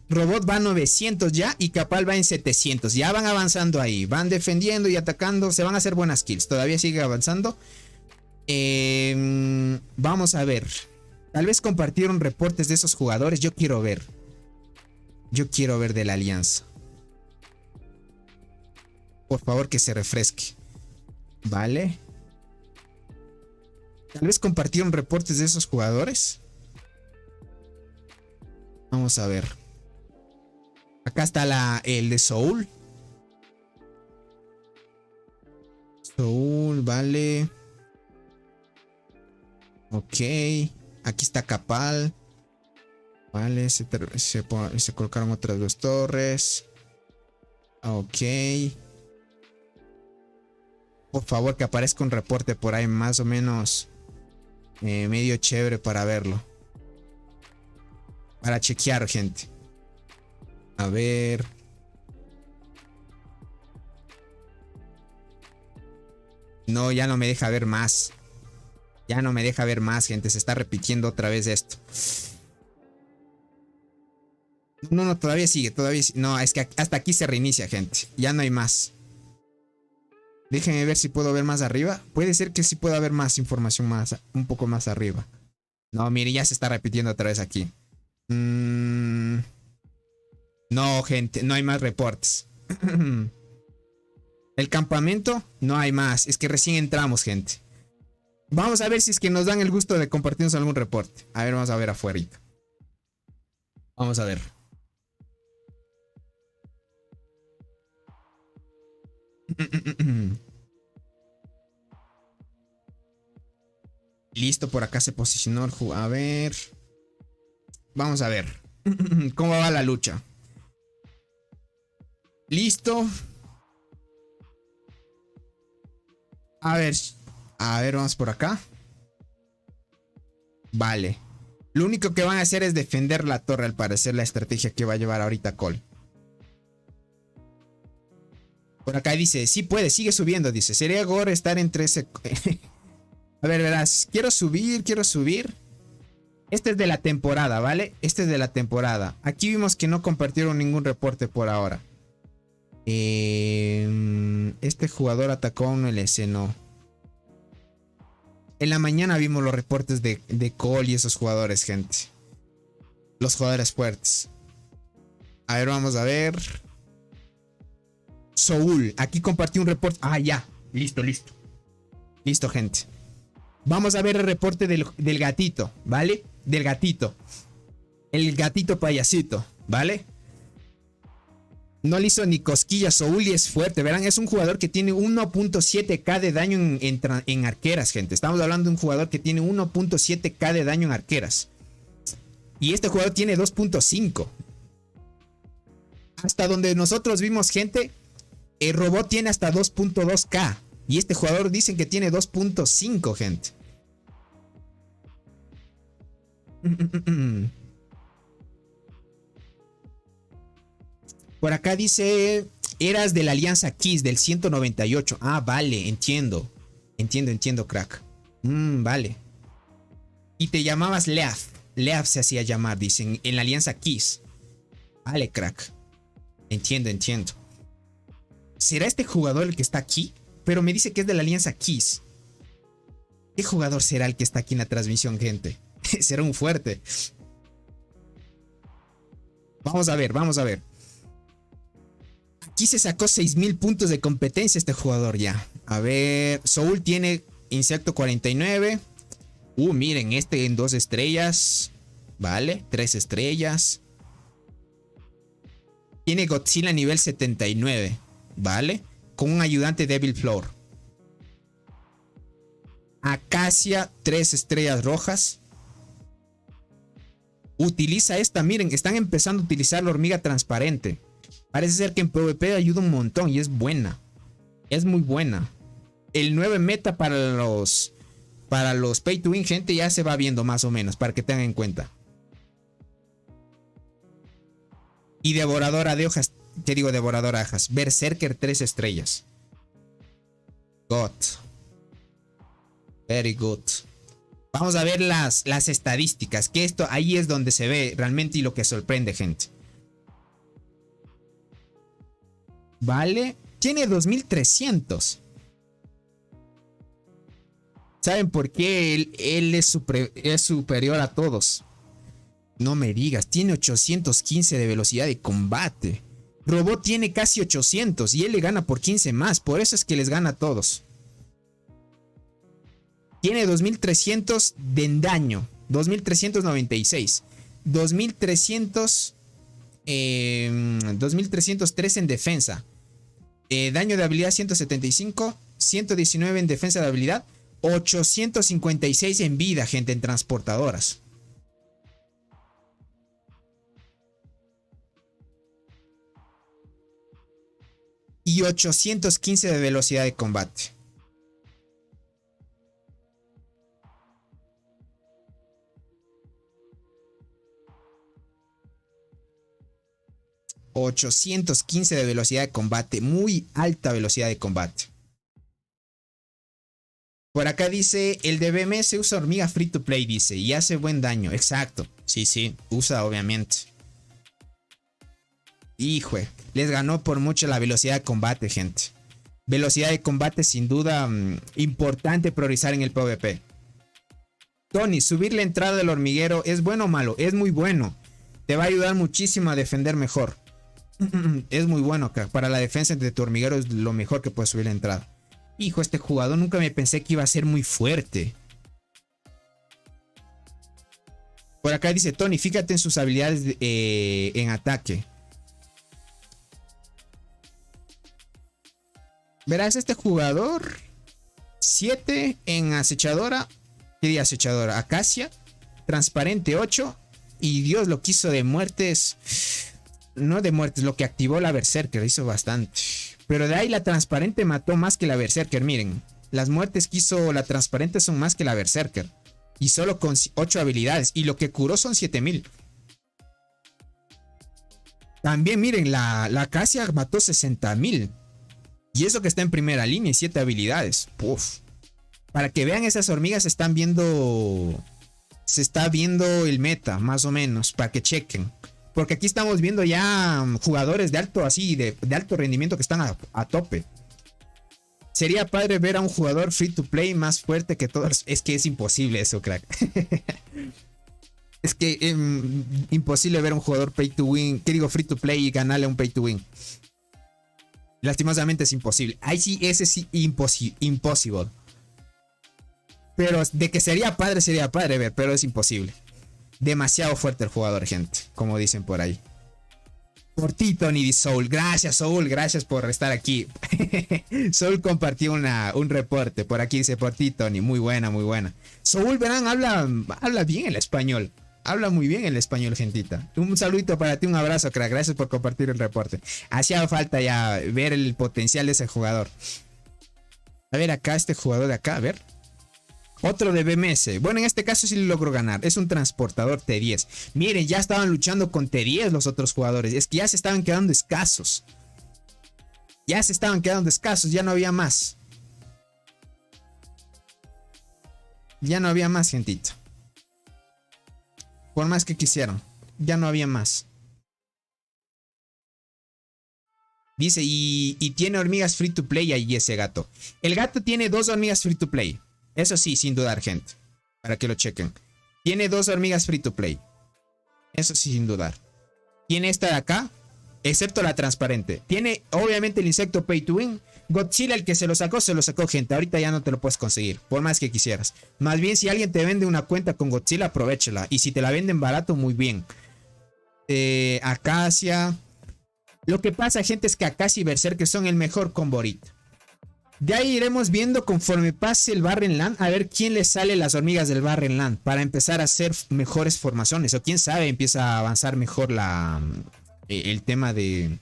Robot va a 900 ya y Capal va en 700. Ya van avanzando ahí. Van defendiendo y atacando. Se van a hacer buenas kills. Todavía sigue avanzando. Vamos a ver. Tal vez compartieron reportes de esos jugadores. Yo quiero ver. Yo quiero ver de la alianza. Por favor, que se refresque. Vale. Tal vez compartieron reportes de esos jugadores. Vamos a ver. Acá está el de Soul. Soul, vale. Ok. Aquí está Capal. Vale, se colocaron otras dos torres. Ok. Por favor, que aparezca un reporte por ahí más o menos medio chévere para verlo. Para chequear, gente. A ver. No, ya no me deja ver más. Ya no me deja ver más, gente. Se está repitiendo otra vez esto. No, todavía sigue, No, es que hasta aquí se reinicia, gente. Ya no hay más. Déjenme ver si puedo ver más arriba. Puede ser que sí pueda haber más información un poco más arriba. No, mire, ya se está repitiendo otra vez aquí. No, gente, no hay más reportes. El campamento, no hay más. Es que recién entramos, gente. Vamos a ver si es que nos dan el gusto de compartirnos algún reporte. A ver, vamos a ver afuera. Vamos a ver. Listo, por acá se posicionó el jugador. A ver. Vamos a ver. ¿Cómo va la lucha? Listo. A ver, vamos por acá. Vale. Lo único que van a hacer es defender la torre, al parecer, la estrategia que va a llevar ahorita Cole. Por acá dice, sí puede, sigue subiendo, dice. Sería gore estar entre ese... A ver, verás, quiero subir. Este es de la temporada, ¿vale? Este es de la temporada. Aquí vimos que no compartieron ningún reporte por ahora. Este jugador atacó a un LS, no. En la mañana vimos los reportes de Cole y esos jugadores, gente. Los jugadores fuertes. A ver, vamos a ver. Soul, aquí compartí un reporte. Ah, ya. Listo. Listo, gente. Vamos a ver el reporte del gatito, ¿vale? Del gatito. El gatito payasito, ¿vale? No le hizo ni cosquillas. Soul y es fuerte, verán. Es un jugador que tiene 1.7k de daño en arqueras, gente. Estamos hablando de un jugador que tiene 1.7k de daño en arqueras. Y este jugador tiene 2.5. Hasta donde nosotros vimos, gente, el robot tiene hasta 2.2k. Y este jugador dicen que tiene 2.5, gente. Por acá dice, eras de la Alianza Kiss del 198. Ah, vale, entiendo, crack. Vale. Y te llamabas Leaf. Leaf se hacía llamar, dicen, en la Alianza Kiss. Vale, crack. Entiendo. ¿Será este jugador el que está aquí? Pero me dice que es de la Alianza Kiss. ¿Qué jugador será el que está aquí en la transmisión, gente? Será un fuerte. Vamos a ver. Aquí se sacó 6000 puntos de competencia este jugador ya. A ver, Soul tiene Insecto 49. Miren, este en 2 estrellas. Vale, 3 estrellas. Tiene Godzilla nivel 79. Vale, con un ayudante Devil Floor. Acacia, 3 estrellas rojas. Utiliza esta, miren, están empezando a utilizar la hormiga transparente. Parece ser que en PvP ayuda un montón y es buena. Es muy buena. El 9 meta para los pay to win, gente, ya se va viendo más o menos, para que tengan en cuenta. Y devoradora de hojas. ¿Qué digo devoradora de hojas? Berserker 3 estrellas. God. Very good. Vamos a ver las estadísticas. Que esto ahí es donde se ve realmente y lo que sorprende, gente. Vale. Tiene 2300. ¿Saben por qué él es superior a todos? No me digas. Tiene 815 de velocidad de combate. Robot tiene casi 800 y él le gana por 15 más. Por eso es que les gana a todos. Tiene 2300 de daño. 2396. 2303 en defensa. Daño de habilidad 175. 119 en defensa de habilidad. 856 en vida, gente, en transportadoras. Y 815 de velocidad de combate. ...815 de velocidad de combate... ...muy alta velocidad de combate... Por acá dice... ...el de BMS usa hormiga free to play... ...dice... ...y hace buen daño... ...exacto... Sí... ...usa obviamente... ...hijo... ...les ganó por mucho la velocidad de combate, gente... ...velocidad de combate sin duda... ...importante priorizar en el PvP... Tony, subir la entrada del hormiguero... ¿Es bueno o malo? Es muy bueno... ...te va a ayudar muchísimo a defender mejor... Es muy bueno acá. Para la defensa de tu hormiguero es lo mejor que puedes subir la entrada. Hijo, este jugador nunca me pensé que iba a ser muy fuerte. Por acá dice Tony, fíjate en sus habilidades en ataque. Verás, este jugador 7 en acechadora. ¿Qué diría acechadora? Acacia. Transparente 8. Y Dios lo quiso de muertes. No de muertes, lo que activó la Berserker, hizo bastante. Pero de ahí la transparente mató más que la Berserker, miren. Las muertes que hizo la transparente son más que la Berserker. Y solo con 8 habilidades. Y lo que curó son 7000. También miren, la Acacia mató 60.000. Y eso que está en primera línea y 7 habilidades. Uf. Para que vean, esas hormigas están viendo... Se está viendo el meta, más o menos. Para que chequen. Porque aquí estamos viendo ya jugadores de alto así, de alto rendimiento que están a tope. Sería padre ver a un jugador free to play más fuerte que todos. Es que es imposible eso, crack. Es que imposible ver a un jugador pay to win. ¿Qué digo? Free to play y ganarle a un pay to win. Lastimosamente es imposible. Ahí sí, ese sí, imposible. Pero de que sería padre ver, pero es imposible. Demasiado fuerte el jugador, gente, como dicen por ahí. Por ti, Tony Soul. Gracias, Soul. Gracias por estar aquí. Soul compartió un reporte. Por aquí dice, por ti, Tony. Muy buena, muy buena. Soul, verán, habla bien el español. Habla muy bien el español, gentita. Un saludito para ti, un abrazo, crack. Gracias por compartir el reporte. Hacía falta ya ver el potencial de ese jugador. A ver, acá, este jugador de acá, a ver. Otro de BMS. Bueno, en este caso sí lo logró ganar. Es un transportador T10. Miren, ya estaban luchando con T10 los otros jugadores. Es que ya se estaban quedando escasos. Ya no había más. Ya no había más, gentito. Por más que quisieran. Ya no había más. Dice, y tiene hormigas free to play ahí ese gato. El gato tiene 2 hormigas free to play. Eso sí, sin dudar, gente. Para que lo chequen. Tiene 2 hormigas free to play. Eso sí, sin dudar. Tiene esta de acá. Excepto la transparente. Tiene, obviamente, el insecto pay to win. Godzilla, el que se lo sacó, gente. Ahorita ya no te lo puedes conseguir. Por más que quisieras. Más bien, si alguien te vende una cuenta con Godzilla, aprovechala. Y si te la venden barato, muy bien. Acacia. Lo que pasa, gente, es que Acacia y Berserker son el mejor combo ahorita. De ahí iremos viendo conforme pase el Barren Land, a ver quién le sale las hormigas del Barren Land para empezar a hacer mejores formaciones. O quién sabe, empieza a avanzar mejor el tema de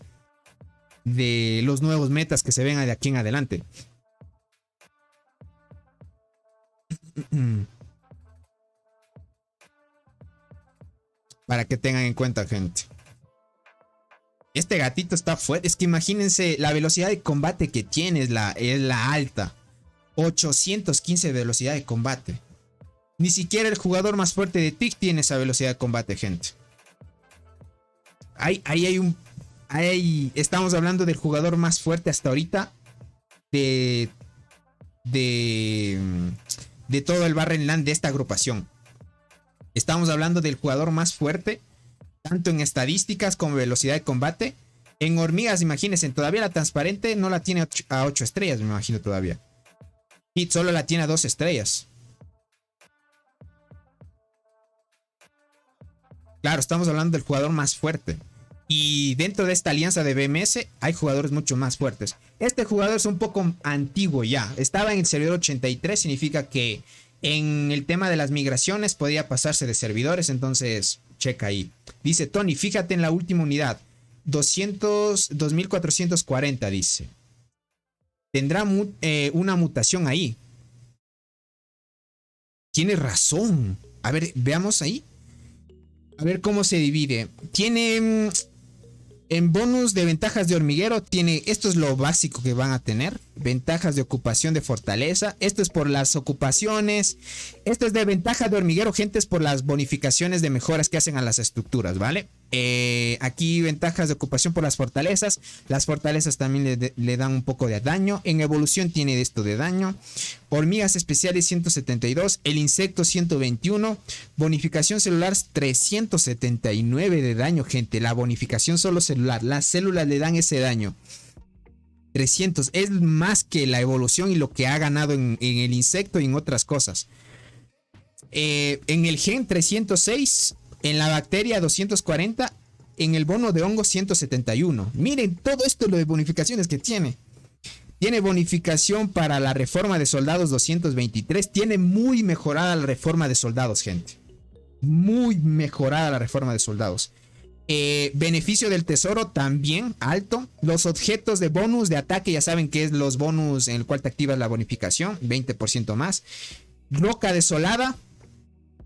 los nuevos metas que se ven de aquí en adelante. Para que tengan en cuenta, gente. Este gatito está fuerte. Es que imagínense la velocidad de combate que tiene. Es la alta. 815 de velocidad de combate. Ni siquiera el jugador más fuerte de TIC tiene esa velocidad de combate, gente. Estamos hablando del jugador más fuerte hasta ahorita. De todo el Barren Land de esta agrupación. Estamos hablando del jugador más fuerte. Tanto en estadísticas como velocidad de combate. En hormigas, imagínense, todavía la transparente no la tiene a 8 estrellas, me imagino todavía. Y solo la tiene a 2 estrellas. Claro, estamos hablando del jugador más fuerte. Y dentro de esta alianza de BMS hay jugadores mucho más fuertes. Este jugador es un poco antiguo ya. Estaba en el servidor 83, significa que en el tema de las migraciones podía pasarse de servidores, entonces checa ahí. Dice Tony, fíjate en la última unidad. 2440 dice. Tendrá una mutación ahí. Tienes razón. A ver, veamos ahí. A ver cómo se divide. Tiene... En bonus de ventajas de hormiguero tiene, esto es lo básico que van a tener, ventajas de ocupación de fortaleza, esto es por las ocupaciones, esto es de ventaja de hormiguero, gente, es por las bonificaciones de mejoras que hacen a las estructuras, ¿vale? Aquí ventajas de ocupación por las fortalezas también le dan un poco de daño, en evolución tiene esto de daño, hormigas especiales 172, el insecto 121, bonificación celular 379 de daño, gente, la bonificación solo celular, las células le dan ese daño. 300 es más que la evolución y lo que ha ganado en el insecto y en otras cosas. En el gen 306, en la bacteria 240, en el bono de hongo 171. Miren todo esto lo de bonificaciones que tiene. Tiene bonificación para la reforma de soldados 223. Tiene muy mejorada la reforma de soldados, gente. Muy mejorada la reforma de soldados. Beneficio del tesoro también alto. Los objetos de bonus de ataque, ya saben que es los bonus en el cual te activas la bonificación, 20% más. Roca desolada,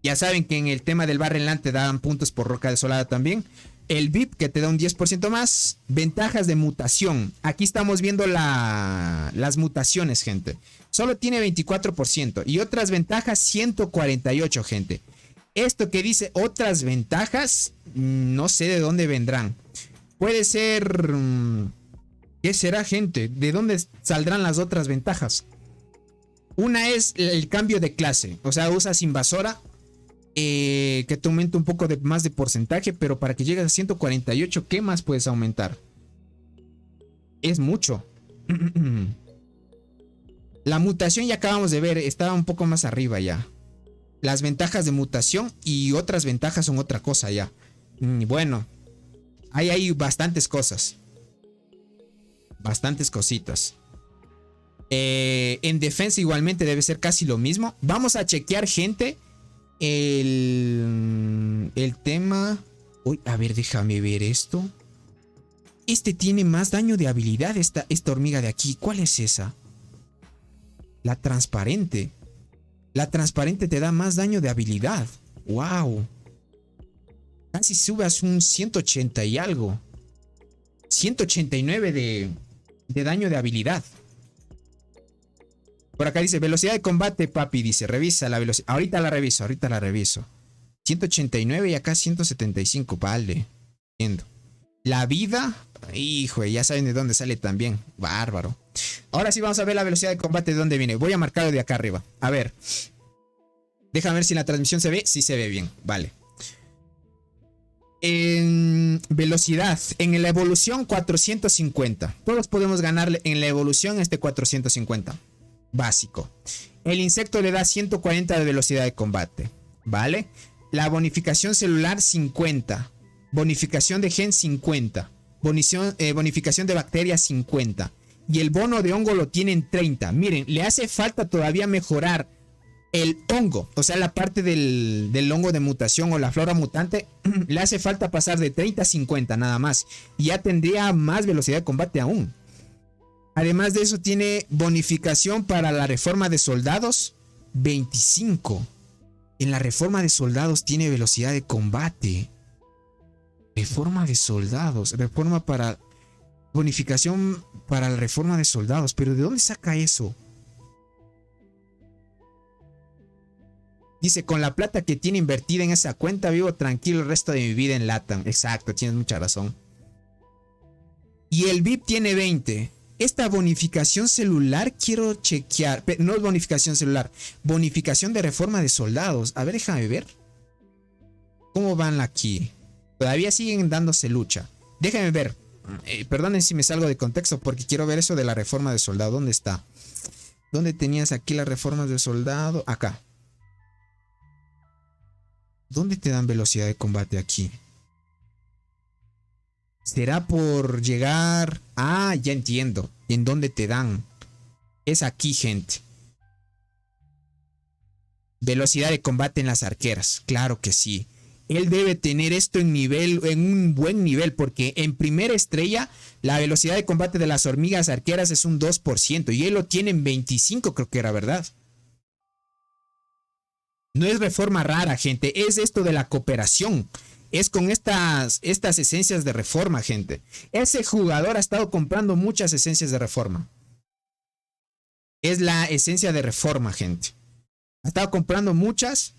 ya saben que en el tema del Barrenland te dan puntos por roca desolada también. El VIP que te da un 10% más. Ventajas de mutación, aquí estamos viendo las mutaciones, gente. Solo tiene 24% y otras ventajas 148, gente. Esto que dice otras ventajas, no sé de dónde vendrán. Puede ser... ¿Qué será, gente? ¿De dónde saldrán las otras ventajas? Una es el cambio de clase. O sea, usas invasora, que te aumenta un poco más de porcentaje, pero para que llegues a 148, ¿qué más puedes aumentar? Es mucho. La mutación ya acabamos de ver, estaba un poco más arriba ya. Las ventajas de mutación y otras ventajas son otra cosa ya. Bueno, hay bastantes cosas. Bastantes cositas. En defensa igualmente debe ser casi lo mismo. Vamos a chequear, gente, el tema. Uy, a ver, déjame ver esto. Este tiene más daño de habilidad, esta hormiga de aquí. ¿Cuál es esa? La transparente. La transparente te da más daño de habilidad. ¡Wow! Casi subas un 180 y algo. 189 de daño de habilidad. Por acá dice, velocidad de combate, papi. Dice, revisa la velocidad. Ahorita la reviso. 189 y acá 175. Vale. Entiendo. La vida. Hijo, ya saben de dónde sale también. Bárbaro. Ahora sí vamos a ver la velocidad de combate de dónde viene. Voy a marcarlo de acá arriba. A ver. Déjame ver si en la transmisión se ve. Sí se ve bien. Vale. En velocidad. En la evolución 450. Todos podemos ganarle en la evolución este 450. Básico. El insecto le da 140 de velocidad de combate. ¿Vale? La bonificación celular 50. Bonificación de gen 50. Bonificación de bacterias 50. Y el bono de hongo lo tiene en 30. Miren, le hace falta todavía mejorar el hongo. O sea, la parte del hongo de mutación o la flora mutante. Le hace falta pasar de 30 a 50 nada más. Y ya tendría más velocidad de combate aún. Además de eso tiene bonificación para la reforma de soldados 25. En la reforma de soldados tiene velocidad de combate. Reforma de soldados. Reforma para... Bonificación para la reforma de soldados. ¿Pero de dónde saca eso? Dice, con la plata que tiene invertida en esa cuenta, vivo tranquilo el resto de mi vida en LATAM. Exacto, tienes mucha razón. Y el VIP tiene 20. Esta bonificación celular quiero chequear. No es bonificación celular. Bonificación de reforma de soldados. A ver, déjame ver. ¿Cómo van aquí? Todavía siguen dándose lucha. Déjame ver. Perdonen si me salgo de contexto porque quiero ver eso de la reforma de soldado. ¿Dónde está? ¿Dónde tenías aquí las reformas de soldado? Acá. ¿Dónde te dan velocidad de combate aquí? ¿Será por llegar? Ah, ya entiendo. ¿En dónde te dan? Es aquí, gente. Velocidad de combate en las arqueras. Claro que sí. Él debe tener esto en un buen nivel, porque en primera estrella la velocidad de combate de las hormigas arqueras es un 2% y él lo tiene en 25, creo que era, ¿verdad? No es reforma rara, gente, es esto de la cooperación. Es con estas esencias de reforma, gente. Ese jugador ha estado comprando muchas esencias de reforma. Es la esencia de reforma, gente. Ha estado comprando muchas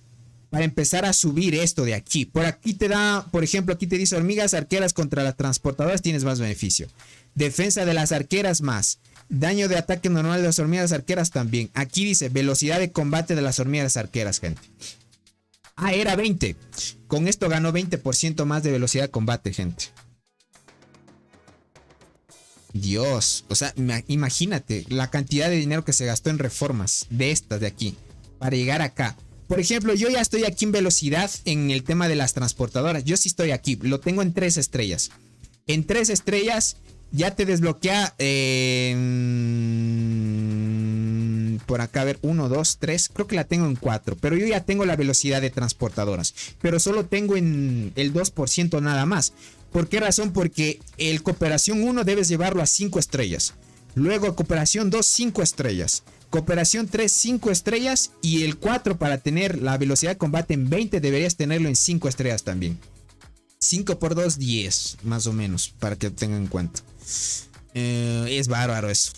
para empezar a subir esto de aquí. Por aquí te da, por ejemplo, aquí te dice hormigas arqueras contra las transportadoras tienes más beneficio. Defensa de las arqueras más. Daño de ataque normal de las hormigas arqueras también. Aquí dice velocidad de combate de las hormigas arqueras, gente. Ah, era 20. Con esto ganó 20% más de velocidad de combate, gente. Dios, o sea, imagínate la cantidad de dinero que se gastó en reformas de estas de aquí para llegar acá. Por ejemplo, yo ya estoy aquí en velocidad en el tema de las transportadoras. Yo sí estoy aquí, lo tengo en 3 estrellas. En 3 estrellas ya te desbloquea por acá, a ver, 1, 2, 3, creo que la tengo en 4, pero yo ya tengo la velocidad de transportadoras, pero solo tengo en el 2% nada más. ¿Por qué razón? Porque el cooperación 1 debes llevarlo a 5 estrellas, luego cooperación 2, 5 estrellas, cooperación 3, 5 estrellas y el 4 para tener la velocidad de combate en 20 deberías tenerlo en 5 estrellas también. 5 por 2, 10, más o menos, para que lo tengan en cuenta. Es bárbaro eso.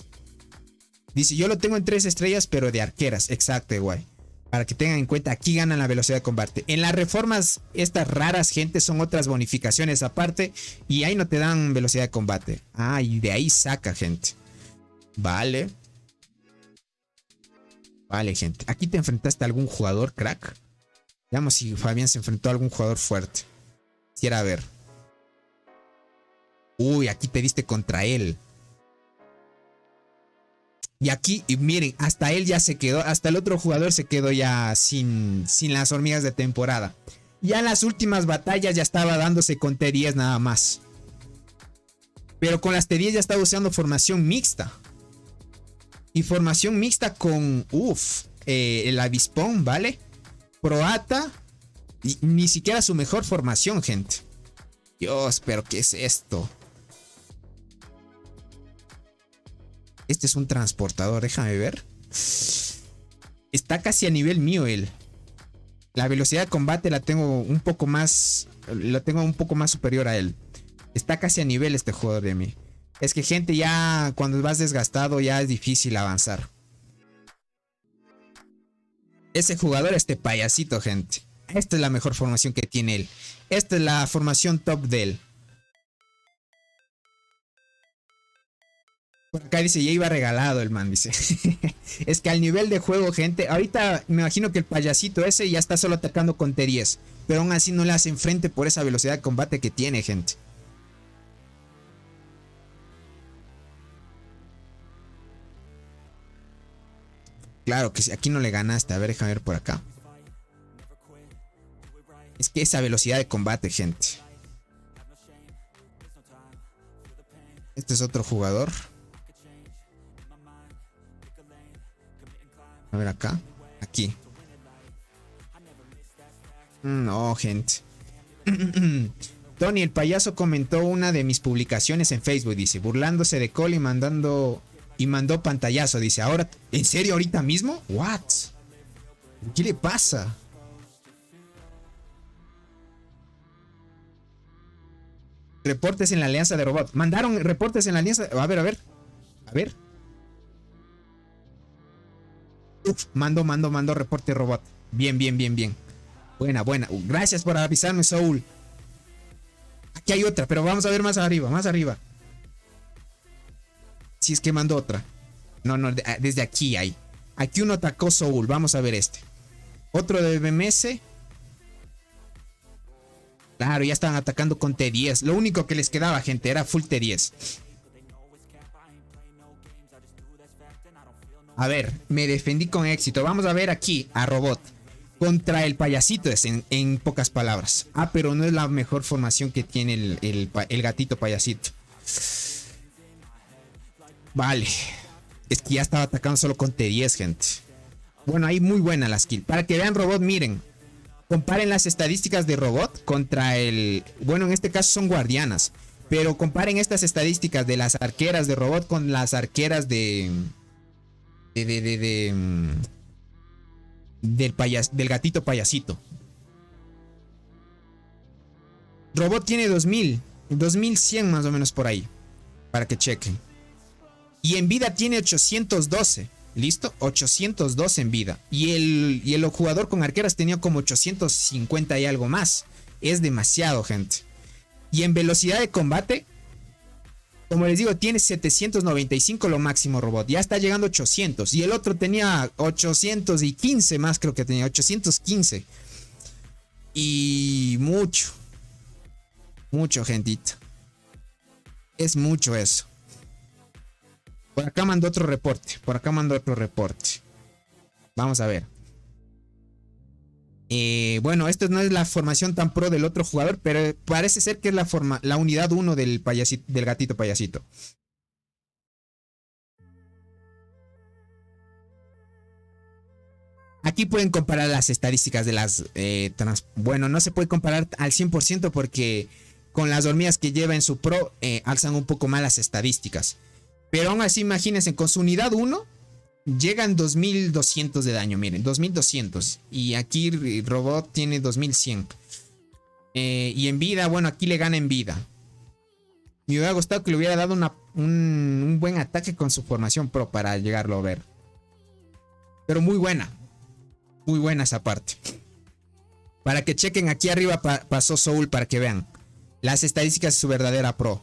Dice, yo lo tengo en 3 estrellas, pero de arqueras. Exacto, guay. Para que tengan en cuenta, aquí ganan la velocidad de combate. En las reformas, estas raras, gente, son otras bonificaciones aparte. Y ahí no te dan velocidad de combate. Ah, y de ahí saca, gente. Vale. Vale, gente. Aquí te enfrentaste a algún jugador, crack. Veamos si Fabián se enfrentó a algún jugador fuerte. Quisiera ver. Uy, aquí te diste contra él. Y aquí, y miren, hasta él ya se quedó, hasta el otro jugador se quedó ya sin las hormigas de temporada. Ya en las últimas batallas ya estaba dándose con T10 nada más. Pero con las T10 ya estaba usando formación mixta. Y formación mixta con, el avispón, ¿vale? Proata. Y ni siquiera su mejor formación, gente. Dios, pero ¿qué es esto? Este es un transportador, déjame ver. Está casi a nivel mío él. La velocidad de combate la tengo un poco más. La tengo un poco más superior a él. Está casi a nivel este jugador de mí. Es que, gente, ya cuando vas desgastado ya es difícil avanzar. Ese jugador, este payasito, gente. Esta es la mejor formación que tiene él. Esta es la formación top de él. Por acá dice, ya iba regalado el man, dice. Es que al nivel de juego, gente, ahorita me imagino que el payasito ese ya está solo atacando con T10. Pero aún así no le hacen frente por esa velocidad de combate que tiene, gente. Claro que aquí no le ganaste. A ver, déjame ver por acá. Es que esa velocidad de combate, gente. Este es otro jugador. A ver acá. Aquí. No, gente. Tony, el payaso comentó una de mis publicaciones en Facebook. Dice, burlándose de Cole y mandó pantallazo. Dice, ahora, ¿en serio ahorita mismo? What? ¿Qué le pasa? Reportes en la alianza de robots. Mandaron reportes en la alianza. A ver, a ver. A ver. Uf, mando reporte robot. Bien, bien, bien, bien. Buena, buena. Gracias por avisarme, Soul. Aquí hay otra, pero vamos a ver más arriba, más arriba. Si es que mando otra. No, no, desde aquí hay. Aquí uno atacó Soul. Vamos a ver este. Otro de BMS. Claro, ya estaban atacando con T10. Lo único que les quedaba, gente, era full T10. A ver, me defendí con éxito. Vamos a ver aquí a Robot. Contra el payasito es en pocas palabras. Ah, pero no es la mejor formación que tiene el gatito payasito. Vale. Es que ya estaba atacando solo con T10, gente. Bueno, ahí muy buena la skill. Para que vean Robot, miren. Comparen las estadísticas de Robot contra el... Bueno, en este caso son guardianas. Pero comparen estas estadísticas de las arqueras de Robot con las arqueras del gatito payasito. Robot tiene 2100 más o menos por ahí. Para que chequen. Y en vida tiene 812. ¿Listo? 812 en vida. Y el jugador con arqueras tenía como 850 y algo más. Es demasiado, gente. Y en velocidad de combate, como les digo, tiene 795 lo máximo Robot. Ya está llegando a 800. Y el otro tenía 815 más, creo que tenía 815. Y mucho. Mucho, gentita. Es mucho eso. Por acá mandó otro reporte. Vamos a ver. Bueno, esta no es la formación tan pro del otro jugador, pero parece ser que es la unidad 1 del gatito payasito. Aquí pueden comparar las estadísticas de las... bueno, no se puede comparar al 100% porque con las hormigas que lleva en su pro alzan un poco más las estadísticas. Pero aún así, imagínense, con su unidad 1 llegan 2200 de daño, miren, 2200. Y aquí Robot tiene 2100. Y en vida, bueno, aquí le gana en vida. Me hubiera gustado que le hubiera dado un buen ataque con su formación pro para llegarlo a ver. Pero muy buena. Muy buena esa parte. Para que chequen, aquí arriba pasó Soul para que vean las estadísticas de su verdadera pro.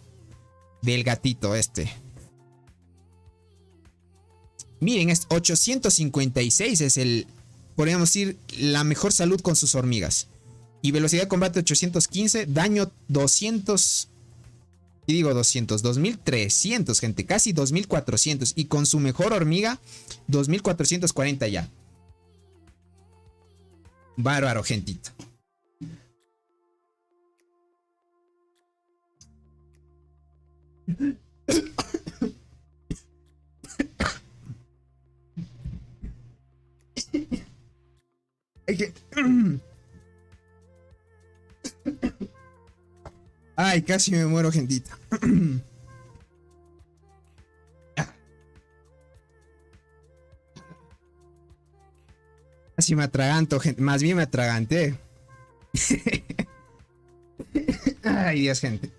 Del gatito este. Miren, es 856 es podríamos decir, la mejor salud con sus hormigas. Y velocidad de combate 815, daño 200. Y digo 200, 2300, gente, casi 2400. Y con su mejor hormiga, 2440 ya. Bárbaro, gentita. Ay, casi me muero, gentita. Casi me atraganto, gente. Más bien me atraganté. Ay, Dios, gente.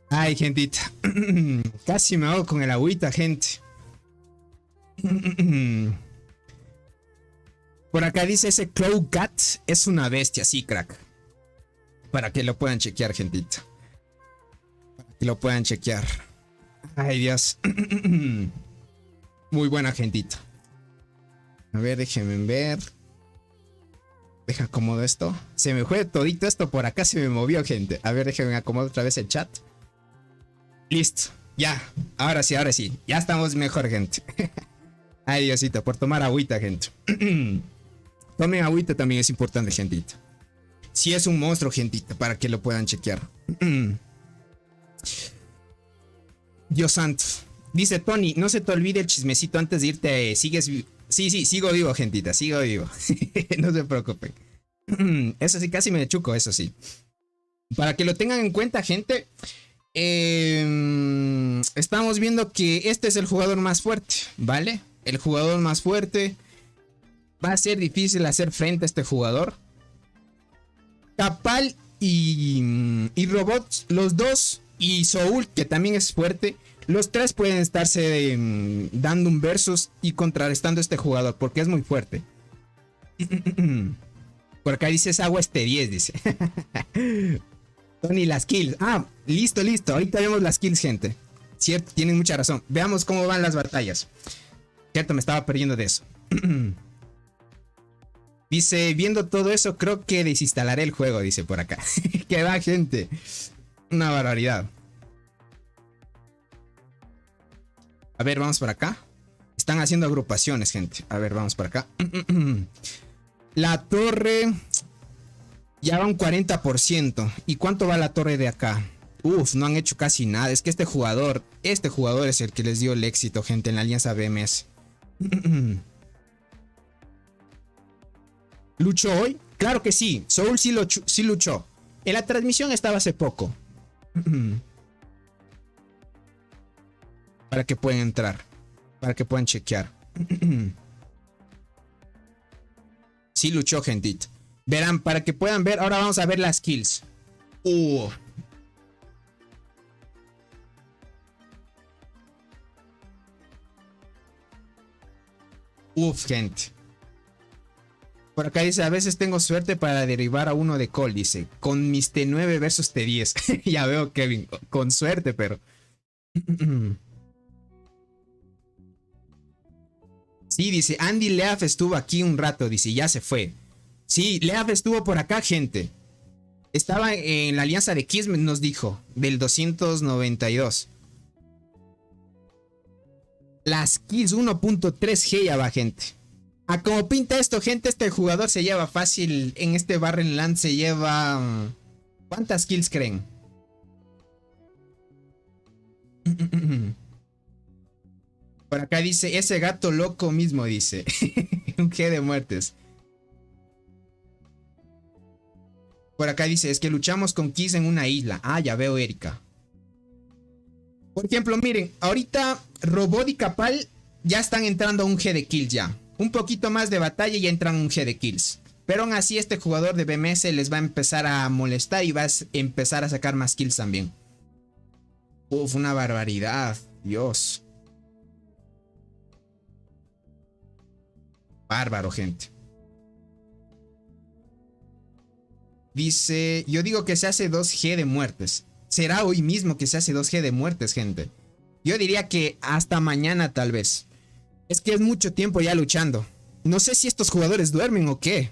Ay, gentita. Casi me hago con el agüita, gente. Por acá dice ese Claw Cat es una bestia, sí, crack. Para que lo puedan chequear, gentita. Para que lo puedan chequear. Ay, Dios. Muy buena, gentita. A ver, déjenme ver. Deja acomodo esto. Se me fue todito esto por acá, se me movió, gente. A ver, déjenme acomodar otra vez el chat. Listo. Ya. Ahora sí, ahora sí. Ya estamos mejor, gente. Ay, Diosito, por tomar agüita, gente. Tomen agüita también es importante, gentita. Si es un monstruo, gentita, para que lo puedan chequear. Dios santo. Dice Tony, no se te olvide el chismecito antes de irte. Sigues vivo. Sí, sigo vivo, gentita, sigo vivo. No se preocupen. Eso sí, casi me chuco, eso sí. Para que lo tengan en cuenta, gente. Estamos viendo que este es el jugador más fuerte, ¿vale? El jugador más fuerte. Va a ser difícil hacer frente a este jugador. Capal y Robot, los dos, y Soul, que también es fuerte. Los tres pueden estarse dando un versus y contrarrestando a este jugador, porque es muy fuerte. Por acá dice agua este 10, dice. Tony, las kills. Ah, listo. Ahorita vemos las kills, gente. Cierto, tienen mucha razón. Veamos cómo van las batallas. Cierto, me estaba perdiendo de eso. Dice, viendo todo eso, creo que desinstalaré el juego, dice por acá. Que va, gente. Una barbaridad. A ver, vamos por acá. Están haciendo agrupaciones, gente. A ver, vamos por acá. La torre ya va un 40%. ¿Y cuánto va la torre de acá? Uf, no han hecho casi nada. Es que este jugador es el que les dio el éxito, gente, en la alianza BMS. ¿Luchó hoy? Claro que sí. Soul sí luchó. En la transmisión estaba hace poco. Para que puedan entrar. Para que puedan chequear. Sí luchó, gentita. Verán, para que puedan ver. Ahora vamos a ver las kills. Uf, gente. Por acá dice, a veces tengo suerte para derribar a uno de Cole, dice. Con mis T9 versus T10. Ya veo, Kevin. Con suerte, pero... Sí, dice, Andy Leaf estuvo aquí un rato, dice, ya se fue. Sí, Leaf estuvo por acá, gente. Estaba en la alianza de Kismet, nos dijo, del 292. Las kills 1.3G ya va, gente. A como pinta esto, gente, este jugador se lleva fácil. En este Barren Land se lleva... ¿Cuántas kills creen? Por acá dice, ese gato loco mismo, dice. Un G de muertes. Por acá dice, es que luchamos con Kiss en una isla. Ah, ya veo, Erika. Por ejemplo, miren, ahorita Robot y Capal ya están entrando a un G de kills ya. Un poquito más de batalla y entran a un G de kills. Pero aún así este jugador de BMS les va a empezar a molestar y va a empezar a sacar más kills también. Uf, una barbaridad. Dios. Bárbaro, gente. Dice, yo digo que se hace 2G de muertes. ¿Será hoy mismo que se hace 2G de muertes, gente? Yo diría que hasta mañana tal vez. Es que es mucho tiempo ya luchando. No sé si estos jugadores duermen o qué.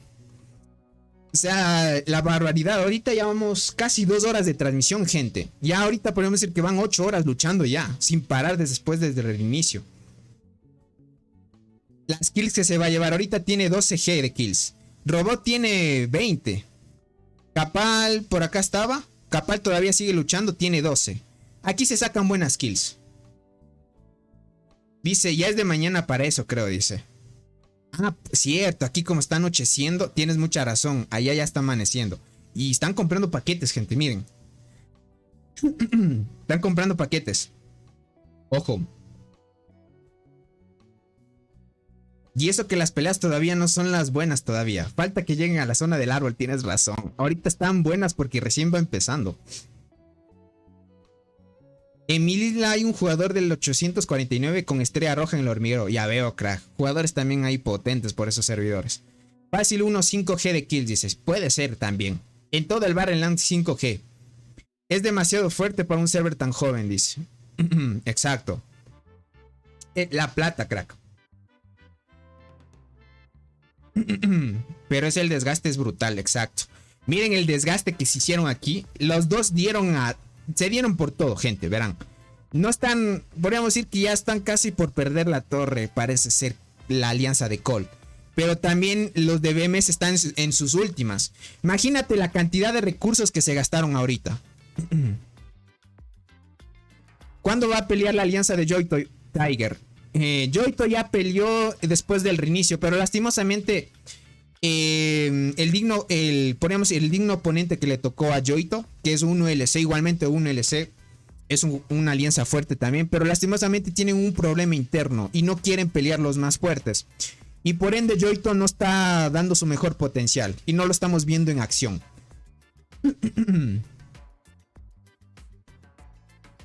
O sea, la barbaridad. Ahorita ya vamos casi 2 horas de transmisión, gente. Ya ahorita podemos decir que van 8 horas luchando ya. Sin parar desde el inicio. Las kills que se va a llevar. Ahorita tiene 12G de kills. Robot tiene 20. Capal por acá estaba. Capal todavía sigue luchando. Tiene 12. Aquí se sacan buenas kills. Dice, ya es de mañana para eso, creo, dice. Ah, cierto, aquí como está anocheciendo, tienes mucha razón, allá ya está amaneciendo. Y están comprando paquetes, gente, miren. Están comprando paquetes. Ojo. Y eso que las peleas todavía no son las buenas todavía. Falta que lleguen a la zona del árbol, tienes razón. Ahorita están buenas porque recién va empezando. En mi isla hay un jugador del 849 con estrella roja en el hormiguero. Ya veo, crack. Jugadores también hay potentes por esos servidores. Fácil 5G de kills, dices. Puede ser también. En todo el Barrenland 5G. Es demasiado fuerte para un server tan joven, dice. Exacto. La plata, crack. Pero es el desgaste es brutal, exacto. Miren el desgaste que se hicieron aquí. Los dos se dieron por todo, gente, verán. No están, podríamos decir que ya están casi por perder la torre, parece ser la alianza de Cole. Pero también los de BMS están en sus últimas. Imagínate la cantidad de recursos que se gastaron ahorita. ¿Cuándo va a pelear la alianza de Joyto Tiger? Joyto ya peleó después del reinicio, pero lastimosamente el digno oponente que le tocó a Joyto, que es un ULC, igualmente un ULC, es una alianza fuerte también, pero lastimosamente tienen un problema interno y no quieren pelear los más fuertes. Y por ende Joyto no está dando su mejor potencial y no lo estamos viendo en acción.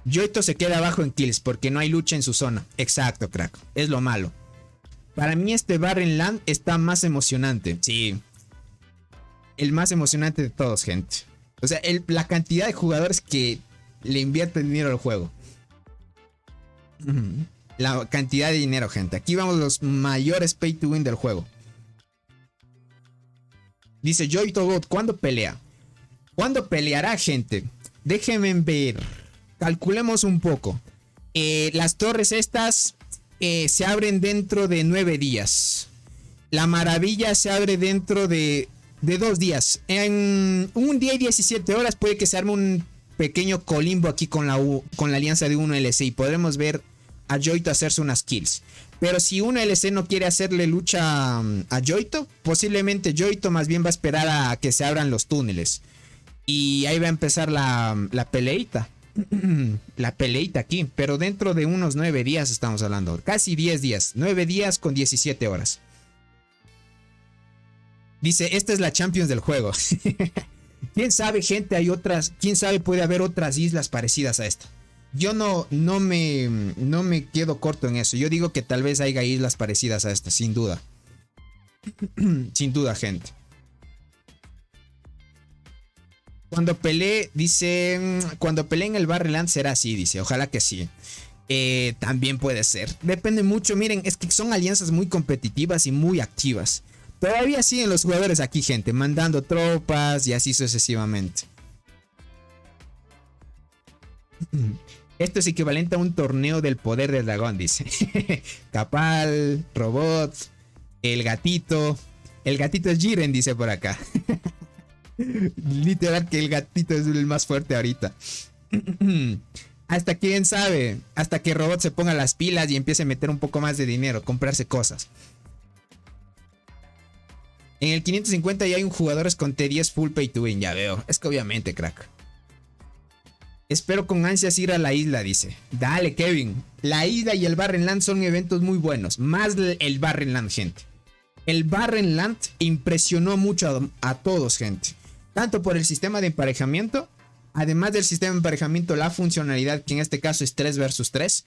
Joyto se queda abajo en kills porque no hay lucha en su zona. Exacto, crack. Es lo malo. Para mí este Barren Land está más emocionante. Sí. El más emocionante de todos, gente. O sea, la cantidad de jugadores que le invierten dinero al juego. La cantidad de dinero, gente. Aquí vamos los mayores pay to win del juego. Dice Joito God, ¿cuándo pelea? ¿Cuándo peleará, gente? Déjenme ver. Calculemos un poco. Las torres estas se abren dentro de 9 días. La maravilla se abre dentro de 2 días. En un día y 17 horas puede que se arme un pequeño colimbo aquí con la alianza de 1LC y podremos ver a Joito hacerse unas kills. Pero si 1LC no quiere hacerle lucha a Joito, posiblemente Joito más bien va a esperar a que se abran los túneles. Y ahí va a empezar la peleita. La peleita aquí. Pero dentro de unos 9 días estamos hablando. Casi 10 días. 9 días con 17 horas. Dice, esta es la Champions del juego. ¿Quién sabe, gente? Hay otras. ¿Quién sabe? Puede haber otras islas parecidas a esta. Yo no me quedo corto en eso. Yo digo que tal vez haya islas parecidas a esta. Sin duda. Sin duda, gente. Cuando pelee, dice, cuando pelee en el Barrenland será así, dice, ojalá que sí. También puede ser. Depende mucho, miren, es que son alianzas muy competitivas y muy activas. Todavía siguen los jugadores aquí, gente, mandando tropas y así sucesivamente. Esto es equivalente a un torneo del poder del dragón, dice. Capal, Robot, el gatito. El gatito es Jiren, dice por acá. Literal que el gatito es el más fuerte ahorita. Hasta quién sabe. Hasta que Robot se ponga las pilas y empiece a meter un poco más de dinero, comprarse cosas. En el 550 ya hay un jugadores con T10 full pay to win. Ya veo. Es que obviamente, crack. Espero con ansias ir a la isla, dice. Dale, Kevin. La isla y el Barrenland son eventos muy buenos. Más el Barrenland, gente. El Barrenland impresionó mucho a todos, gente. Tanto por el sistema de emparejamiento. Además del sistema de emparejamiento, la funcionalidad, que en este caso es 3 versus 3.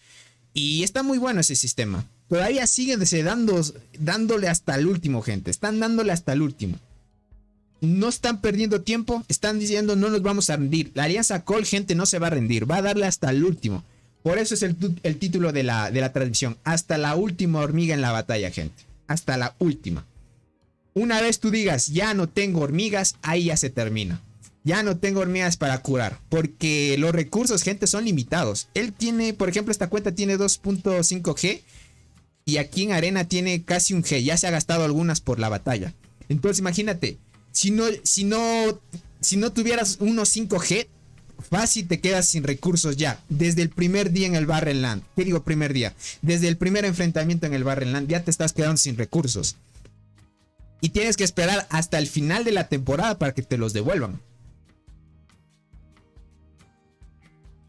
Y está muy bueno ese sistema. Todavía siguen dándole hasta el último, gente. Están dándole hasta el último. No están perdiendo tiempo. Están diciendo no nos vamos a rendir. La alianza Cole, gente, no se va a rendir. Va a darle hasta el último. Por eso es el título de la transmisión. Hasta la última hormiga en la batalla, gente. Hasta la última. Una vez tú digas ya no tengo hormigas, ahí ya se termina. Ya no tengo hormigas para curar. Porque los recursos, gente, son limitados. Él tiene, por ejemplo, esta cuenta tiene 2.5G. Y aquí en arena tiene casi un G. Ya se ha gastado algunas por la batalla. Entonces imagínate. Si no tuvieras unos 5G, fácil te quedas sin recursos ya. Desde el primer día en el Barrenland. ¿Qué digo primer día? Desde el primer enfrentamiento en el Barrenland ya te estás quedando sin recursos. Y tienes que esperar hasta el final de la temporada para que te los devuelvan.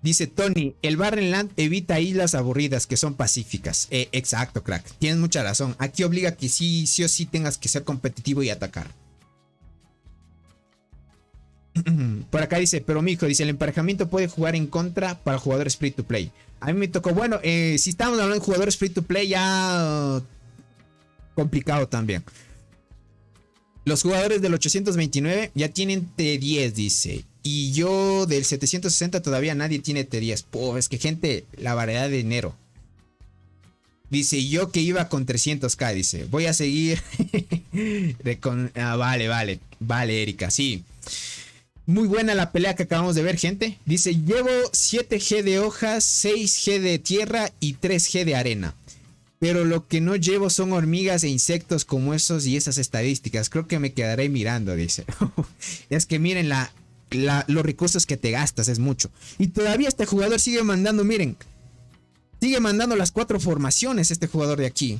Dice Tony, el Barrenland evita islas aburridas que son pacíficas. Exacto, crack. Tienes mucha razón. Aquí obliga que sí o sí tengas que ser competitivo y atacar. Por acá dice, pero mijo, dice, el emparejamiento puede jugar en contra para jugadores free to play. A mí me tocó, bueno, si estamos hablando de jugadores free to play, ya complicado también. Los jugadores del 829 ya tienen T10, dice. Y yo del 760 todavía nadie tiene T10. Es que, gente, la variedad de dinero. Dice, yo que iba con 300k, dice. Voy a seguir. Vale, Erika, sí. Muy buena la pelea que acabamos de ver, gente. Dice, llevo 7G de hojas, 6G de tierra y 3G de arena. Pero lo que no llevo son hormigas e insectos como esos y esas estadísticas. Creo que me quedaré mirando, dice. Es que miren los recursos que te gastas, es mucho. Y todavía este jugador sigue mandando, miren. Sigue mandando las 4 formaciones este jugador de aquí.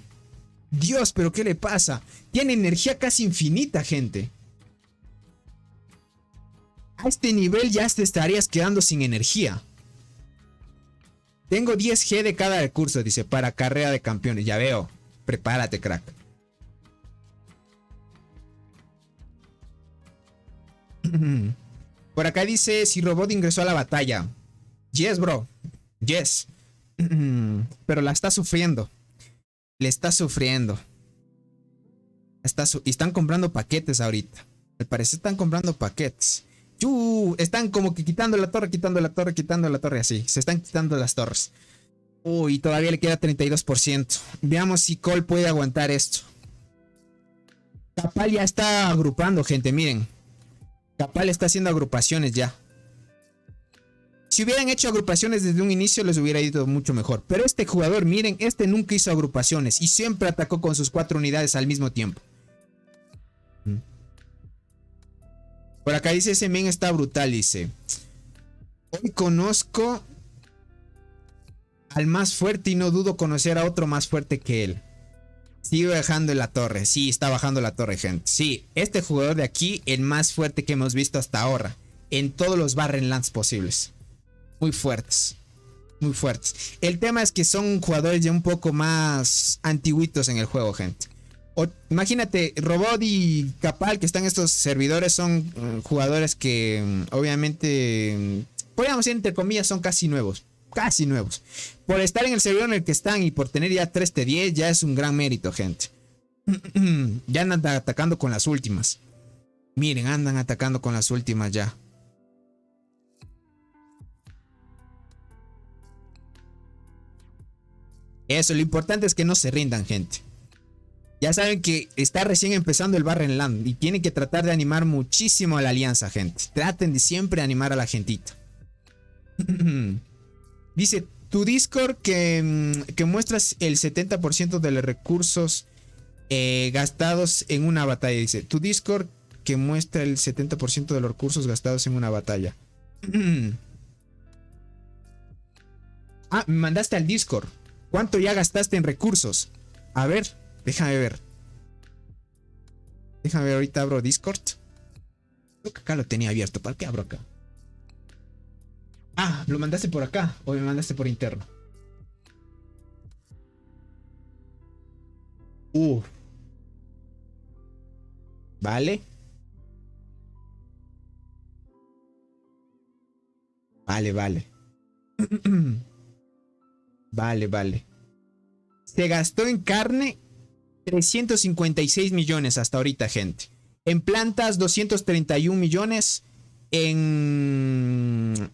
Dios, pero ¿qué le pasa? Tiene energía casi infinita, gente. A este nivel ya te estarías quedando sin energía. Tengo 10G de cada recurso, dice, para carrera de campeones. Ya veo. Prepárate, crack. Por acá dice, si Robot ingresó a la batalla. Yes, bro. Yes. Pero la está sufriendo. Le está sufriendo. Y están comprando paquetes ahorita. Al parecer están comprando paquetes. Están como que quitando la torre, así. Se están quitando las torres. Uy, todavía le queda 32%. Veamos si Cole puede aguantar esto. Capal ya está agrupando, gente, miren. Capal está haciendo agrupaciones ya. Si hubieran hecho agrupaciones desde un inicio les hubiera ido mucho mejor. Pero este jugador, miren, este nunca hizo agrupaciones y siempre atacó con sus 4 unidades al mismo tiempo. Por acá dice, ese men está brutal, dice. Hoy conozco al más fuerte y no dudo conocer a otro más fuerte que él. Sigue bajando la torre. Sí, está bajando la torre, gente. Sí, este jugador de aquí, el más fuerte que hemos visto hasta ahora. En todos los Barrenlands posibles. Muy fuertes. Muy fuertes. El tema es que son jugadores ya un poco más antiguitos en el juego, gente. Imagínate, Robot y Capal, que están en estos servidores, son jugadores que obviamente, podríamos decir entre comillas, son casi nuevos. Casi nuevos. Por estar en el servidor en el que están y por tener ya 3T10 ya es un gran mérito, gente. Ya andan atacando con las últimas. Miren, andan atacando con las últimas ya. Eso, lo importante es que no se rindan, gente. Ya saben que está recién empezando el Barrenland y tienen que tratar de animar muchísimo a la alianza, gente. Traten de siempre animar a la gentita. Dice, tu Discord que muestras el 70% de los recursos gastados en una batalla. Dice, tu Discord que muestra el 70% de los recursos gastados en una batalla. Ah, me mandaste al Discord. ¿Cuánto ya gastaste en recursos? A ver, déjame ver. Déjame ver, ahorita abro Discord. Creo que acá lo tenía abierto. ¿Para qué abro acá? Ah, ¿lo mandaste por acá o me mandaste por interno? Vale. Vale, vale. Vale, vale. Se gastó en carne 356 millones hasta ahorita, gente. En plantas 231 millones. En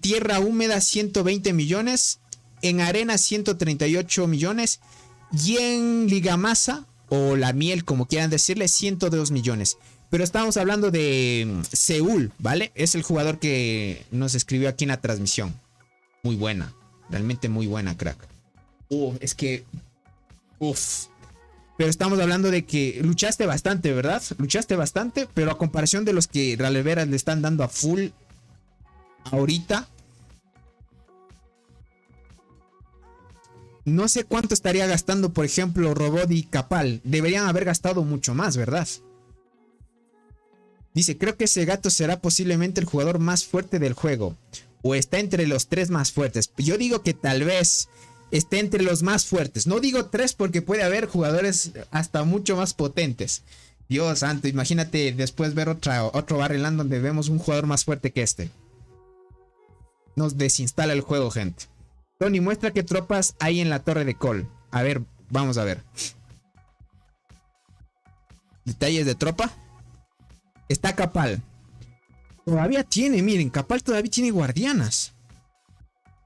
tierra húmeda 120 millones. En arena 138 millones. Y en ligamasa, o la miel como quieran decirle, 102 millones. Pero estamos hablando de Seúl, ¿vale? Es el jugador que nos escribió aquí en la transmisión. Muy buena. Realmente muy buena, crack. Es que... Uf. Pero estamos hablando de que luchaste bastante, ¿verdad? Luchaste bastante, pero a comparación de los que Raleveras le están dando a full ahorita, no sé cuánto estaría gastando, por ejemplo, Robot y Capal. Deberían haber gastado mucho más, ¿verdad? Dice, creo que ese gato será posiblemente el jugador más fuerte del juego. O está entre los 3 más fuertes. Yo digo que tal vez esté entre los más fuertes. No digo 3 porque puede haber jugadores hasta mucho más potentes. Dios santo, imagínate después ver otro Barrenland donde vemos un jugador más fuerte que este. Nos desinstala el juego, gente. Tony, muestra qué tropas hay en la torre de Cole. A ver, vamos a ver. Detalles de tropa. Está Capal. Todavía tiene, miren, Capal todavía tiene guardianas.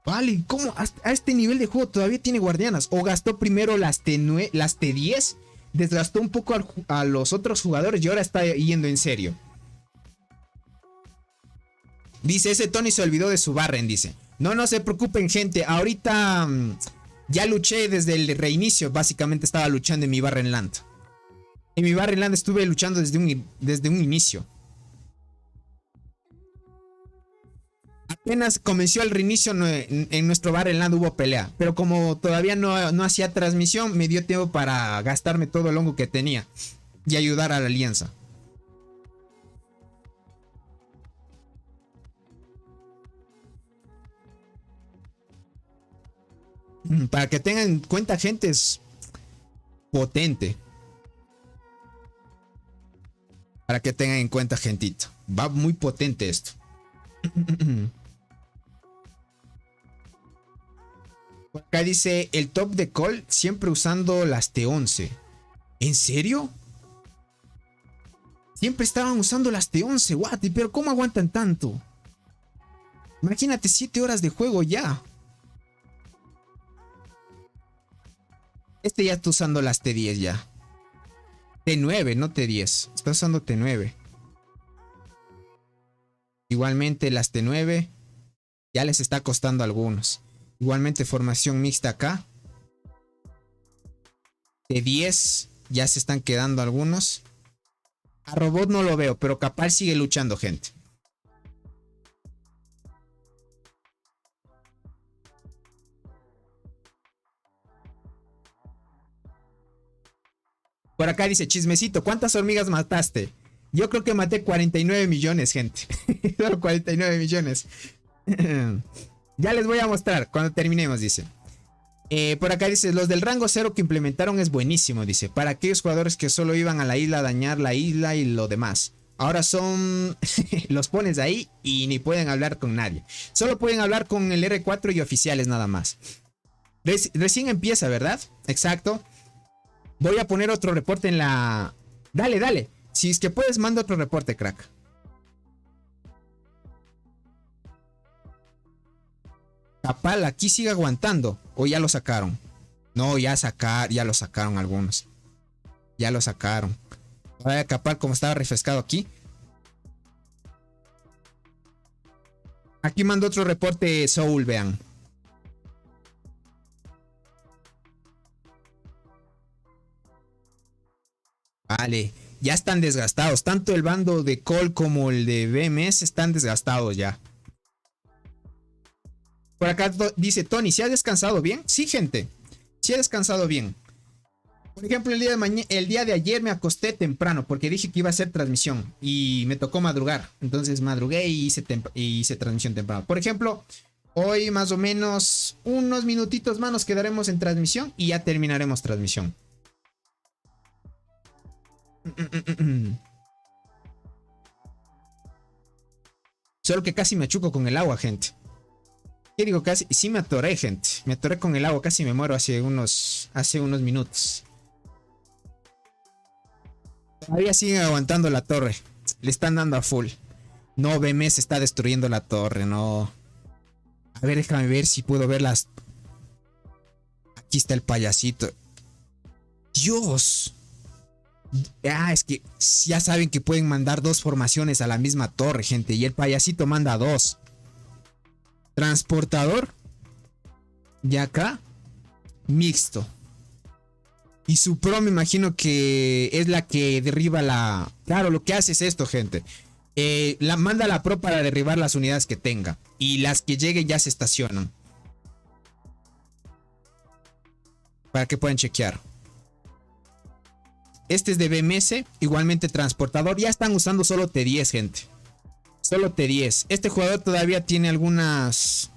Vale, ¿cómo? A este nivel de juego todavía tiene guardianas. O gastó primero las T10, desgastó un poco a los otros jugadores y ahora está yendo en serio. Dice, ese Tony se olvidó de su Barren, dice. No se preocupen, gente. Ahorita ya luché desde el reinicio. Básicamente estaba luchando en mi Barrenland. En mi Barrenland estuve luchando desde un inicio. Apenas comenzó el reinicio en nuestro Barrenland hubo pelea. Pero como todavía no hacía transmisión, me dio tiempo para gastarme todo el hongo que tenía. Y ayudar a la alianza. Para que tengan en cuenta, gente, es potente. Para que tengan en cuenta, gentito. Va muy potente esto. Acá dice el top de Cole siempre usando las T11. ¿En serio? Siempre estaban usando las T11, what? Pero ¿cómo aguantan tanto? Imagínate 7 horas de juego ya. Este ya está usando las T10 ya. T9, no T10. Está usando T9. Igualmente las T9 ya les está costando a algunos. Igualmente formación mixta acá. T10 ya se están quedando algunos. A Robot no lo veo, pero Capal sigue luchando, gente. Por acá dice, chismecito, ¿cuántas hormigas mataste? Yo creo que maté 49 millones, gente. Solo 49 millones. Ya les voy a mostrar cuando terminemos, dice. Por acá dice, los del rango 0 que implementaron es buenísimo, dice. Para aquellos jugadores que solo iban a la isla a dañar la isla y lo demás. Ahora son... los pones ahí y ni pueden hablar con nadie. Solo pueden hablar con el R4 y oficiales nada más. Recién empieza, ¿verdad? Exacto. Voy a poner otro reporte en la... Dale, dale. Si es que puedes, manda otro reporte, crack. Capal, aquí sigue aguantando. O ya lo sacaron. No, ya lo sacaron algunos. Ya lo sacaron. Vaya Capal, como estaba refrescado aquí. Aquí mando otro reporte Soul, vean. Vale, ya están desgastados. Tanto el bando de Cole como el de BMS están desgastados ya. Por acá dice Tony, ¿se ha descansado bien? Sí, gente. Sí ha descansado bien. Por ejemplo, el día de ayer me acosté temprano porque dije que iba a hacer transmisión y me tocó madrugar. Entonces madrugué y hice transmisión temprano. Por ejemplo, hoy más o menos unos minutitos más nos quedaremos en transmisión y ya terminaremos transmisión. Solo que casi me chuco con el agua, gente. ¿Qué digo? Casi, sí me atoré, gente. Me atoré con el agua, casi me muero hace unos minutos. Todavía siguen aguantando la torre. Le están dando a full. No, BMS está destruyendo la torre, no. A ver, déjame ver si puedo verlas. Aquí está el payasito. Dios. Es que ya saben que pueden mandar dos formaciones a la misma torre, gente. Y el payasito manda dos. Transportador. Y acá. Mixto. Y su pro me imagino que es la que derriba la... Claro, lo que hace es esto, gente. Manda la pro para derribar las unidades que tenga. Y las que lleguen ya se estacionan. Para que puedan chequear. Este es de BMS. Igualmente transportador. Ya están usando solo T10, gente. Solo T10. Este jugador todavía tiene algunas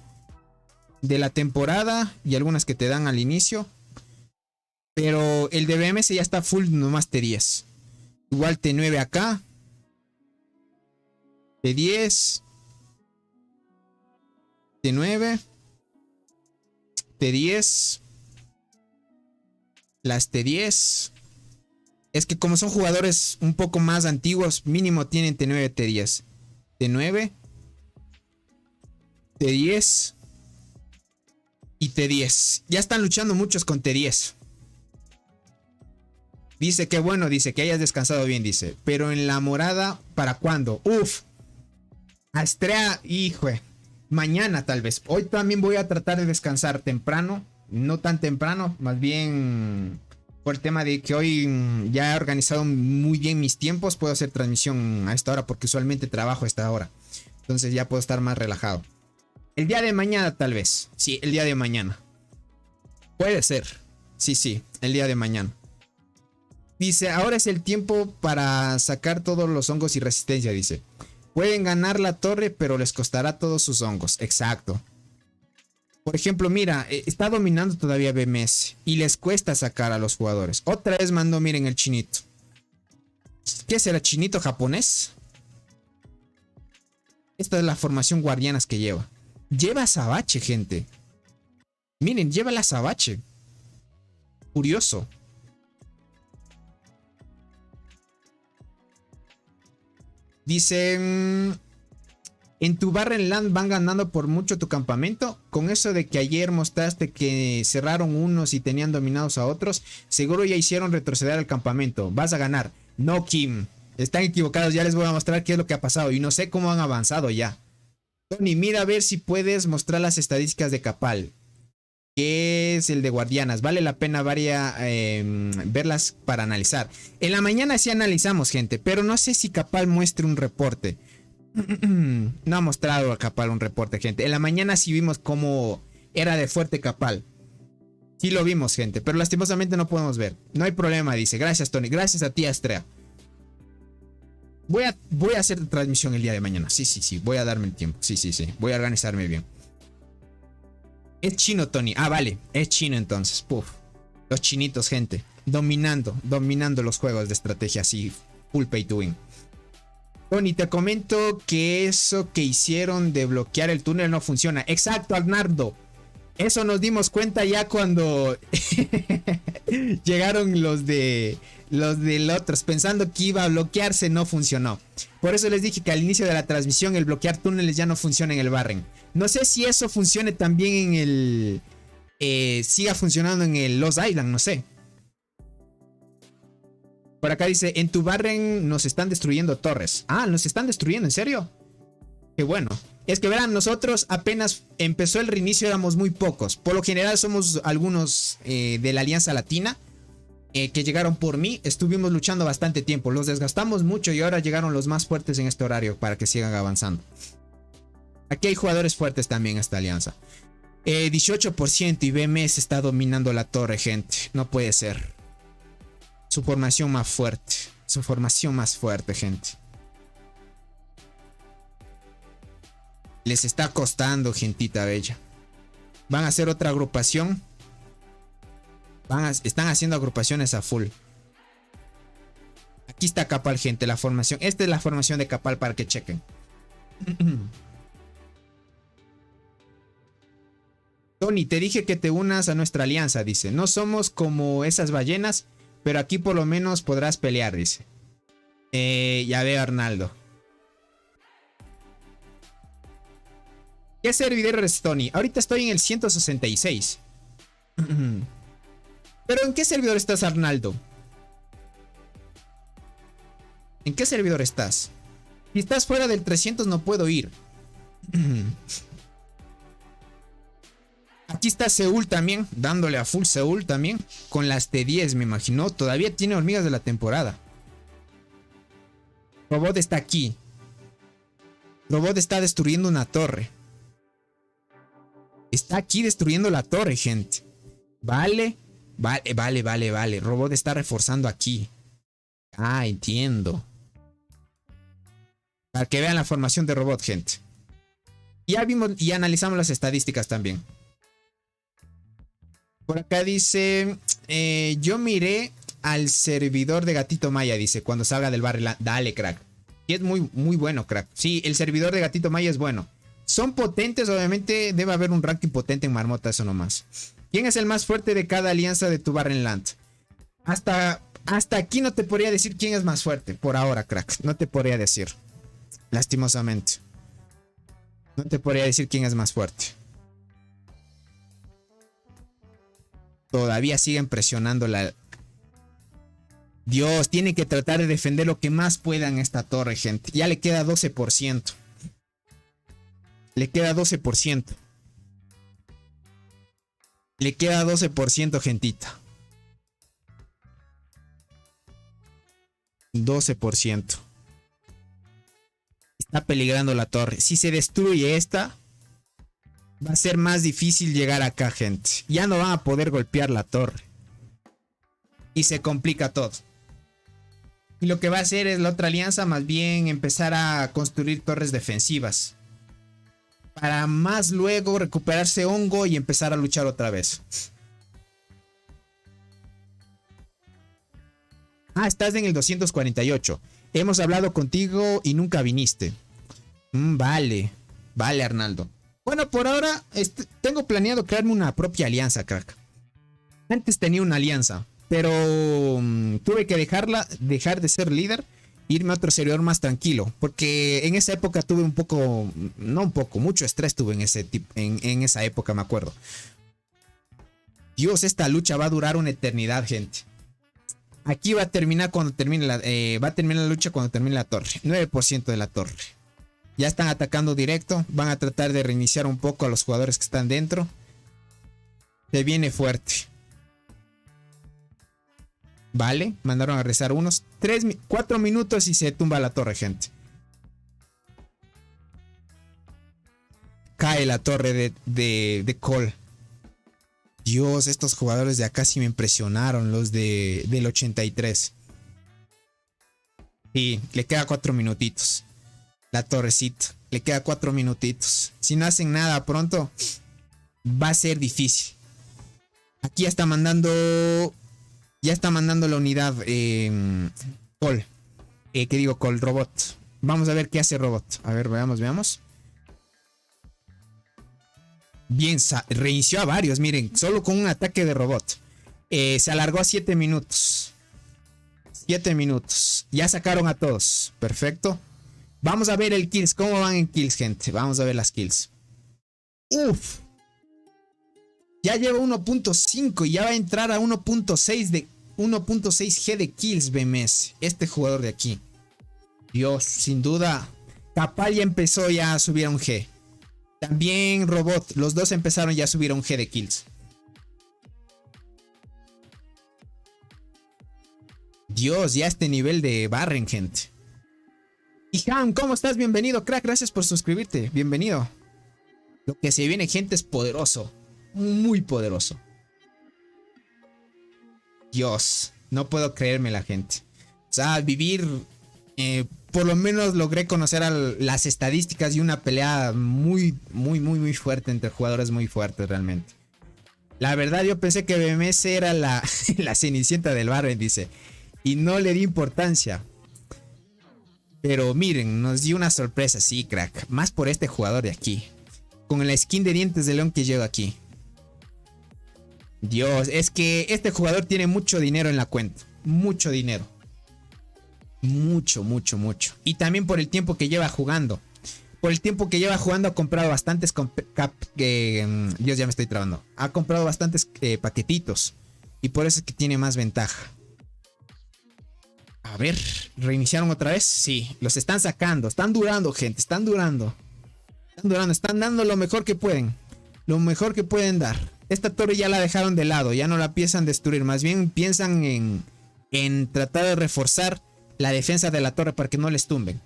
de la temporada. Y algunas que te dan al inicio. Pero el de BMS ya está full nomás T10. Igual T9 acá. T10. T9. T10. Las T10. Es que como son jugadores un poco más antiguos, mínimo tienen T9, T10. T9. T10. Y T10. Ya están luchando muchos con T10. Dice que bueno, dice que hayas descansado bien, dice. Pero en la morada, ¿para cuándo? Uf. Astrea, hijo. Mañana tal vez. Hoy también voy a tratar de descansar temprano. No tan temprano, más bien por el tema de que hoy ya he organizado muy bien mis tiempos. Puedo hacer transmisión a esta hora porque usualmente trabajo a esta hora. Entonces ya puedo estar más relajado. El día de mañana tal vez. Sí, el día de mañana. Puede ser. Sí, el día de mañana. Dice, ahora es el tiempo para sacar todos los hongos y resistencia, dice. Pueden ganar la torre, pero les costará todos sus hongos. Exacto. Por ejemplo, mira, está dominando todavía BMS y les cuesta sacar a los jugadores. Otra vez mandó, miren, el chinito. ¿Qué será? ¿Chinito japonés? Esta es la formación guardianas que lleva. Lleva azabache, gente. Miren, lleva la azabache. Curioso. Dice... En tu Barrenland van ganando por mucho tu campamento. Con eso de que ayer mostraste que cerraron unos y tenían dominados a otros, seguro ya hicieron retroceder al campamento. Vas a ganar. No, Kim. Están equivocados. Ya les voy a mostrar qué es lo que ha pasado. Y no sé cómo han avanzado ya. Tony, mira a ver si puedes mostrar las estadísticas de Capal. Que es el de Guardianas. Vale la pena verlas para analizar. En la mañana sí analizamos, gente. Pero no sé si Capal muestre un reporte. No ha mostrado a Capal un reporte, gente. En la mañana sí vimos cómo era de fuerte Capal. Sí lo vimos, gente. Pero lastimosamente no podemos ver. No hay problema, dice. Gracias, Tony. Gracias a ti, Astrea. Voy a hacer transmisión el día de mañana. Sí. Voy a darme el tiempo. Sí. Voy a organizarme bien. Es chino, Tony. Ah, vale. Es chino entonces. Puf. Los chinitos, gente. Dominando los juegos de estrategia así. Full pay to win. Tony, te comento que eso que hicieron de bloquear el túnel no funciona. Exacto, Arnardo. Eso nos dimos cuenta ya cuando llegaron los de otros, pensando que iba a bloquearse, no funcionó. Por eso les dije que al inicio de la transmisión el bloquear túneles ya no funciona en el Barren. No sé si eso funcione también en el... siga funcionando en el Lost Island, no sé. Por acá dice, en tu Barren nos están destruyendo torres. Ah, nos están destruyendo, ¿en serio? Qué bueno. Es que verán, nosotros apenas empezó el reinicio éramos muy pocos. Por lo general somos algunos de la Alianza Latina que llegaron por mí. Estuvimos luchando bastante tiempo. Los desgastamos mucho y ahora llegaron los más fuertes en este horario para que sigan avanzando. Aquí hay jugadores fuertes también esta alianza. 18% y BMS está dominando la torre, gente. No puede ser. Su formación más fuerte. Su formación más fuerte, gente. Les está costando, gentita bella. Van a hacer otra agrupación. Están haciendo agrupaciones a full. Aquí está Capal, gente, la formación. Esta es la formación de Capal para que chequen. Tony, te dije que te unas a nuestra alianza, dice. No somos como esas ballenas, pero aquí por lo menos podrás pelear, dice. Ya veo, Arnaldo. ¿Qué servidor eres, Tony? Ahorita estoy en el 166. ¿Pero en qué servidor estás, Arnaldo? ¿En qué servidor estás? Si estás fuera del 300 no puedo ir. Aquí está Seúl también, dándole a full Seúl también. Con las T10 me imagino. Todavía tiene hormigas de la temporada. Robot está aquí. Robot está destruyendo una torre. Está aquí destruyendo la torre, gente. Vale. Robot está reforzando aquí. Ah, entiendo. Para que vean la formación de Robot, gente. Ya vimos y analizamos las estadísticas también. Por acá dice... yo miré al servidor de Gatito Maya, dice, cuando salga del barrio. Dale, crack. Y es muy bueno, crack. Sí, el servidor de Gatito Maya es bueno. Son potentes, obviamente. Debe haber un ranking potente en Marmota, eso nomás. ¿Quién es el más fuerte de cada alianza de tu Barrenland? Hasta aquí no te podría decir quién es más fuerte. Por ahora, crack. No te podría decir. Lastimosamente. No te podría decir quién es más fuerte. Todavía siguen presionando la... Dios, tiene que tratar de defender lo que más pueda en esta torre, gente. Ya le queda 12%. Le queda 12%. Le queda 12%, gentita. 12%. Está peligrando la torre. Si se destruye esta, va a ser más difícil llegar acá, gente. Ya no van a poder golpear la torre. Y se complica todo. Y lo que va a hacer es la otra alianza, más bien empezar a construir torres defensivas. Para más luego recuperarse hongo y empezar a luchar otra vez. Ah, estás en el 248. Hemos hablado contigo y nunca viniste. Vale. Vale, Arnaldo. Bueno, por ahora tengo planeado crearme una propia alianza, crack. Antes tenía una alianza, pero tuve que dejar de ser líder irme a otro servidor más tranquilo, porque en esa época tuve un poco, no un poco, mucho estrés tuve en esa época, me acuerdo. Dios, esta lucha va a durar una eternidad, gente. Aquí va a terminar cuando termine va a terminar la lucha cuando termine la torre. 9% de la torre. Ya están atacando directo. Van a tratar de reiniciar un poco a los jugadores que están dentro. Se viene fuerte. Vale, mandaron a rezar unos 4 minutos y se tumba la torre, gente. Cae la torre de Cole. Dios, estos jugadores de acá sí me impresionaron, los del 83. Y le queda 4 minutitos. La torrecita, le queda 4 minutitos. Si no hacen nada pronto, va a ser difícil. Aquí ya está mandando la unidad Cole. ¿Qué digo? Cole, Robot. Vamos a ver qué hace Robot. A ver, veamos. Bien, reinició a varios, miren, solo con un ataque de Robot. Se alargó a 7 minutos. 7 minutos. Ya sacaron a todos. Perfecto. Vamos a ver el kills. ¿Cómo van en kills, gente? Vamos a ver las kills. Uf. Ya lleva 1.5 y ya va a entrar a 1.6 G de kills BMS. Este jugador de aquí. Dios, sin duda. Capal ya empezó ya a subir a un G. También Robot. Los dos empezaron ya a subir a un G de kills. Dios, ya este nivel de barren, gente. Y Ham, ¿cómo estás? Bienvenido, crack. Gracias por suscribirte. Bienvenido. Lo que se viene, gente, es poderoso. Muy poderoso. Dios, no puedo creerme la gente. O sea, vivir... por lo menos logré conocer las estadísticas y una pelea muy fuerte entre jugadores muy fuertes realmente. La verdad yo pensé que BMS era la cenicienta del barrio, dice. Y no le di importancia. Pero miren, nos dio una sorpresa, sí, crack. Más por este jugador de aquí. Con la skin de dientes de león que lleva aquí. Dios, es que este jugador tiene mucho dinero en la cuenta. Mucho dinero. Mucho. Y también por el tiempo que lleva jugando. Por el tiempo que lleva jugando ha comprado bastantes... Dios, ya me estoy trabando. Ha comprado bastantes paquetitos. Y por eso es que tiene más ventaja. A ver, ¿reiniciaron otra vez? Sí, los están sacando. Están durando, gente, están durando. Están dando lo mejor que pueden. Lo mejor que pueden dar. Esta torre ya la dejaron de lado. Ya no la piensan destruir. Más bien piensan en tratar de reforzar la defensa de la torre para que no les tumben.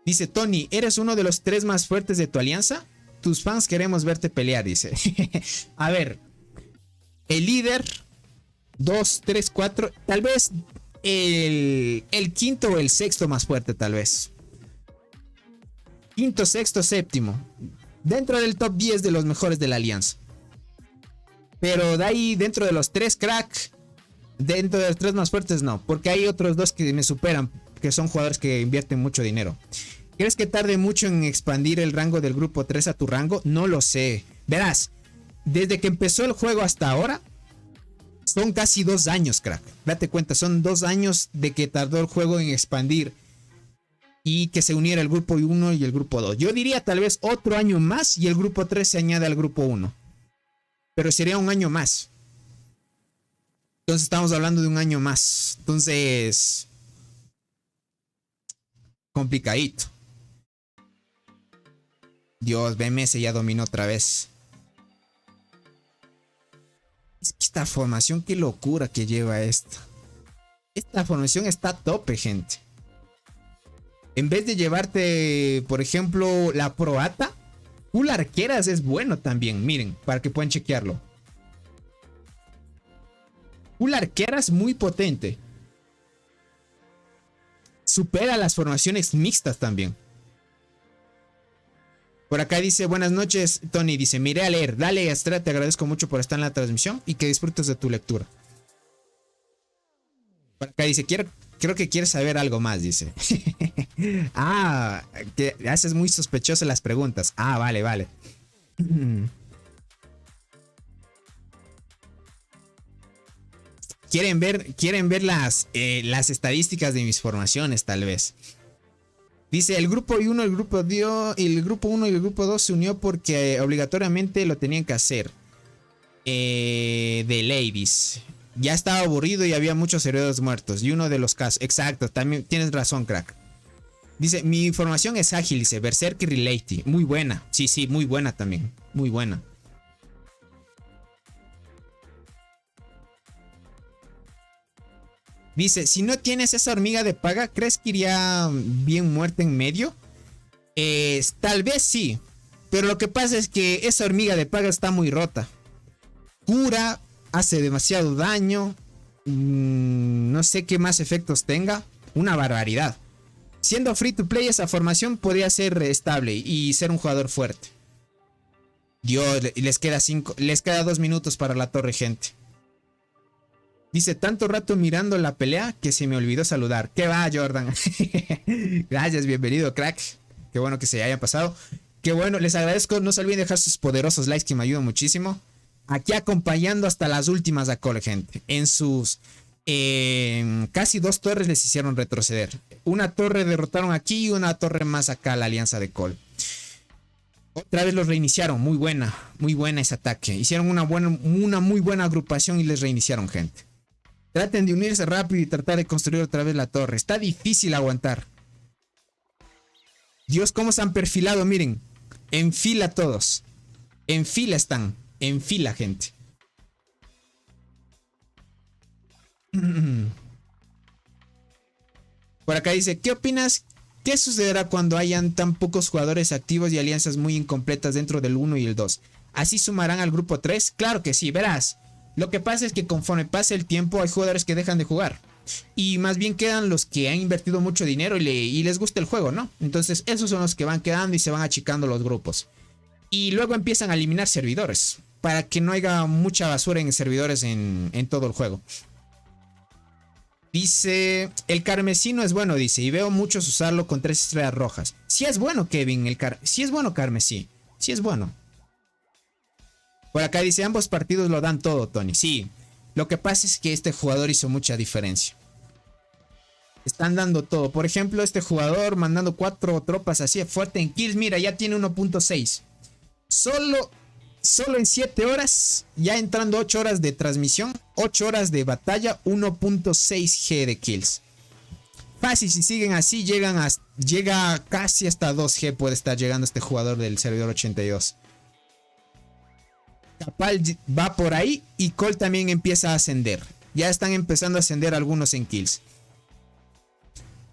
Dice Tony, ¿eres uno de los 3 más fuertes de tu alianza? Tus fans queremos verte pelear, dice. A ver. El líder 2, 3, 4. Tal vez el quinto o el sexto más fuerte, tal vez. Quinto, sexto, séptimo. Dentro del top 10 de los mejores de la alianza. Pero de ahí, dentro de los 3 crack, dentro de los 3 más fuertes no. Porque hay otros 2 que me superan, que son jugadores que invierten mucho dinero. ¿Crees que tarde mucho en expandir el rango del grupo 3 a tu rango? No lo sé. Verás, desde que empezó el juego hasta ahora, son casi 2 años, crack. Date cuenta, son 2 años de que tardó el juego en expandir y que se uniera el grupo 1 y el grupo 2. Yo diría tal vez otro año más y el grupo 3 se añade al grupo 1. Pero sería un año más. Entonces estamos hablando de un año más. Entonces... complicadito. Dios, BMS ya dominó otra vez. Es que esta formación, qué locura que lleva esta. Esta formación está a tope, gente. En vez de llevarte, por ejemplo, la Proata, full arqueras es bueno también. Miren, para que puedan chequearlo. Full arqueras muy potente. Supera las formaciones mixtas también. Por acá dice, buenas noches, Tony. Dice, miré a leer. Dale, Astra, te agradezco mucho por estar en la transmisión y que disfrutes de tu lectura. Por acá dice, creo que quieres saber algo más, dice. Ah, que haces muy sospechosas las preguntas. Ah, vale. quieren ver las estadísticas de mis formaciones, tal vez. Dice, el grupo 1, el grupo 1 y el grupo 2 se unió porque obligatoriamente lo tenían que hacer. De ladies. Ya estaba aburrido y había muchos servidores muertos. Y uno de los casos. Exacto, también tienes razón, crack. Dice, mi información es ágil, dice, Berserker y Lady. Muy buena. Sí, sí, muy buena también. Muy buena. Dice, si no tienes esa hormiga de paga, ¿crees que iría bien muerta en medio? Tal vez sí. Pero lo que pasa es que esa hormiga de paga está muy rota. Cura, hace demasiado daño. No sé qué más efectos tenga. Una barbaridad. Siendo free to play, esa formación podría ser estable y ser un jugador fuerte. Dios, les queda 2 minutos para la torre, gente. Dice, tanto rato mirando la pelea que se me olvidó saludar. ¿Qué va, Jordan? Gracias, bienvenido, crack. Qué bueno que se hayan pasado. Qué bueno, les agradezco. No se olviden dejar sus poderosos likes que me ayudan muchísimo. Aquí acompañando hasta las últimas a Cole, gente. En sus casi 2 torres les hicieron retroceder. Una torre derrotaron aquí y una torre más acá, la alianza de Cole. Otra vez los reiniciaron. Muy buena ese ataque. Hicieron una muy buena agrupación y les reiniciaron, gente. Traten de unirse rápido y tratar de construir otra vez la torre. Está difícil aguantar. Dios, cómo se han perfilado, miren. En fila todos. En fila están. En fila, gente. Por acá dice, ¿qué opinas? ¿Qué sucederá cuando hayan tan pocos jugadores activos y alianzas muy incompletas dentro del 1 y el 2? ¿Así sumarán al grupo 3? Claro que sí, verás. Lo que pasa es que conforme pase el tiempo hay jugadores que dejan de jugar. Y más bien quedan los que han invertido mucho dinero y les gusta el juego, ¿no? Entonces esos son los que van quedando y se van achicando los grupos. Y luego empiezan a eliminar servidores. Para que no haya mucha basura en servidores en todo el juego. Dice, el carmesino es bueno, dice, y veo muchos usarlo con 3 estrellas rojas. Sí es bueno, Kevin, sí es bueno carmesí. Sí es bueno. Por acá dice, ambos partidos lo dan todo, Tony. Sí, lo que pasa es que este jugador hizo mucha diferencia. Están dando todo. Por ejemplo, este jugador mandando 4 tropas así fuerte en kills. Mira, ya tiene 1.6. Solo en 7 horas, ya entrando 8 horas de transmisión, 8 horas de batalla, 1.6G de kills. Fácil, si siguen así, llega casi hasta 2G puede estar llegando este jugador del servidor 82. Capal va por ahí y Cole también empieza a ascender. Ya están empezando a ascender algunos en kills.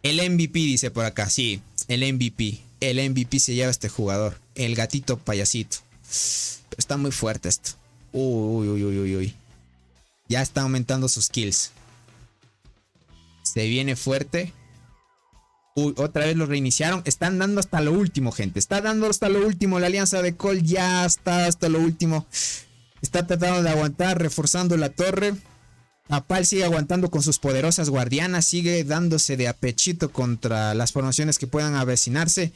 El MVP dice por acá, sí, el MVP. El MVP se lleva a este jugador, el gatito payasito. Pero está muy fuerte esto. Uy. Ya está aumentando sus kills. Se viene fuerte. Uy, otra vez lo reiniciaron. Están dando hasta lo último, gente. Está dando hasta lo último. La alianza de Cole ya está hasta lo último. Está tratando de aguantar, reforzando la torre. Apal sigue aguantando con sus poderosas guardianas. Sigue dándose de a pechito contra las formaciones que puedan avecinarse.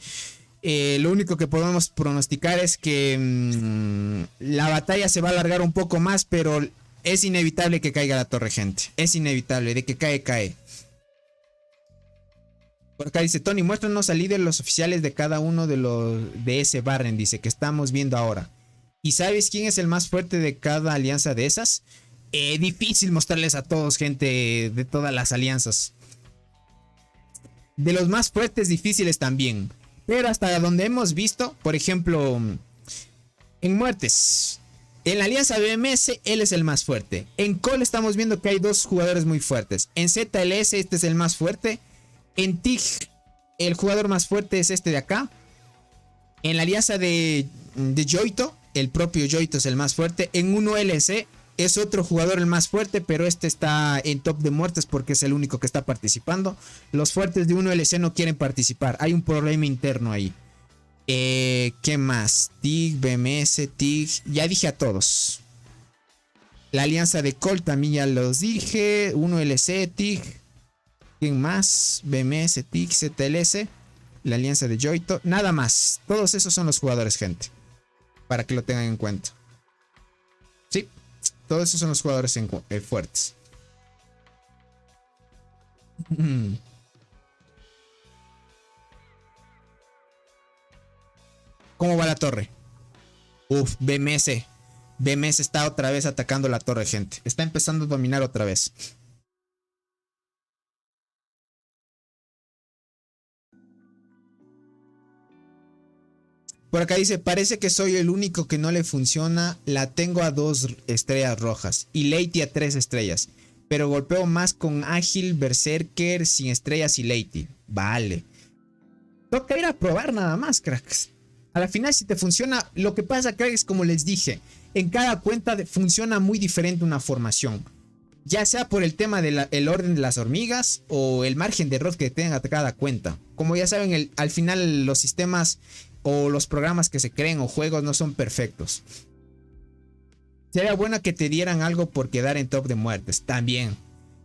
Lo único que podemos pronosticar es que la batalla se va a alargar un poco más, pero es inevitable que caiga la torre, gente. Es inevitable, de que cae. Por acá dice, Tony, muéstranos al líder los oficiales de cada uno de ese Barren, dice, que estamos viendo ahora. ¿Y sabes quién es el más fuerte de cada alianza de esas? Difícil mostrarles a todos, gente, de todas las alianzas. De los más fuertes, difíciles también. Pero hasta donde hemos visto, por ejemplo, en muertes, en la alianza BMS, él es el más fuerte. En Cole estamos viendo que hay 2 jugadores muy fuertes. En ZLS, este es el más fuerte. En TIG, el jugador más fuerte es este de acá. En la alianza de Yoito, el propio Yoito es el más fuerte. En 1LC es otro jugador el más fuerte, pero este está en top de muertes porque es el único que está participando. Los fuertes de 1LC no quieren participar. Hay un problema interno ahí. ¿Qué más? TIG, BMS, TIG. Ya dije a todos. La alianza de Cole también ya los dije. 1LC, TIG. ¿Quién más? BMS, TIG, ZLS. La alianza de Yoito. Nada más. Todos esos son los jugadores, gente. Para que lo tengan en cuenta. Sí. Todos esos son los jugadores fuertes. ¿Cómo va la torre? Uf, BMS. BMS está otra vez atacando la torre, gente. Está empezando a dominar otra vez. Por acá dice, parece que soy el único que no le funciona. La tengo a 2 estrellas rojas y Lady a 3 estrellas. Pero golpeo más con ágil, berserker, sin estrellas y Lady. Vale. Toca ir a probar nada más, cracks. A la final si te funciona, lo que pasa, cracks, es como les dije. En cada cuenta funciona muy diferente una formación. Ya sea por el tema del orden de las hormigas o el margen de error que tenga cada cuenta. Como ya saben, al final los sistemas o los programas que se creen o juegos no son perfectos. Sería bueno que te dieran algo por quedar en top de muertes. También.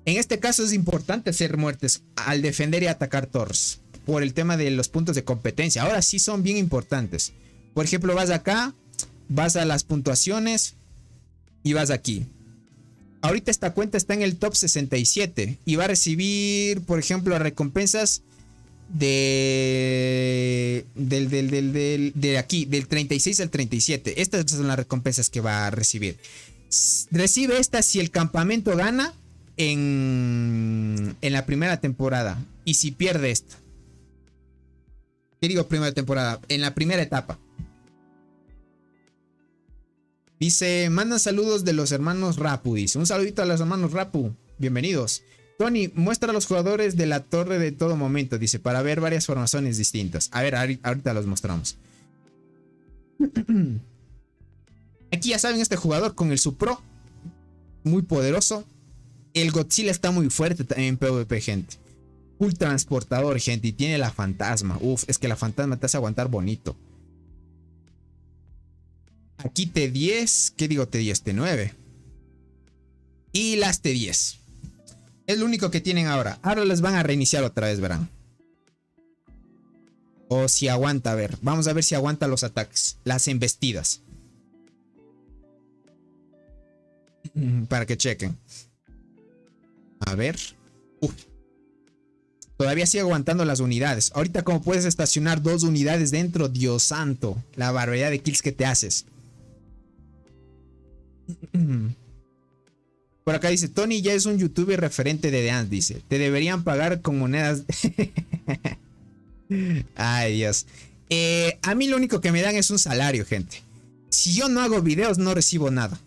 En este caso es importante hacer muertes al defender y atacar torres. Por el tema de los puntos de competencia. Ahora sí son bien importantes. Por ejemplo, vas acá. Vas a las puntuaciones. Y vas aquí. Ahorita esta cuenta está en el top 67. Y va a recibir, por ejemplo, recompensas de aquí, del 36 al 37. Estas son las recompensas que va a recibir. Recibe esta si el campamento gana en la primera temporada. Y si pierde esta. ¿Qué digo primera temporada? En la primera etapa. Dice, mandan saludos de los hermanos Rapu. Dice, un saludito a los hermanos Rapu. Bienvenidos. Tony, muestra a los jugadores de la torre de todo momento. Dice, para ver varias formaciones distintas. A ver, ahorita los mostramos. Aquí ya saben, este jugador con el Supro. Muy poderoso. El Godzilla está muy fuerte también en PvP, gente. Full transportador, gente. Y tiene la fantasma. Uf, es que la fantasma te hace aguantar bonito. Aquí T10. ¿Qué digo T10? T9. Y las T10. Es lo único que tienen ahora. Ahora les van a reiniciar otra vez, verán. O si aguanta, a ver. Vamos a ver si aguanta los ataques. Las embestidas. Para que chequen. A ver. Todavía sigue aguantando las unidades. Ahorita como puedes estacionar 2 unidades dentro. Dios santo. La barbaridad de kills que te haces. Por acá dice, Tony ya es un youtuber referente de dance, dice. Te deberían pagar con monedas. Ay, Dios. A mí lo único que me dan es un salario, gente. Si yo no hago videos, no recibo nada.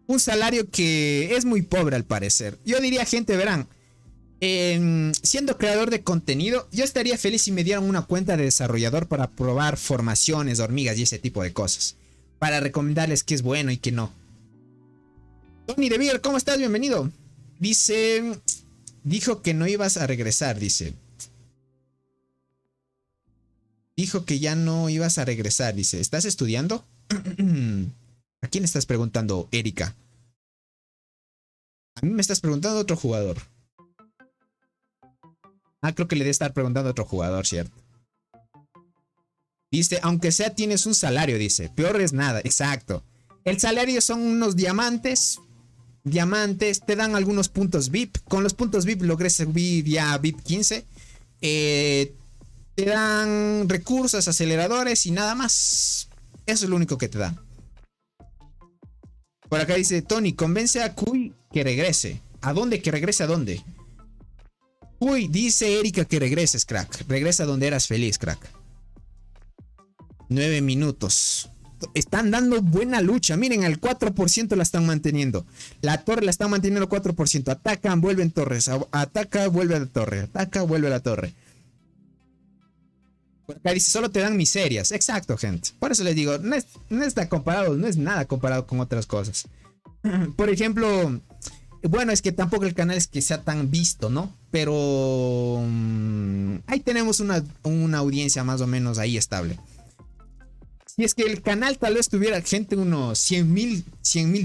Un salario que es muy pobre al parecer. Yo diría, gente, verán. Siendo creador de contenido, yo estaría feliz si me dieran una cuenta de desarrollador para probar formaciones, hormigas y ese tipo de cosas. Para recomendarles qué es bueno y qué no. Tony De Beer, ¿cómo estás? Bienvenido. Dice, dijo que no ibas a regresar, dice. Dijo que ya no ibas a regresar, dice. ¿Estás estudiando? ¿A quién estás preguntando, Erika? A mí me estás preguntando a otro jugador. Ah, creo que le debe estar preguntando a otro jugador, ¿cierto? Dice, aunque sea tienes un salario, dice. Peor es nada, exacto. El salario son unos diamantes. Diamantes, te dan algunos puntos VIP. Con los puntos VIP logré subir ya VIP 15. Te dan recursos, aceleradores y nada más. Eso es lo único que te dan. Por acá dice, Tony, convence a Cuy que regrese. ¿A dónde? ¿Que regrese a dónde? Uy, dice Erika que regreses, crack. Regresa donde eras feliz, crack. 9 minutos. Están dando buena lucha. Miren, al 4% la están manteniendo. La torre la están manteniendo al 4%. Atacan, vuelven torres. Ataca, vuelve a la torre. Ataca, vuelve a la torre. Por acá dice, solo te dan miserias. Exacto, gente. Por eso les digo, no está comparado, no es nada comparado con otras cosas. Por ejemplo, bueno, es que tampoco el canal es que sea tan visto, ¿no? Pero ahí tenemos una audiencia más o menos ahí estable. Si es que el canal tal vez tuviera gente unos 100,000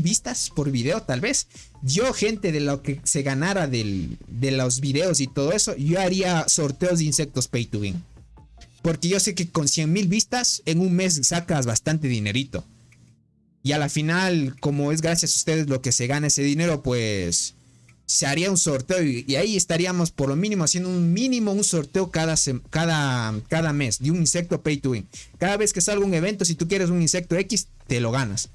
vistas por video, tal vez. Yo, gente, de lo que se ganara de los videos y todo eso, yo haría sorteos de insectos pay to win. Porque yo sé que con 100,000 vistas en un mes sacas bastante dinerito. Y a la final, como es gracias a ustedes lo que se gana ese dinero, pues se haría un sorteo y ahí estaríamos por lo mínimo haciendo un sorteo cada mes de un insecto pay to win. Cada vez que salga un evento, si tú quieres un insecto X, te lo ganas.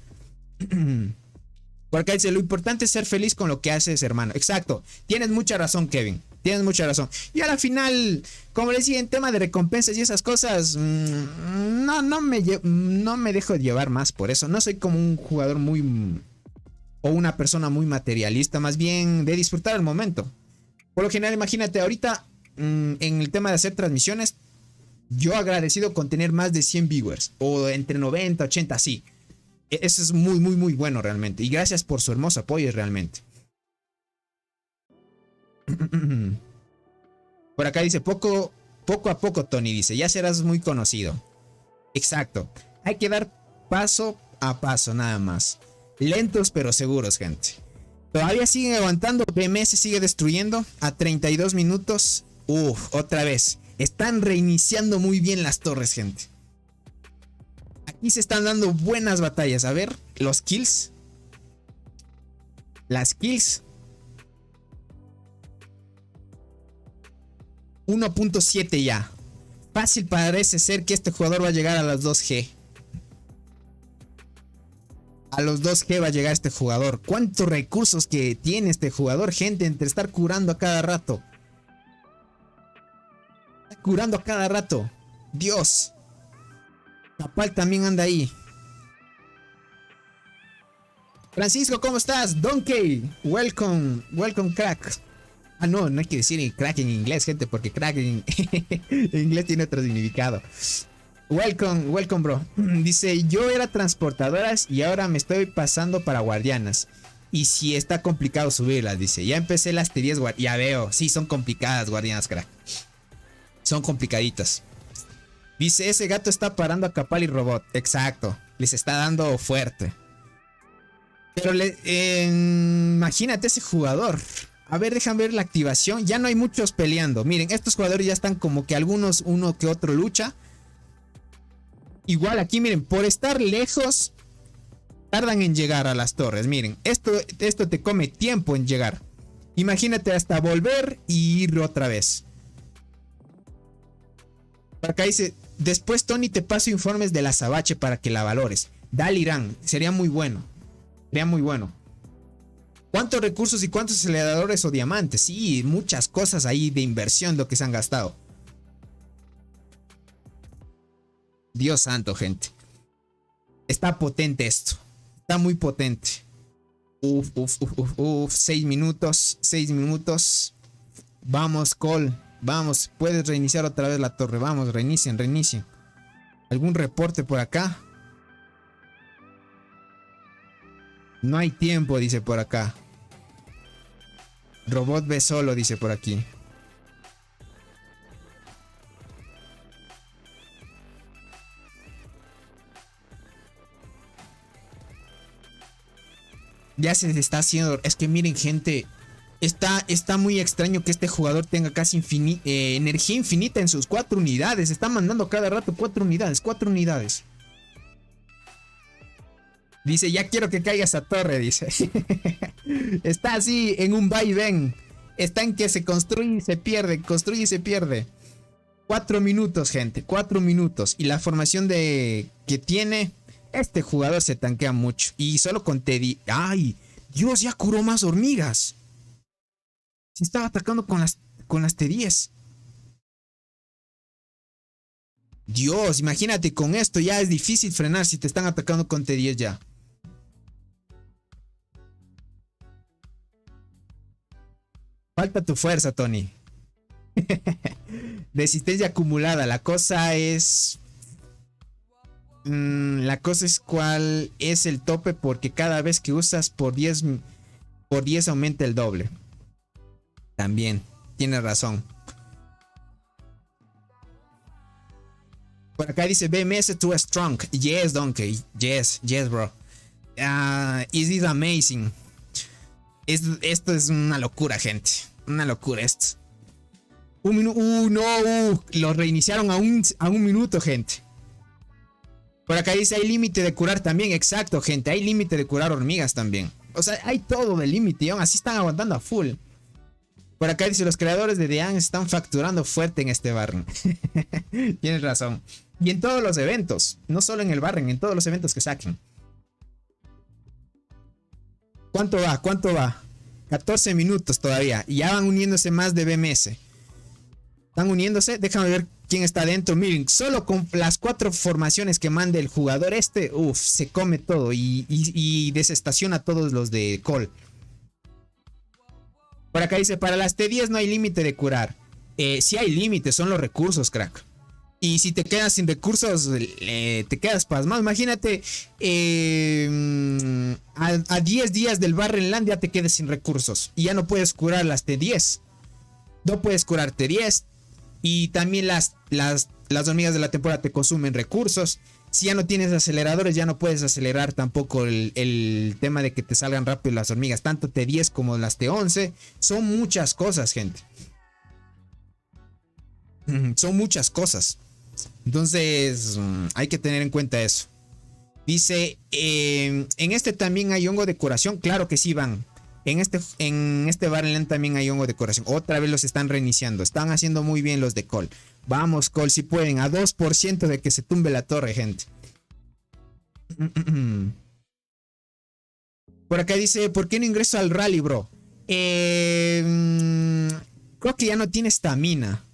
Porque dice, lo importante es ser feliz con lo que haces, hermano. Exacto, tienes mucha razón, Kevin. Tienes mucha razón. Y a la final, como les decía, en tema de recompensas y esas cosas, no me dejo llevar más por eso. No soy como un jugador muy... o una persona muy materialista, más bien de disfrutar el momento. Por lo general, imagínate, ahorita en el tema de hacer transmisiones, yo agradecido con tener más de 100 viewers, o entre 90, 80, sí. Eso es muy, muy, muy bueno realmente. Y gracias por su hermoso apoyo realmente. Por acá dice, poco a poco, Tony dice, ya serás muy conocido. Exacto. Hay que dar paso a paso, nada más. Lentos pero seguros, gente. Todavía siguen aguantando. BMS sigue destruyendo a 32 minutos. Otra vez. Están reiniciando muy bien las torres, gente. Aquí se están dando buenas batallas. A ver, los kills. Las kills. 1.7 ya. Fácil parece ser que este jugador va a llegar a las 2G. A los 2G va a llegar este jugador. ¿Cuántos recursos que tiene este jugador, gente? Entre estar curando a cada rato. Está curando a cada rato. Dios. Capal también anda ahí. Francisco, ¿cómo estás? Donkey, welcome, crack. Ah, no hay que decir crack en inglés, gente, porque crack en inglés tiene otro significado. Welcome, bro. Dice, yo era transportadoras y ahora me estoy pasando para guardianas. Y si está complicado subirlas, dice. Ya empecé las teorías, ya veo. Sí, son complicadas, guardianas, crack. Son complicaditas. Dice, ese gato está parando a Capal y Robot. Exacto. Les está dando fuerte. Pero imagínate ese jugador. A ver, déjame ver la activación. Ya no hay muchos peleando. Miren, estos jugadores ya están como que algunos, uno que otro lucha. Igual aquí, miren, por estar lejos, tardan en llegar a las torres. Miren, esto te come tiempo en llegar. Imagínate hasta volver y ir otra vez. Acá dice, después Tony te paso informes de la Sabache para que la valores. Dale, Irán, sería muy bueno. Sería muy bueno. ¿Cuántos recursos y cuántos aceleradores o diamantes? Sí, muchas cosas ahí de inversión lo que se han gastado. Dios santo, gente. Está potente esto. Está muy potente. 6 minutos. 6 minutos. Vamos, Cole. Vamos. Puedes reiniciar otra vez la torre. Vamos, reinicien. ¿Algún reporte por acá? No hay tiempo, dice por acá. Robot ve solo, dice por aquí. Ya se está haciendo. Es que miren, gente. Está muy extraño que este jugador tenga casi energía infinita en sus 4 unidades. Está mandando cada rato 4 unidades. 4 unidades. Dice, ya quiero que caiga esa torre, dice. Está así en un va y ven. Está en que se construye y se pierde. Construye y se pierde. 4 minutos, gente. 4 minutos. Y la formación que tiene... Este jugador se tanquea mucho. Y solo con Teddy... ¡Ay! Dios, ya curó más hormigas. Se estaba atacando con las T10. Dios, imagínate, con esto ya es difícil frenar si te están atacando con T10 ya. Falta tu fuerza, Tony. Resistencia acumulada. La cosa es cuál es el tope, porque cada vez que usas por 10 aumenta el doble. También, tienes razón. Por acá dice BMS too strong. Yes, Donkey. Yes, bro. Is this amazing? Esto es una locura, gente. Una locura esto. Un minuto. No. Lo reiniciaron a un minuto, gente. Por acá dice, hay límite de curar también. Exacto, gente. Hay límite de curar hormigas también. O sea, hay todo de límite y aún así están aguantando a full. Por acá dice, los creadores de Dean están facturando fuerte en este Barren. Tienes razón. Y en todos los eventos, no solo en el Barren, en todos los eventos que saquen. ¿Cuánto va? ¿Cuánto va? 14 minutos todavía. Y ya van uniéndose más de BMS. Están uniéndose. Déjame ver quién está adentro. Miren, solo con las 4 formaciones que mande el jugador este, uff, se come todo y desestaciona a todos los de Call. Por acá dice, para las T10 no hay límite de curar. Sí hay límite, son los recursos, crack. Y si te quedas sin recursos, te quedas pasmado. Imagínate, a 10 días del Barrenland ya te quedes sin recursos. Y ya no puedes curar las T10. No puedes curar T10. Y también las hormigas de la temporada te consumen recursos. Si ya no tienes aceleradores, ya no puedes acelerar tampoco el tema de que te salgan rápido las hormigas. Tanto T10 como las T11. Son muchas cosas, gente. Son muchas cosas. Entonces, hay que tener en cuenta eso. Dice, en este también hay hongo de curación. Claro que sí, van. En este Barrenland también hay hongo de curación. Otra vez los están reiniciando. Están haciendo muy bien los de Call. Vamos, Call, si pueden. A 2% de que se tumbe la torre, gente. Por acá dice, ¿por qué no ingreso al rally, bro? Creo que ya no tiene estamina.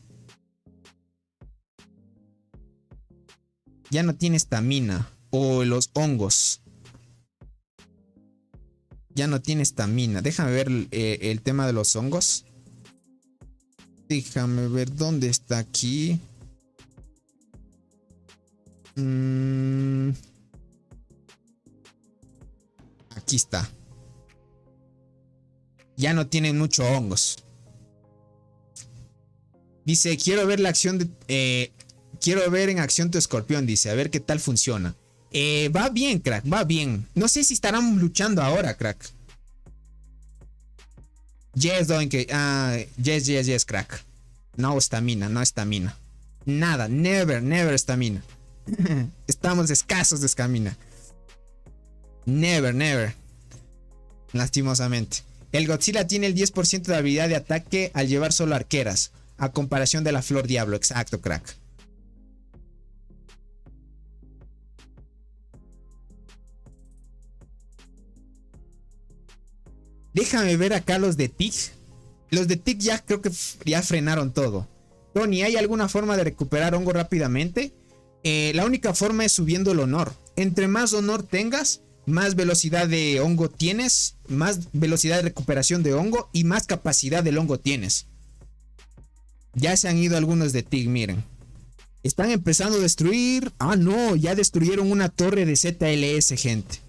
Ya no tiene estamina. O los hongos. Ya no tiene estamina. Déjame ver el tema de los hongos. Déjame ver dónde está aquí. Aquí está. Ya no tienen mucho hongos. Dice, quiero ver la acción de... quiero ver en acción tu escorpión, dice. A ver qué tal funciona. Va bien, crack, va bien. No sé si estarán luchando ahora, crack. Yes, doink. Yes, crack. No estamina, no estamina. Nada, never estamina. Estamos escasos de estamina. Never. Lastimosamente. El Godzilla tiene el 10% de habilidad de ataque al llevar solo arqueras. A comparación de la Flor Diablo. Exacto, crack. Déjame ver acá los de TIG. Los de TIG ya creo que ya frenaron todo. Tony, ¿hay alguna forma de recuperar hongo rápidamente? La única forma es subiendo el honor. Entre más honor tengas, más velocidad de hongo tienes, más velocidad de recuperación de hongo y más capacidad del hongo tienes. Ya se han ido algunos de TIG, miren. Están empezando a destruir. Ah, no, ya destruyeron una torre de ZLS, gente.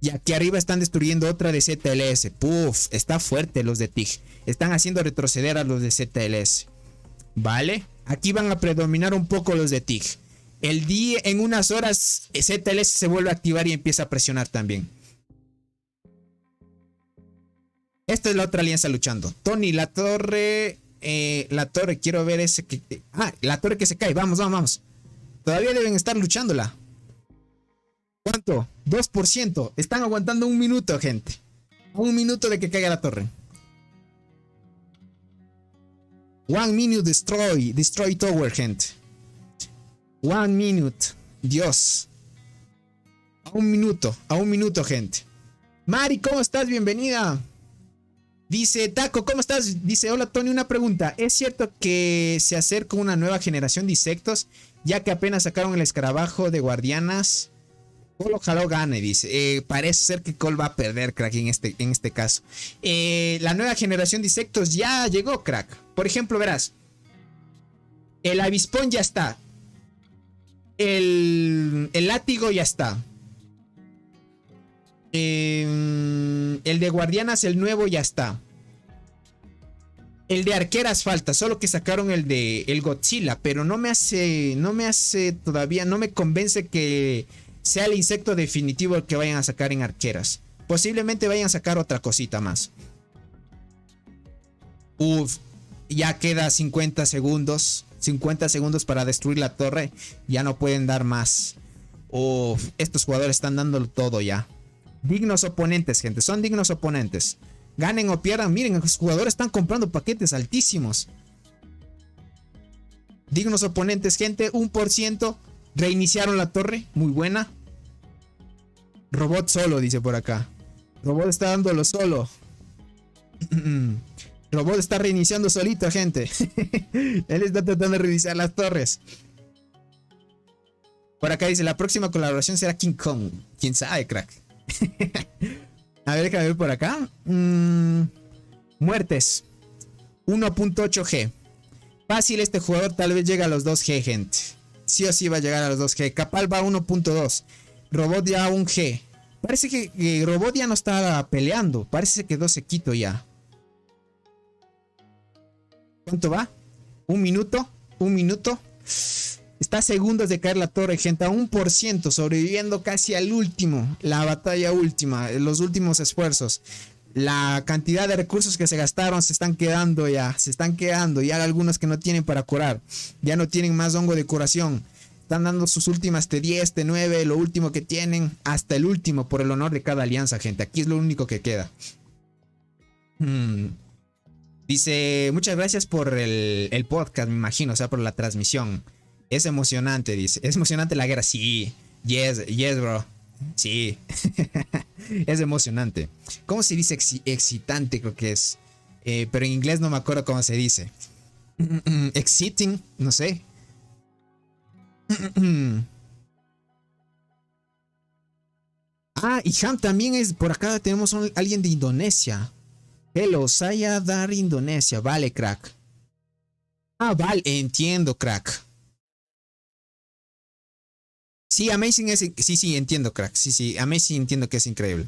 Y aquí arriba están destruyendo otra de ZLS. Puf, está fuerte los de TIG. Están haciendo retroceder a los de ZLS. Vale, aquí van a predominar un poco los de TIG. El día, en unas horas, ZLS se vuelve a activar y empieza a presionar también. Esta es la otra alianza luchando. Tony, la torre, quiero ver ese que... la torre que se cae, vamos. Todavía deben estar luchándola. ¿Cuánto? 2%. Están aguantando un minuto, gente. Un minuto de que caiga la torre. 1 minute destroy tower, gente. 1 minute. Dios. A un minuto, gente. Mari, ¿cómo estás? Bienvenida. Dice Taco, ¿cómo estás? Dice, hola Tony, una pregunta. ¿Es cierto que se acerca una nueva generación de insectos? Ya que apenas sacaron el escarabajo de guardianas. Cole ojalá gane, dice. Parece ser que Cole va a perder, crack, en este caso. La nueva generación de insectos ya llegó, crack. Por ejemplo, verás. El avispón ya está. El látigo ya está. El de guardianas, el nuevo ya está. El de arqueras falta, solo que sacaron el Godzilla, pero no me hace todavía, no me convence que sea el insecto definitivo el que vayan a sacar en arqueras. Posiblemente vayan a sacar otra cosita más. Ya queda 50 segundos. 50 segundos para destruir la torre. Ya no pueden dar más. Estos jugadores están dándolo todo ya. Dignos oponentes, gente. Son dignos oponentes. Ganen o pierdan, miren, los jugadores están comprando paquetes altísimos. Dignos oponentes, gente, 1%. Reiniciaron la torre, muy buena. Robot solo, dice por acá. Robot está dándolo solo. Robot está reiniciando solito, gente. Él está tratando de reiniciar las torres. Por acá dice, la próxima colaboración será King Kong. ¿Quién sabe, crack? A ver, déjame ver por acá. Muertes. 1.8G. Fácil, este jugador tal vez llegue a los 2G, gente. Sí o sí va a llegar a los 2G. Capal va a 1.2. Robot ya a 1G. Parece que Robot ya no está peleando. Parece que quedó sequito ya. ¿Cuánto va? ¿Un minuto? ¿Un minuto? Está a segundos de caer la torre, gente. A 1%. Sobreviviendo casi al último. La batalla última. Los últimos esfuerzos. La cantidad de recursos que se gastaron se están quedando ya. Se están quedando. Ya hay algunos que no tienen para curar. Ya no tienen más hongo de curación. Están dando sus últimas T10, T9. Lo último que tienen. Hasta el último. Por el honor de cada alianza, gente. Aquí es lo único que queda. Dice, muchas gracias por el podcast, me imagino. O sea, por la transmisión. Es emocionante, dice. Es emocionante la guerra. Sí. Yes, bro. Sí. Es emocionante. ¿Cómo se dice excitante? Creo que es. Pero en inglés no me acuerdo cómo se dice. Exciting, no sé. Y Ham también es. Por acá tenemos alguien de Indonesia. Hello, saya dari Indonesia. Vale, crack. Vale, entiendo, crack. Sí, Amazing es... Sí, entiendo, crack. Sí, Amazing entiendo que es increíble.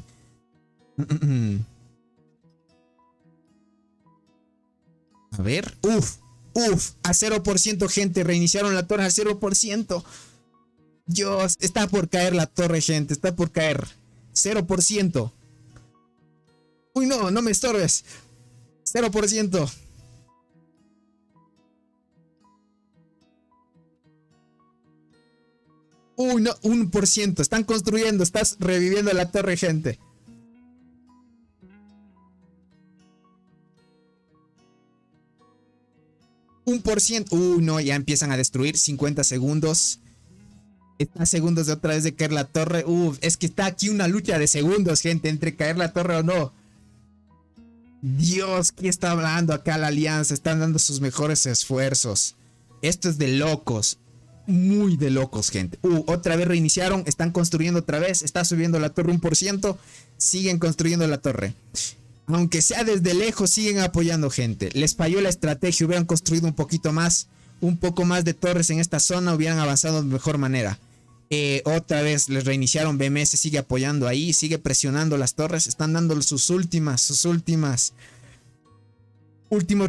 A ver. A 0%, gente. Reiniciaron la torre al 0%. Dios, está por caer la torre, gente. Está por caer. 0%. Uy, no me estorbes. 0%. Uy, no, 1%. Están construyendo, estás reviviendo la torre, gente. %. Uy, no, ya empiezan a destruir. 50 segundos. Está a segundos de otra vez de caer la torre. Es que está aquí una lucha de segundos, gente, entre caer la torre o no. Dios, ¿qué está hablando acá la alianza? Están dando sus mejores esfuerzos. Esto es de locos. Muy de locos, gente. Otra vez reiniciaron. Están construyendo otra vez. Está subiendo la torre 1%. Siguen construyendo la torre. Aunque sea desde lejos, siguen apoyando, gente. Les falló la estrategia. Hubieran construido un poquito más. Un poco más de torres en esta zona. Hubieran avanzado de mejor manera. Otra vez les reiniciaron. BMS sigue apoyando ahí. Sigue presionando las torres. Están dando sus últimos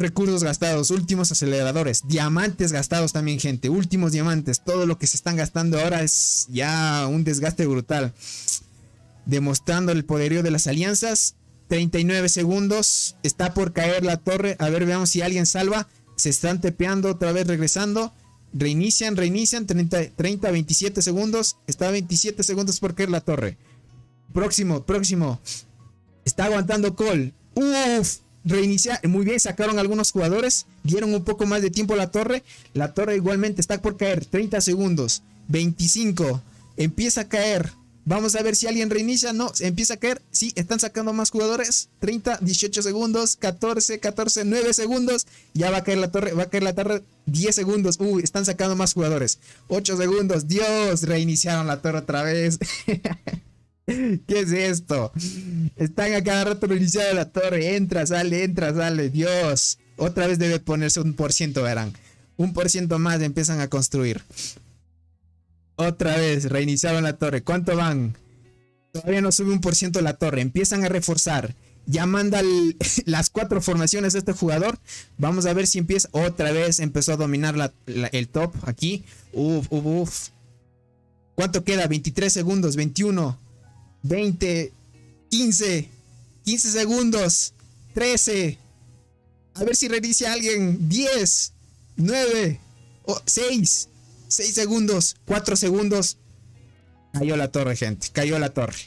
recursos gastados, últimos aceleradores, diamantes gastados también, gente, últimos diamantes. Todo lo que se están gastando ahora es ya un desgaste brutal, demostrando el poderío de las alianzas. 39 segundos, está por caer la torre. A ver, veamos si alguien salva. Se están tepeando, otra vez regresando. Reinician, 30, 27 segundos. Está a 27 segundos por caer la torre. Próximo. Está aguantando Cole. Reiniciar, muy bien, sacaron algunos jugadores, dieron un poco más de tiempo a la torre. La torre igualmente está por caer. 30 segundos, 25, empieza a caer. Vamos a ver si alguien reinicia. No, empieza a caer. Sí, están sacando más jugadores. 30, 18 segundos, 14, 9 segundos. Ya va a caer la torre, 10 segundos. Están sacando más jugadores. 8 segundos, Dios, reiniciaron la torre otra vez. ¿Qué es esto? Están a cada rato reiniciando la torre. Entra, sale. Dios. Otra vez debe ponerse 1%, verán. 1% más empiezan a construir. Otra vez reiniciaron la torre. ¿Cuánto van? Todavía no sube 1% la torre. Empiezan a reforzar. Ya manda las 4 formaciones de este jugador. Vamos a ver si empieza. Otra vez empezó a dominar el top aquí. ¿Cuánto queda? 23 segundos. 21. 20, 15 segundos, 13. A ver si reinicia alguien. 10, 9, 6 segundos, 4 segundos. Cayó la torre, gente. Cayó la torre.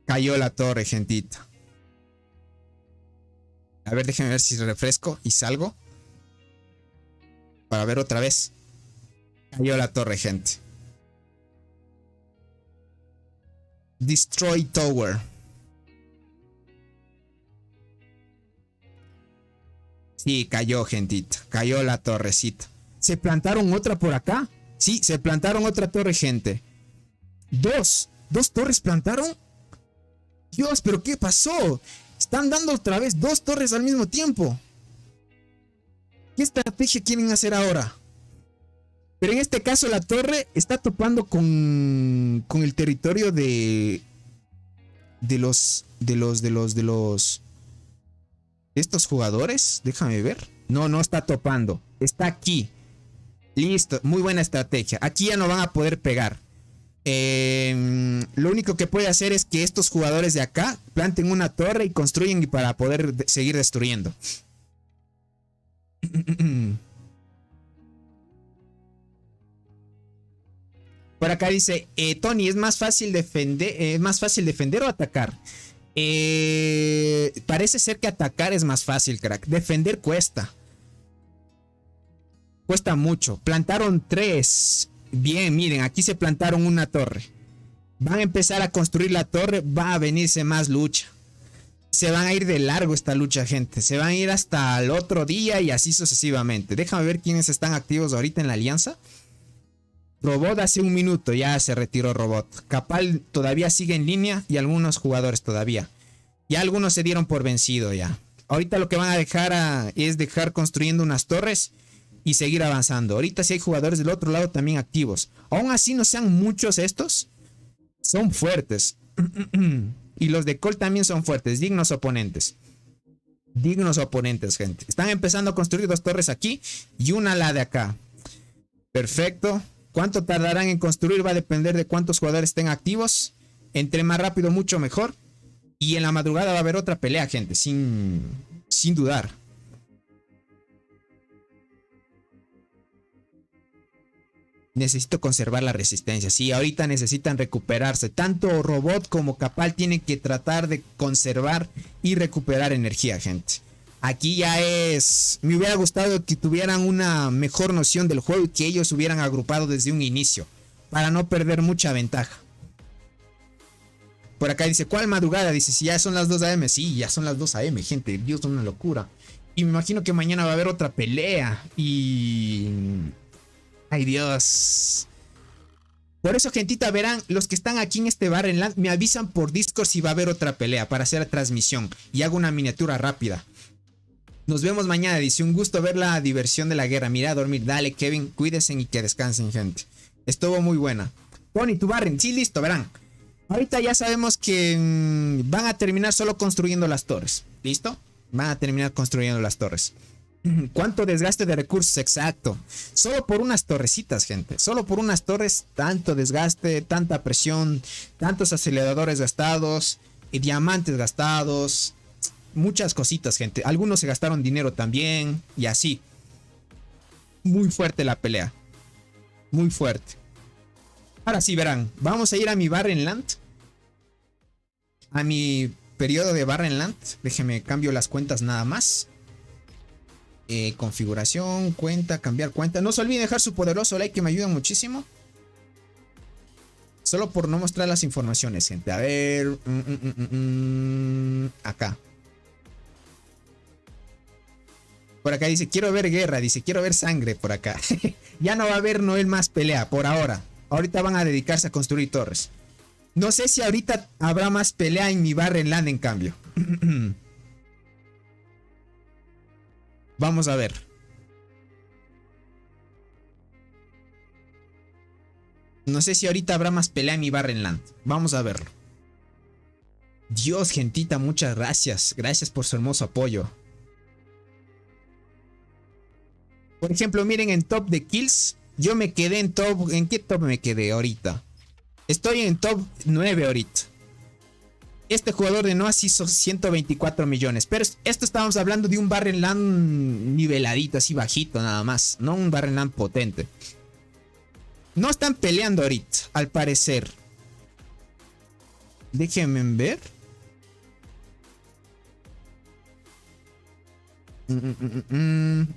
Cayó la torre, gentita. A ver, déjenme ver si refresco y salgo. Para ver otra vez. Cayó la torre, gente. Destroy Tower. Sí, cayó, gentita. Cayó la torrecita. ¿Se plantaron otra por acá? Sí, se plantaron otra torre, gente. ¿Dos torres plantaron? Dios, ¿pero qué pasó? Están dando otra vez 2 torres al mismo tiempo. ¿Qué estrategia quieren hacer ahora? Pero en este caso la torre está topando con el territorio de estos jugadores. Déjame ver. No está topando. Está aquí. Listo, muy buena estrategia. Aquí ya no van a poder pegar. Lo único que puede hacer es que estos jugadores de acá planten una torre y construyen para poder seguir destruyendo. Por acá dice Tony, ¿es más fácil defender o atacar? Parece ser que atacar es más fácil, crack. Defender cuesta. Cuesta mucho. Plantaron 3. Bien, miren, aquí se plantaron una torre. Van a empezar a construir la torre. Va a venirse más lucha. Se van a ir de largo esta lucha, gente. Se van a ir hasta el otro día y así sucesivamente. Déjame ver quiénes están activos ahorita en la alianza. Robot hace 1 minuto ya se retiró Robot. Capal todavía sigue en línea y algunos jugadores todavía. Ya algunos se dieron por vencido ya. Ahorita lo que van a dejar es dejar construyendo unas torres y seguir avanzando. Ahorita sí hay jugadores del otro lado también activos. Aún así no sean muchos estos. Son fuertes. Y los de Cole también son fuertes. Dignos oponentes. Dignos oponentes, gente. Están empezando a construir 2 torres aquí y una la de acá. Perfecto. ¿Cuánto tardarán en construir? Va a depender de cuántos jugadores estén activos. Entre más rápido, mucho mejor. Y en la madrugada va a haber otra pelea, gente. Sin dudar. Necesito conservar la resistencia. Sí, ahorita necesitan recuperarse. Tanto Robot como Capal tienen que tratar de conservar y recuperar energía, gente. Aquí ya es... Me hubiera gustado que tuvieran una mejor noción del juego y que ellos hubieran agrupado desde un inicio. Para no perder mucha ventaja. Por acá dice, ¿cuál madrugada? Dice, si ya son las 2 AM. Sí, ya son las 2 AM, gente. Dios, es una locura. Y me imagino que mañana va a haber otra pelea. Y... ay, Dios. Por eso, gentita, verán, los que están aquí en este bar en LAN, me avisan por Discord si va a haber otra pelea para hacer la transmisión. Y hago una miniatura rápida. Nos vemos mañana, dice, un gusto ver la diversión de la guerra. Mira a dormir, dale Kevin, cuídense y que descansen, gente. Estuvo muy buena. Tony, tu barren, sí, listo, verán. Ahorita ya sabemos que van a terminar solo construyendo las torres. ¿Listo? Van a terminar construyendo las torres. ¿Cuánto desgaste de recursos? Exacto. Solo por unas torrecitas, gente. Solo por unas torres, tanto desgaste, tanta presión, tantos aceleradores gastados, y diamantes gastados. Muchas cositas, gente. Algunos se gastaron dinero también. Y así. Muy fuerte la pelea. Muy fuerte. Ahora sí, verán. Vamos a ir a mi Barrenland. A mi periodo de Barrenland. Déjenme cambio las cuentas nada más. Configuración, cuenta, cambiar cuenta. No se olviden dejar su poderoso like que me ayuda muchísimo. Solo por no mostrar las informaciones, gente. A ver. Acá. Por acá dice, quiero ver guerra. Dice, quiero ver sangre por acá. Ya no va a haber Noel más pelea por ahora. Ahorita van a dedicarse a construir torres. No sé si ahorita habrá más pelea en mi Barrenland en cambio. Vamos a ver. No sé si ahorita habrá más pelea en mi Barrenland. Vamos a verlo. Dios, gentita, muchas gracias. Gracias por su hermoso apoyo. Por ejemplo, miren en top de kills. Yo me quedé en top... ¿En qué top me quedé ahorita? Estoy en top 9 ahorita. Este jugador de Noas hizo 124 millones. Pero esto estábamos hablando de un Barrenland niveladito, así bajito nada más. No un Barrenland potente. No están peleando ahorita, al parecer. Déjenme ver.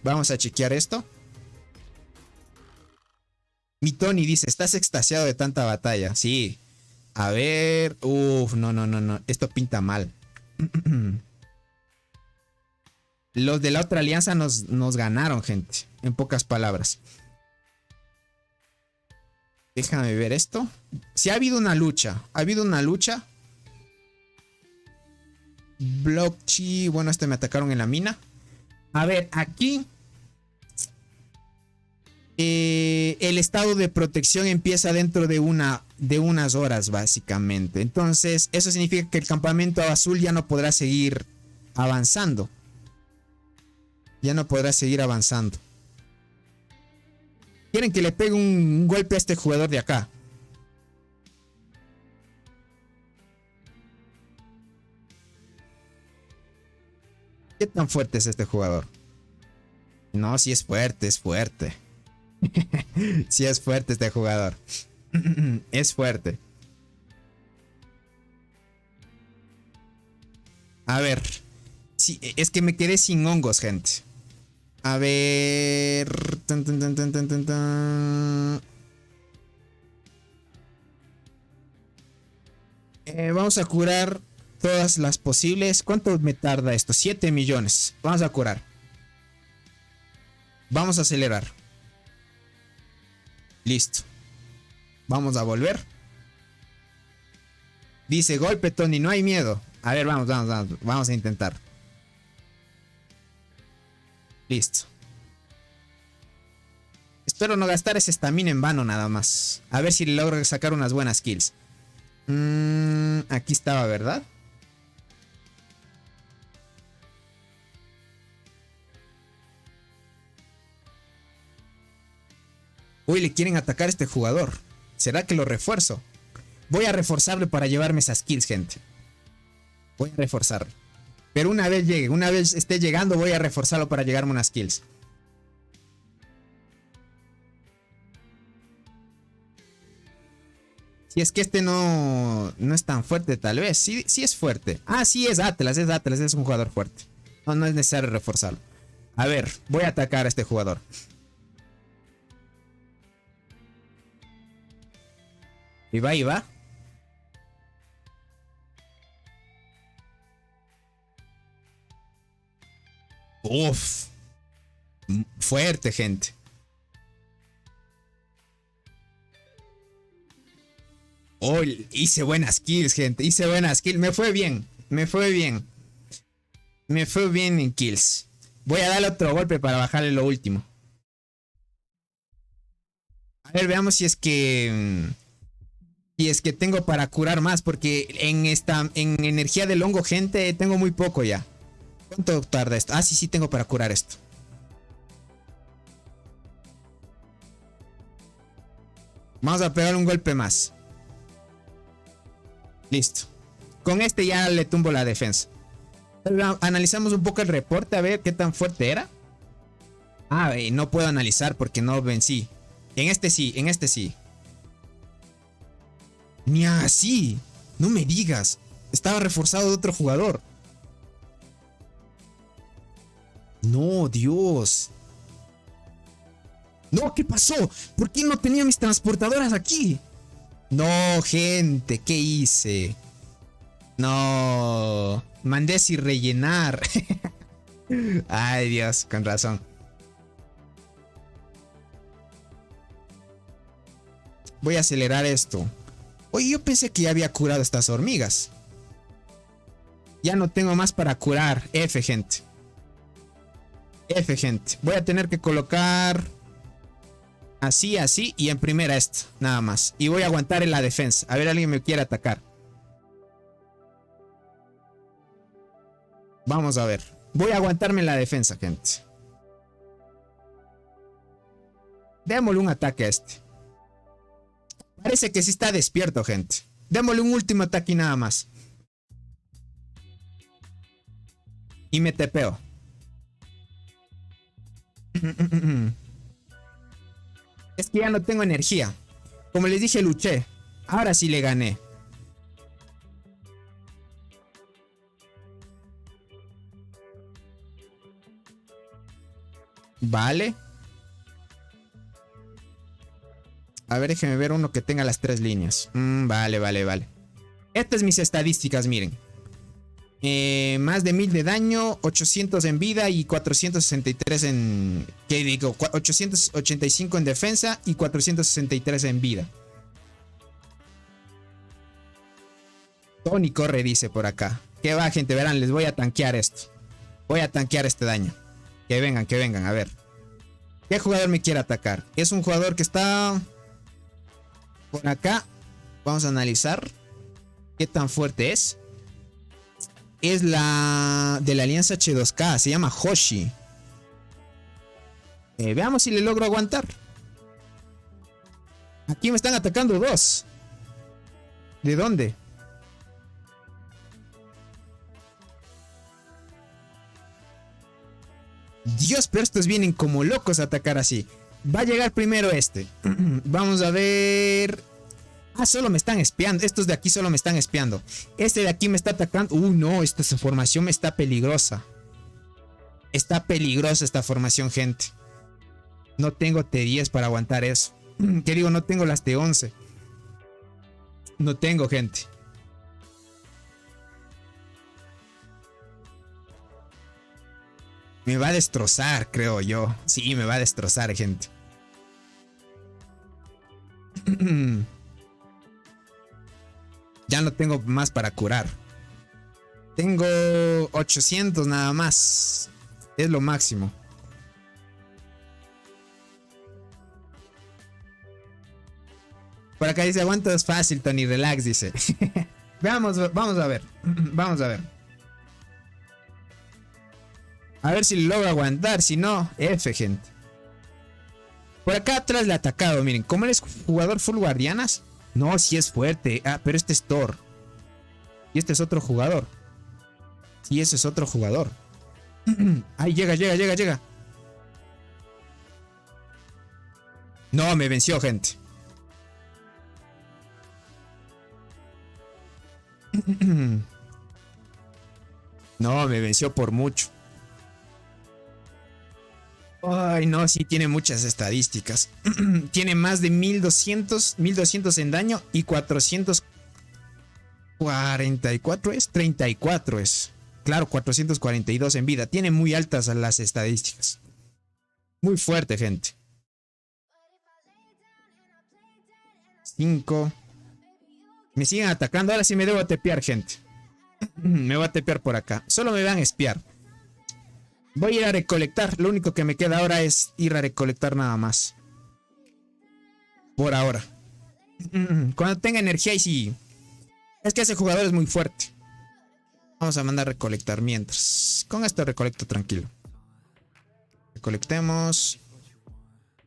Vamos a chequear esto. Mi Tony dice, ¿estás extasiado de tanta batalla? Sí. A ver. Uf, no, no, no, no. Esto pinta mal. Los de la otra alianza nos ganaron, gente. En pocas palabras. Déjame ver esto. Si ha habido una lucha. Ha habido una lucha. Blockchi. Bueno, me atacaron en la mina. A ver, aquí. El estado de protección empieza dentro de unas horas, básicamente. Entonces, eso significa que el campamento azul ya no podrá seguir avanzando. Ya no podrá seguir avanzando. Quieren que le pegue un golpe a este jugador de acá. ¿Qué tan fuerte es este jugador? No, sí es fuerte, es fuerte. Sí es fuerte este jugador. Es fuerte. A ver. Sí, es que me quedé sin hongos, gente. A ver. Vamos a curar todas las posibles. ¿Cuánto me tarda esto? 7 millones. Vamos a curar. Vamos a acelerar. Listo. Vamos a volver. Dice golpe, Tony, no hay miedo. A ver, vamos a intentar. Listo. Espero no gastar ese estamina en vano nada más. A ver si logro sacar unas buenas kills. Aquí estaba, ¿verdad? Uy, le quieren atacar a este jugador. ¿Será que lo refuerzo? Voy a reforzarle para llevarme esas kills, gente. Voy a reforzarlo. Pero una vez llegue, una vez esté llegando, voy a reforzarlo para llegarme unas kills. Si es que este no es tan fuerte, tal vez. Sí, sí es fuerte. Ah, sí, es Atlas, es un jugador fuerte. No es necesario reforzarlo. A ver, voy a atacar a este jugador. Y va, y va. Uf. Fuerte, gente. Oh, hice buenas kills, gente. Hice buenas kills. Me fue bien. Me fue bien. Me fue bien en kills. Voy a darle otro golpe para bajarle lo último. A ver, veamos si es que... Si es que tengo para curar más. Porque en energía del hongo, gente, tengo muy poco ya. ¿Cuánto tarda esto? Ah, sí, sí tengo para curar esto. Vamos a pegar un golpe más. Listo. Con este ya le tumbo la defensa. Analizamos un poco el reporte a ver qué tan fuerte era. Ah, no puedo analizar porque no vencí. En este sí, en este sí. Ni así. No me digas. Estaba reforzado de otro jugador. No, Dios. No, ¿qué pasó? ¿Por qué no tenía mis transportadoras aquí? No, gente, ¿qué hice? No. Mandé sin rellenar. Ay, Dios, con razón. Voy a acelerar esto. Oye, yo pensé que ya había curado estas hormigas. Ya no tengo más para curar. F, gente. F, gente. Voy a tener que colocar... Así, así. Y en primera esto. Nada más. Y voy a aguantar en la defensa. A ver, alguien me quiere atacar. Vamos a ver. Voy a aguantarme en la defensa, gente. Démosle un ataque a este. Parece que sí está despierto, gente. Démosle un último ataque y nada más. Y me tepeo. Es que ya no tengo energía. Como les dije, luché. Ahora sí le gané. Vale. A ver, déjenme ver uno que tenga las 3 líneas. Vale, vale, vale. Estas son mis estadísticas, miren. Más de 1000 de daño, 800 en vida y 463 en... ¿Qué digo? 885 en defensa y 463 en vida. Tony corre, dice por acá. Que va, gente, verán, les voy a tanquear esto. Voy a tanquear este daño. Que vengan, a ver. ¿Qué jugador me quiere atacar? Es un jugador que está... por acá. Vamos a analizar qué tan fuerte es. Es la de la alianza H2K. Se llama Hoshi. Veamos si le logro aguantar. Aquí me están atacando 2. ¿De dónde? Dios, pero estos vienen como locos a atacar así. Va a llegar primero este. Vamos a ver. Ah, solo me están espiando. Estos de aquí solo me están espiando. Este de aquí me está atacando. No, esta formación está peligrosa. Está peligrosa esta formación, gente. No tengo T10 para aguantar eso. ¿Qué digo? No tengo las T11. No tengo, gente. Me va a destrozar, creo yo. Sí, me va a destrozar, gente. Ya no tengo más para curar. Tengo 800 nada más. Es lo máximo. Por acá dice, aguanta es fácil, Tony, relax, dice. vamos a ver. Vamos a ver. A ver si logra aguantar. Si no, F, gente. Por acá atrás le he atacado. Miren, ¿cómo eres jugador full guardianas? No, sí es fuerte. Ah, pero este es Thor. Y este es otro jugador. Sí, ese es otro jugador. Ahí llega. No, me venció, gente. No, me venció por mucho. Ay, no, sí tiene muchas estadísticas. Tiene más de 1200 en daño y 444 es, 34 es. Claro, 442 en vida. Tiene muy altas las estadísticas. Muy fuerte, gente. 5. Me siguen atacando. Ahora sí me debo tepear, gente. Me voy a tepear por acá. Solo me van a espiar. Voy a ir a recolectar. Lo único que me queda ahora es ir a recolectar nada más. Por ahora. Cuando tenga energía y sí. Es que ese jugador es muy fuerte. Vamos a mandar a recolectar mientras. Con esto recolecto tranquilo. Recolectemos.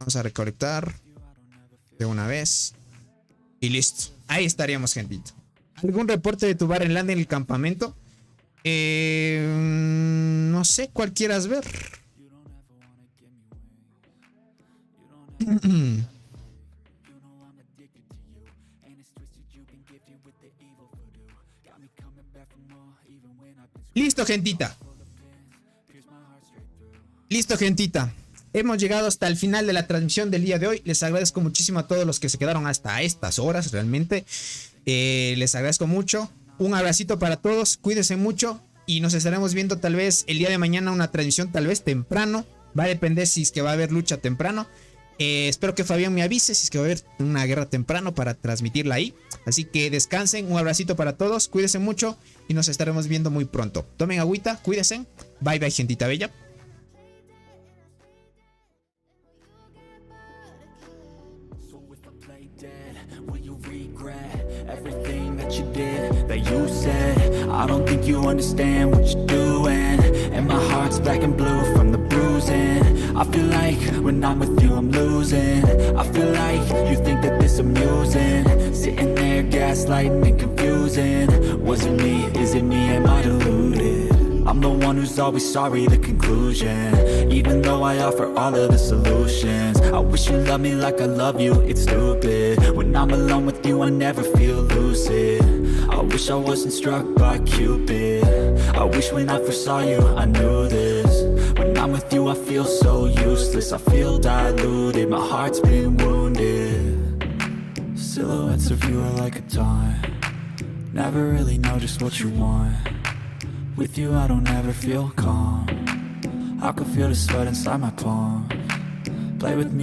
Vamos a recolectar. De una vez. Y listo. Ahí estaríamos, gentito. ¿Algún reporte de tu bar en land en el campamento? No sé cuál quieras ver. Listo, gentita. Listo, gentita. Hemos llegado hasta el final de la transmisión del día de hoy. Les agradezco muchísimo a todos los que se quedaron hasta estas horas, realmente. Les agradezco mucho. Un abracito para todos. Cuídense mucho. Y nos estaremos viendo tal vez el día de mañana una transmisión tal vez temprano. Va a depender si es que va a haber lucha temprano. Espero que Fabián me avise si es que va a haber una guerra temprano para transmitirla ahí. Así que descansen. Un abracito para todos. Cuídense mucho. Y nos estaremos viendo muy pronto. Tomen agüita. Cuídense. Bye bye, gentita bella. Everything that you did, that you said, I don't think you understand what you're doing. And my heart's black and blue from the bruising. I feel like when I'm with you I'm losing. I feel like you think that this amusing. Sitting there gaslighting and confusing. Was it me? Is it me? Am I deluded? I'm the one who's always sorry, the conclusion. Even though I offer all of the solutions, I wish you loved me like I love you, it's stupid. When I'm alone with you I never feel lucid. I wish I wasn't struck by Cupid. I wish when I first saw you I knew this. When I'm with you, I feel so useless. I feel diluted, my heart's been wounded. Silhouettes of you are like a taunt. Never really know just what you want. With you I don't ever feel calm. I can feel the sweat inside my palm. Play with me.